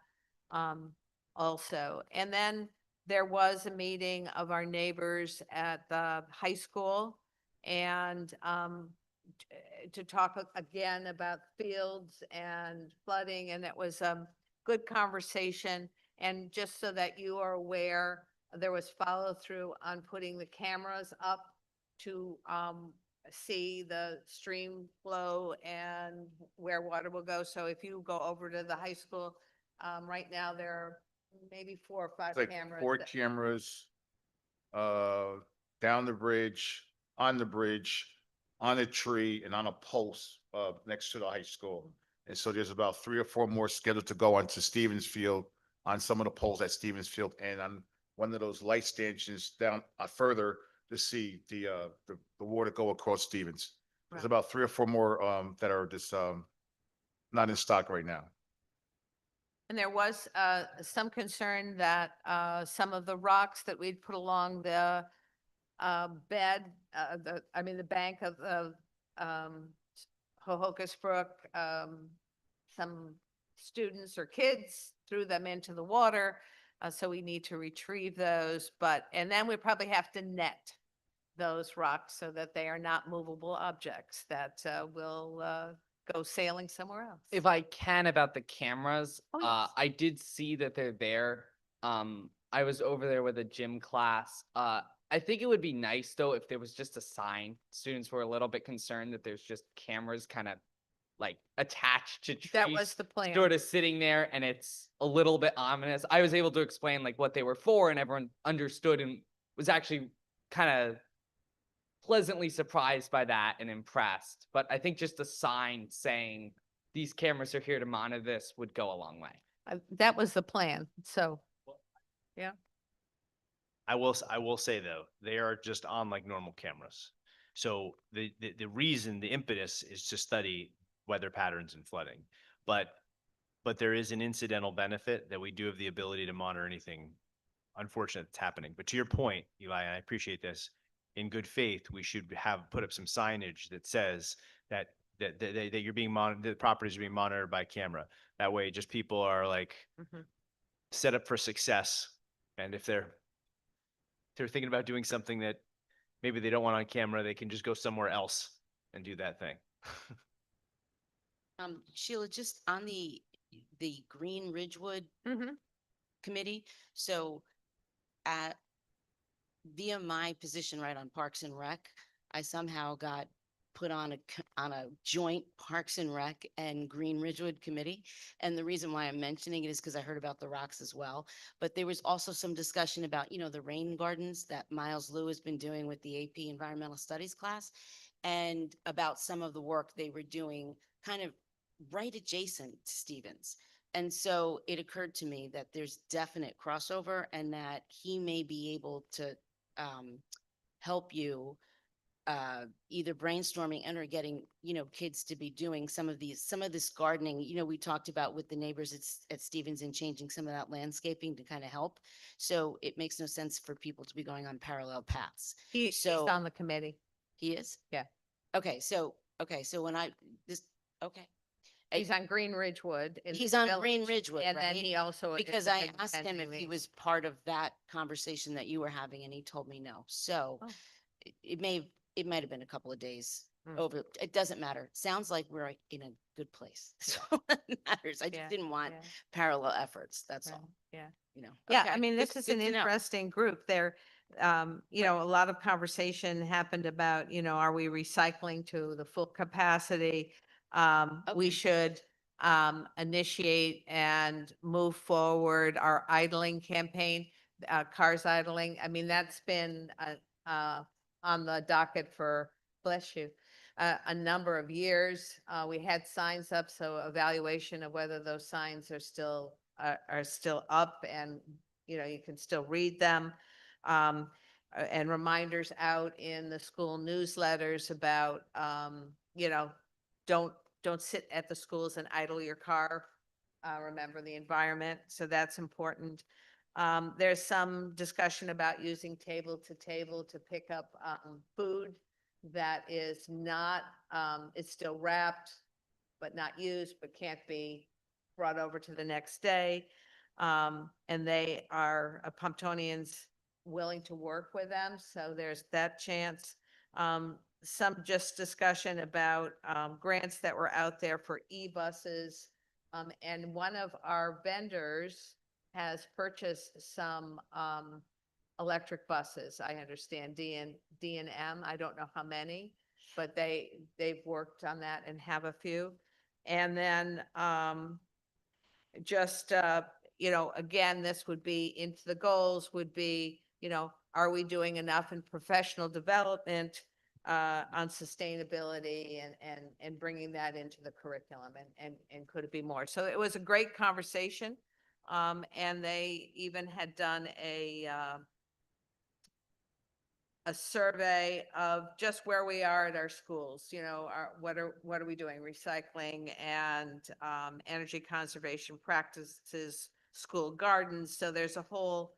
also. And then there was a meeting of our neighbors at the high school, and to talk again about fields and flooding, and it was a good conversation. And just so that you are aware, there was follow through on putting the cameras up to see the stream flow and where water will go. So if you go over to the high school, right now there are maybe 4 or 5 It's like cameras. 4 cameras, down the bridge, on the bridge, on a tree, and on a post, next to the high school. And so there's about 3 or 4 more scheduled to go onto Stevens Field, on some of the poles at Stevens Field, and on one of those light stanchions down further to see the water go across Stevens. There's Right. about 3 or 4 more that are just not in stock right now. And there was some concern that some of the rocks that we'd put along the bed, the bank of the Hohokus Brook, some students or kids threw them into the water. So we need to retrieve those, and then we probably have to net those rocks so that they are not movable objects that will go sailing somewhere else. If I can, about the cameras, Oh, yes. I did see that they're there. I was over there with a gym class. I think it would be nice though if there was just a sign. Students were a little bit concerned that there's just cameras kind of like attached to trees. That was the plan. Sort of sitting there, and it's a little bit ominous. I was able to explain like what they were for, and everyone understood and was actually kind of pleasantly surprised by that and impressed. But I think just a sign saying these cameras are here to monitor this would go a long way. That was the plan. So, yeah. I will say though, they are just on like normal cameras. So the reason, the impetus is to study weather patterns and flooding. But there is an incidental benefit that we do have the ability to monitor anything unfortunate that's happening. But to your point, Eli, and I appreciate this, in good faith, we should have put up some signage that says that you're being monitored, the properties are being monitored by camera. That way, just people are like set up for success. And if they're thinking about doing something that maybe they don't want on camera, they can just go somewhere else and do that thing. Sheila, just on the Green Ridgewood committee. So via my position right on Parks and Rec, I somehow got put on a joint Parks and Rec and Green Ridgewood committee. And the reason why I'm mentioning it is because I heard about the rocks as well. But there was also some discussion about, the rain gardens that Miles Liu has been doing with the AP Environmental Studies class, and about some of the work they were doing kind of right adjacent to Stevens. And so it occurred to me that there's definite crossover and that he may be able to help you either brainstorming and or getting, kids to be doing some of this gardening, we talked about with the neighbors at Stevens and changing some of that landscaping to kind of help. So it makes no sense for people to be going on parallel paths. He's So on the committee. he is? Yeah. Okay, so when okay. He's on Green Ridgewood. in He's the on village, Green Ridgewood, And then right? he also. is Because a I big asked him attendee if he meeting. was part of that conversation that you were having and he told me no. So Oh. it might have been a couple of days Mm. over. It doesn't matter. Sounds like we're in a good place. So it matters. I just Yeah, didn't want yeah. parallel efforts. That's Right, all, Yeah. Okay, Yeah, I mean, this is good an to know. interesting group. There, a lot of conversation happened about, are we recycling to the full capacity? We Okay. should initiate and move forward our idling campaign, cars idling. I mean, that's been on the docket for, bless you, a number of years. We had signs up, so evaluation of whether those signs are still up and, you can still read them. And reminders out in the school newsletters about, don't sit at the schools and idle your car. Remember the environment, so that's important. There's some discussion about using table to table to pick up food that is not, it's still wrapped, but not used, but can't be brought over to the next day. And they are, Pomptonians willing to work with them, so there's that chance. Some just discussion about grants that were out there for e-buses. And one of our vendors has purchased some electric buses, I understand, D&M. I don't know how many, but they've worked on that and have a few. And then just, again, this would be into the goals would be, are we doing enough in professional development on sustainability and bringing that into the curriculum and could it be more? So it was a great conversation. And they even had done a survey of just where we are at our schools, what are we doing? Recycling and energy conservation practices, school gardens. So there's a whole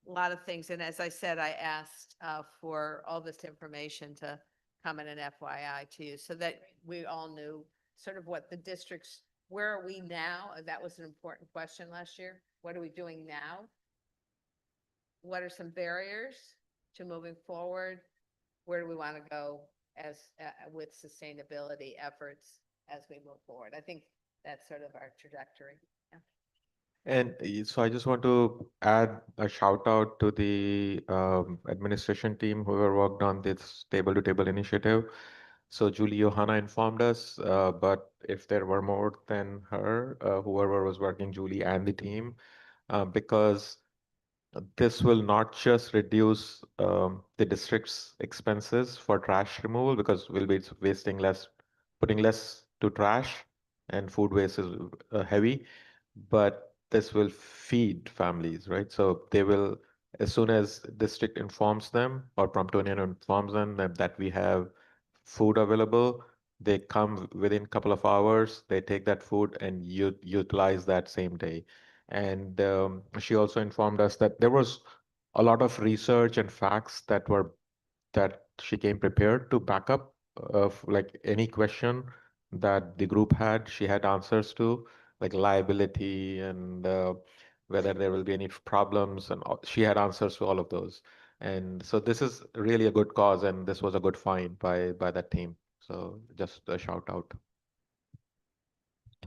lot of things. And as I said, I asked for all this information to come in an FYI to you so that we all knew sort of what the districts, where are we now? That was an important question last year. What are we doing now? What are some barriers to moving forward? Where do we want to go as with sustainability efforts as we move forward? I think that's sort of our trajectory. Yeah. And so I just want to add a shout out to the administration team whoever worked on this table to table initiative. So Julie Johanna informed us, but if there were more than her, whoever was working, Julie and the team, because this will not just reduce the district's expenses for trash removal because we'll be wasting less, putting less to trash, and food waste is heavy, but this will feed families, right? So they will, as soon as district informs them or Promptonian informs them that we have food available, they come within a couple of hours, they take that food and utilize that same day. And she also informed us that there was a lot of research and facts that she came prepared to back up like any question that the group had. She had answers to, like liability and whether there will be any problems, and she had answers to all of those. And so this is really a good cause, and this was a good find by that team. So just a shout out.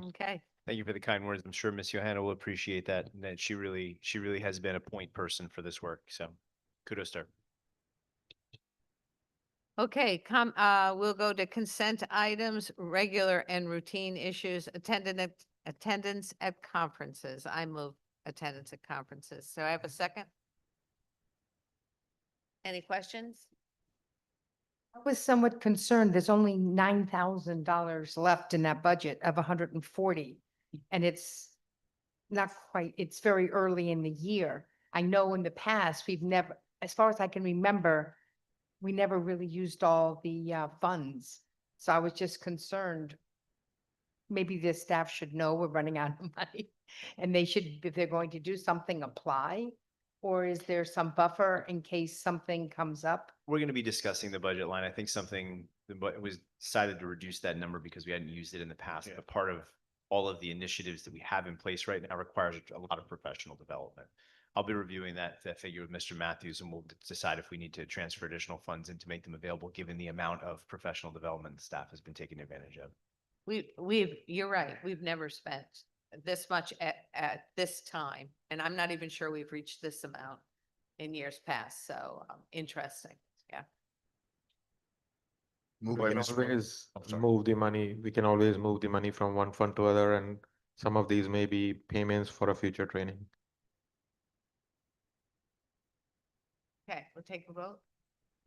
Okay. Thank you for the kind words. I'm sure Miss Johanna will appreciate that. And that she really has been a point person for this work. So kudos to her. Okay, we'll go to consent items, regular and routine issues, attendance at conferences. I move attendance at conferences. So I have a second. Any questions? I was somewhat concerned. There's only $9,000 left in that budget of 140. And it's not quite, it's very early in the year. I know in the past, we've never, as far as I can remember, we never really used all the funds. So I was just concerned. Maybe the staff should know we're running out of money and they should, if they're going to do something, apply. Or is there some buffer in case something comes up? We're going to be discussing the budget line. I think something, but it was decided to reduce that number because we hadn't used it in the past. But part of all of the initiatives that we have in place right now requires a lot of professional development. I'll be reviewing that figure with Mr. Matthews, and we'll decide if we need to transfer additional funds and to make them available, given the amount of professional development the staff has been taking advantage of. You're right. We've never spent this much at this time. And I'm not even sure we've reached this amount in years past. So interesting. Yeah. Moved We by can Ms. always Oh, sorry. move the money, we can always move the money from one fund to other, and some of these may be payments for a future training. Okay, we'll take a vote.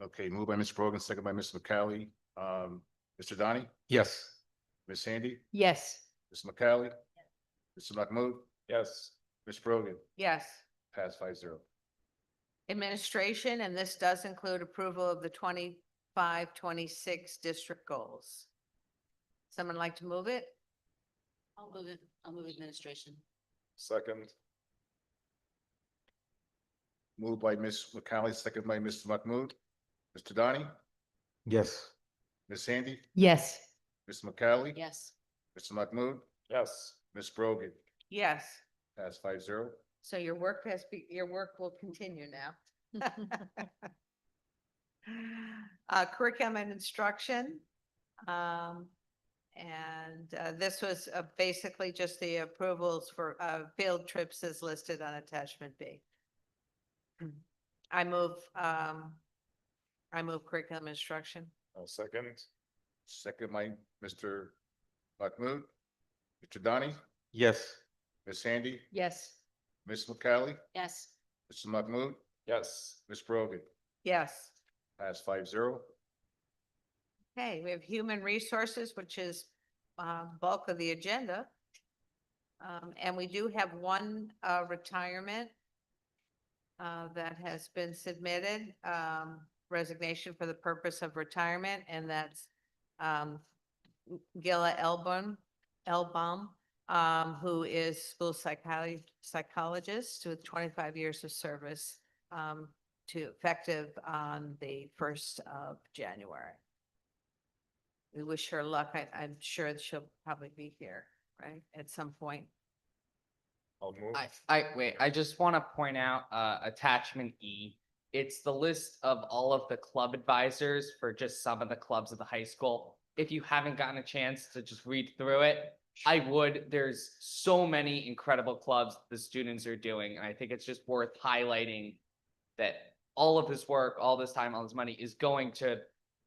Okay, moved by Ms. Brogan, second by Mr. McCalley. Mr. Donnie, Yes. Ms. Handy, Yes. Ms. McCalley, Mr. Mahmood, Yes. Ms. Brogan, Yes. pass 5-0. Administration, and this does include approval of the 25-26 district goals. Someone like to move it? I'll move it. I'll move administration. Second. Moved by Ms. McCalley, second by Mr. Mahmood. Mr. Donnie, Yes. Ms. Handy, Yes. Ms. McCalley, Yes. Mr. Mahmood, Yes. Ms. Brogan, Yes. pass 5-0. So your your work will continue now. Curriculum and instruction. This was basically just the approvals for field trips as listed on attachment B. I move curriculum instruction. Second. Second by Mr. Mahmood. Mr. Donnie, Yes. Ms. Handy, Yes. Ms. McCalley, Yes. Mr. Mahmood, Yes. Ms. Brogan, Yes. pass 5-0. Okay, we have human resources, which is bulk of the agenda. And we do have one retirement that has been submitted, resignation for the purpose of retirement, and that's Gila Elbaum, who is school psychologist with 25 years of service, to effective on the 1st of January. We wish her luck. I'm sure that she'll probably be here, right, at some point. I'll move. I just want to point out, attachment E. It's the list of all of the club advisors for just some of the clubs of the high school. If you haven't gotten a chance to just read through it, I would. There's so many incredible clubs the students are doing. And I think it's just worth highlighting that all of this work, all this time, all this money is going to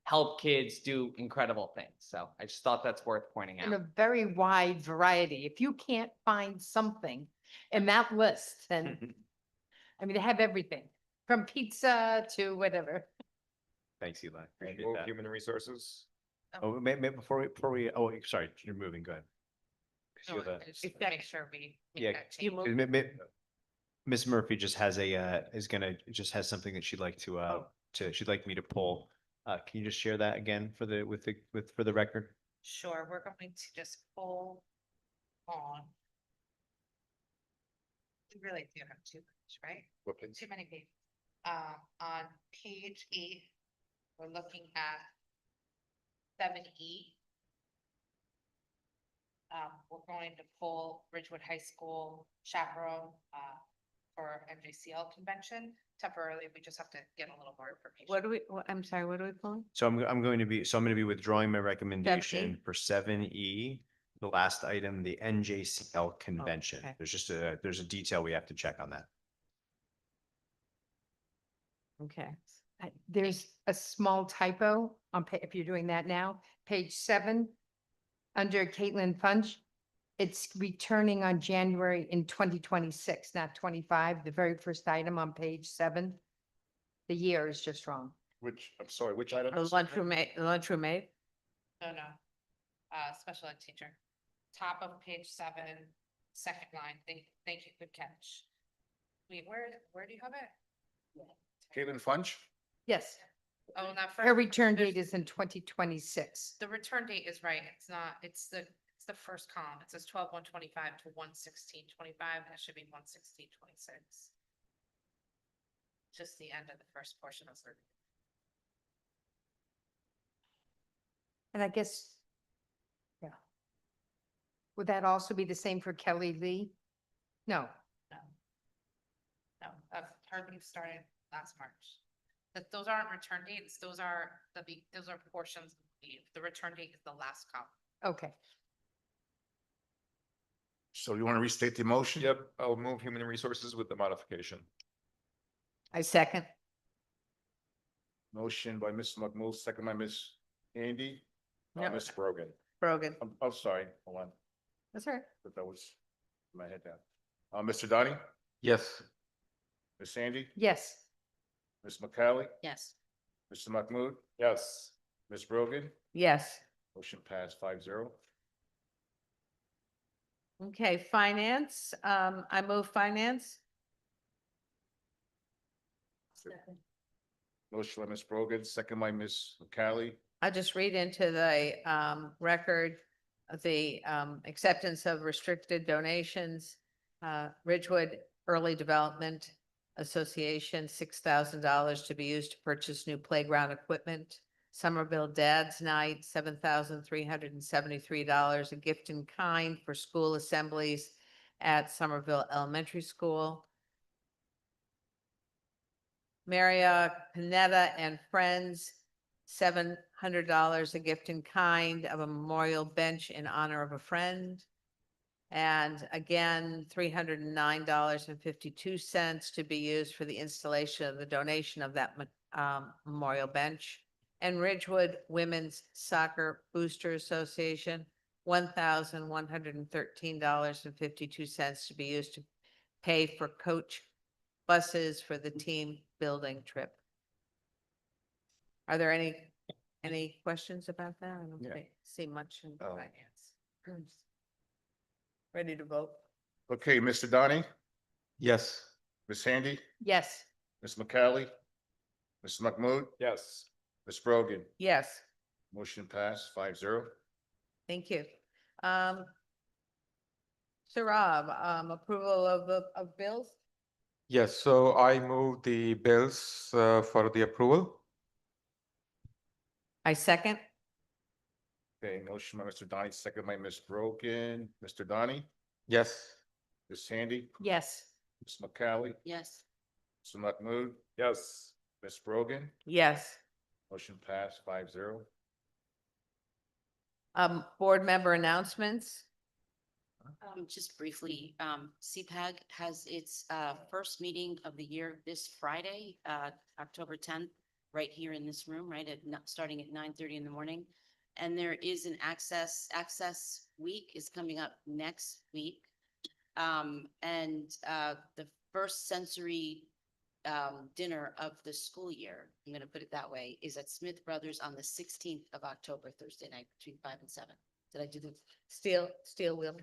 help kids do incredible things. So I just thought that's worth pointing In out. a very wide variety. If you can't find something in that list, then, I mean, they have everything from pizza to whatever. Thanks, Eli. Appreciate that. Human resources. Oh, before we, oh, sorry, you're moving, go ahead. No, I just wanna make sure we Yeah, make that You change. move- Ms. Murphy just has just has something that she'd like she'd like me to pull. Can you just share that again for the record? Sure, we're going to just pull on. We really do have too much, right? What page? Too many pages. On page 8, we're looking at 7E. We're going to pull Ridgewood High School chaperone for MJCL convention temporarily. We just have to get a little more information. I'm sorry, what are we pulling? So I'm going to be withdrawing my recommendation for 7E, the last item, the NJCL convention. okay. There's a detail we have to check on that. Okay. There's a small typo on, if you're doing that now, page 7, under Caitlin Funch. It's returning on January in 2026, not 25, the very first item on page 7. The year is just wrong. Which, I'm sorry, which item? Lunchroom aid? No, no. Special ed teacher. Top of page 7, second line. Thank you, good catch. Wait, where do you have it? Caitlin Funch? Yes, Oh, not her first. return there's- date is in 2026. The return date is right. It's not, it's the first column. It says 12/1/25 to 1/16/25. That should be 1/16/26. Just the end of the first portion of the. And I guess, yeah. Would that also be the same for Kelly Lee? No, No, her leave started last March. Those aren't return dates. Those are those are portions of leave. The return date is the last column. okay. So you want to restate the motion? Yep, I'll move human resources with the modification. I second. Motion by Ms. McMill, second by Ms. Andy. Yep. Ms. Brogan. Brogan. I'm sorry, hold on, That's all right. but that was my head down. Mr. Donnie, Yes. Ms. Sandy, Yes, Ms. McCallie, Yes. Mr. Mahmood, Yes. Ms. Brogan, Yes. motion passed 5-0. Okay, finance, I move finance. Motion by Ms. Brogan, second by Ms. McCallie. I just read into the record of the acceptance of restricted donations. Ridgewood Early Development Association, $6,000 to be used to purchase new playground equipment. Somerville Dad's Night, $7,373, a gift in kind for school assemblies at Somerville Elementary School. Maria Panetta and Friends, $700, a gift in kind of a memorial bench in honor of a friend. And again, $309.52 to be used for the installation of the donation of that memorial bench. And Ridgewood Women's Soccer Booster Association, $1,113.52 to be used to pay for coach buses for the team building trip. Are there any questions about that? I don't Yeah. see much in Oh. finance. Ready to vote? Okay, Mr. Donnie, Yes. Ms. Handy, yes. Ms. McCallie, Mr. Mahmood, Yes. Ms. Brogan, Yes, motion passed 5-0. thank you. So Rob, approval of bills? Yes, so I move the bills for the approval. I second. Okay, motion by Mr. Donnie, second by Ms. Brogan. Mr. Donnie, Yes. Ms. Handy, Yes, Ms. McCallie, Yes. Mr. Mahmood, Yes. Ms. Brogan, Yes. motion passed 5-0. Board member announcements? Just briefly, CPAG has its first meeting of the year this Friday, October 10th, right here in this room, right starting at 9:30 in the morning. And there is an access week is coming up next week. And the first sensory dinner of the school year, I'm going to put it that way, is at Smith Brothers on the 16th of October, Thursday night between 5 and 7. Did I do the? Steel wheel?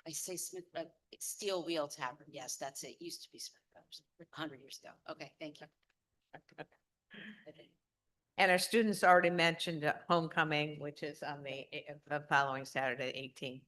I say Smith, it's Steel Wheel Tavern. Yes, that's it. Used to be Smith Brothers 100 years ago. Okay, thank you. And our students already mentioned homecoming, which is on the following Saturday, 18th.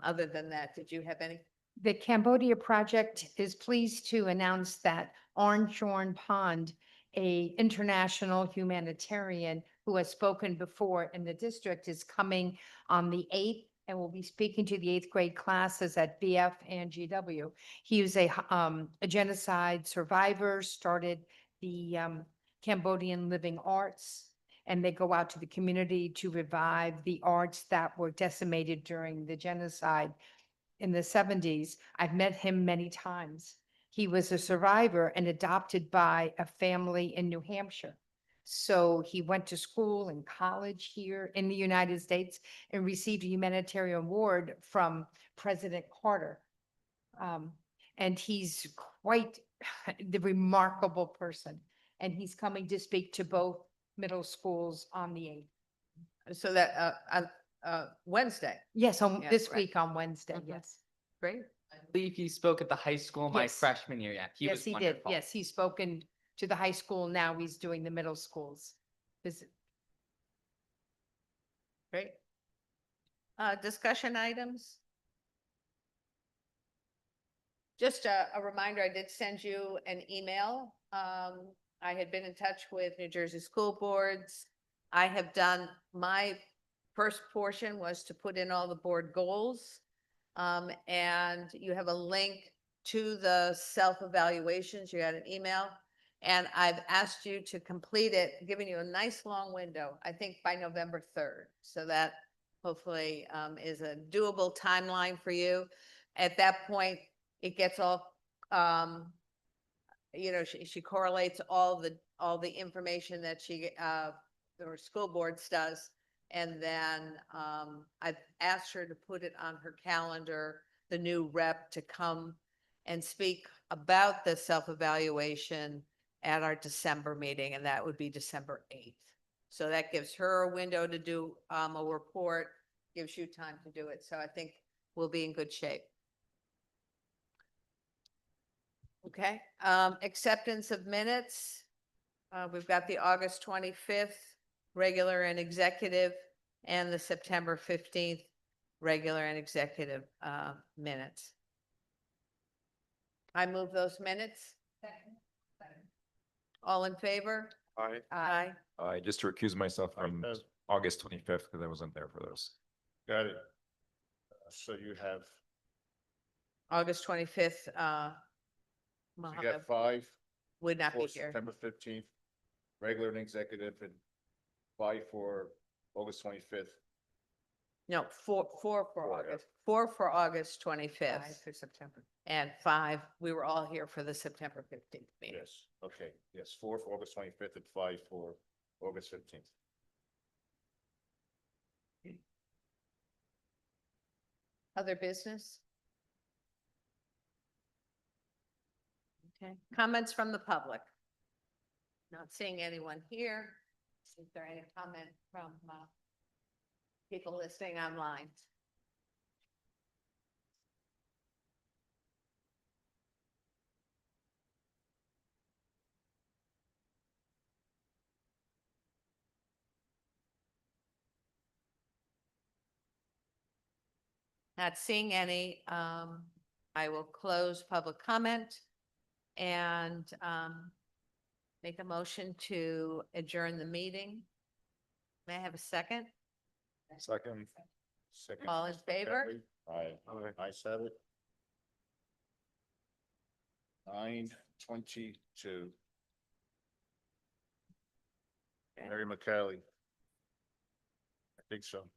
Other than that, did you have any? the Cambodia project is pleased to announce that Orange Pond, a international humanitarian who has spoken before in the district, is coming on the 8th and will be speaking to the 8th grade classes at BF and GW. He was a genocide survivor, started the Cambodian Living Arts, and they go out to the community to revive the arts that were decimated during the genocide in the 70s. I've met him many times. He was a survivor and adopted by a family in New Hampshire. So he went to school and college here in the United States and received a humanitarian award from President Carter. And he's quite the remarkable person. and he's coming to speak to both middle schools on the 8th. So that, Wednesday. Yes, on Yeah, this right. week on Wednesday, Mhm. yes. Great. I believe he spoke at the high school my Yes. freshman year. Yeah, Yes, was he did. wonderful. Yes, he's spoken to the high school. Now he's doing the middle schools. Great. Discussion items? Just a reminder, I did send you an email. I had been in touch with New Jersey school boards. I have done, my first portion was to put in all the board goals. And you have a link to the self-evaluations. You got an email. And I've asked you to complete it, giving you a nice long window, I think by November 3rd. So that hopefully is a doable timeline for you. At that point, it gets all, she correlates all the information that or school boards does. And then I've asked her to put it on her calendar, the new rep to come and speak about the self-evaluation at our December meeting, and that would be December 8th. So that gives her a window to do a report, gives you time to do it. So I think we'll be in good shape. Okay, acceptance of minutes. We've got the August 25th, regular and executive, and the September 15th, regular and executive minutes. I move those minutes. All in favor? Aye. Aye. Just to recuse myself from August 25th because I wasn't there for those. Got it. So you have, August 25th, you got Mohammed 5 would not be for here. September 15th, regular and executive, and 5 for August 25th. No, four for August, 4 for August 25th. For September. And 5, we were all here for the September 15th meeting. Yes, okay, yes, 4 for August 25th and 5 for August 15th. Other business? Okay, comments from the public? Not seeing anyone here. See if there are any comment from people listening online. Not seeing any, I will close public comment and make a motion to adjourn the meeting. May I have a second? Second. All in favor? Aye. I said it. 9:22. Mary McCallie. I think so.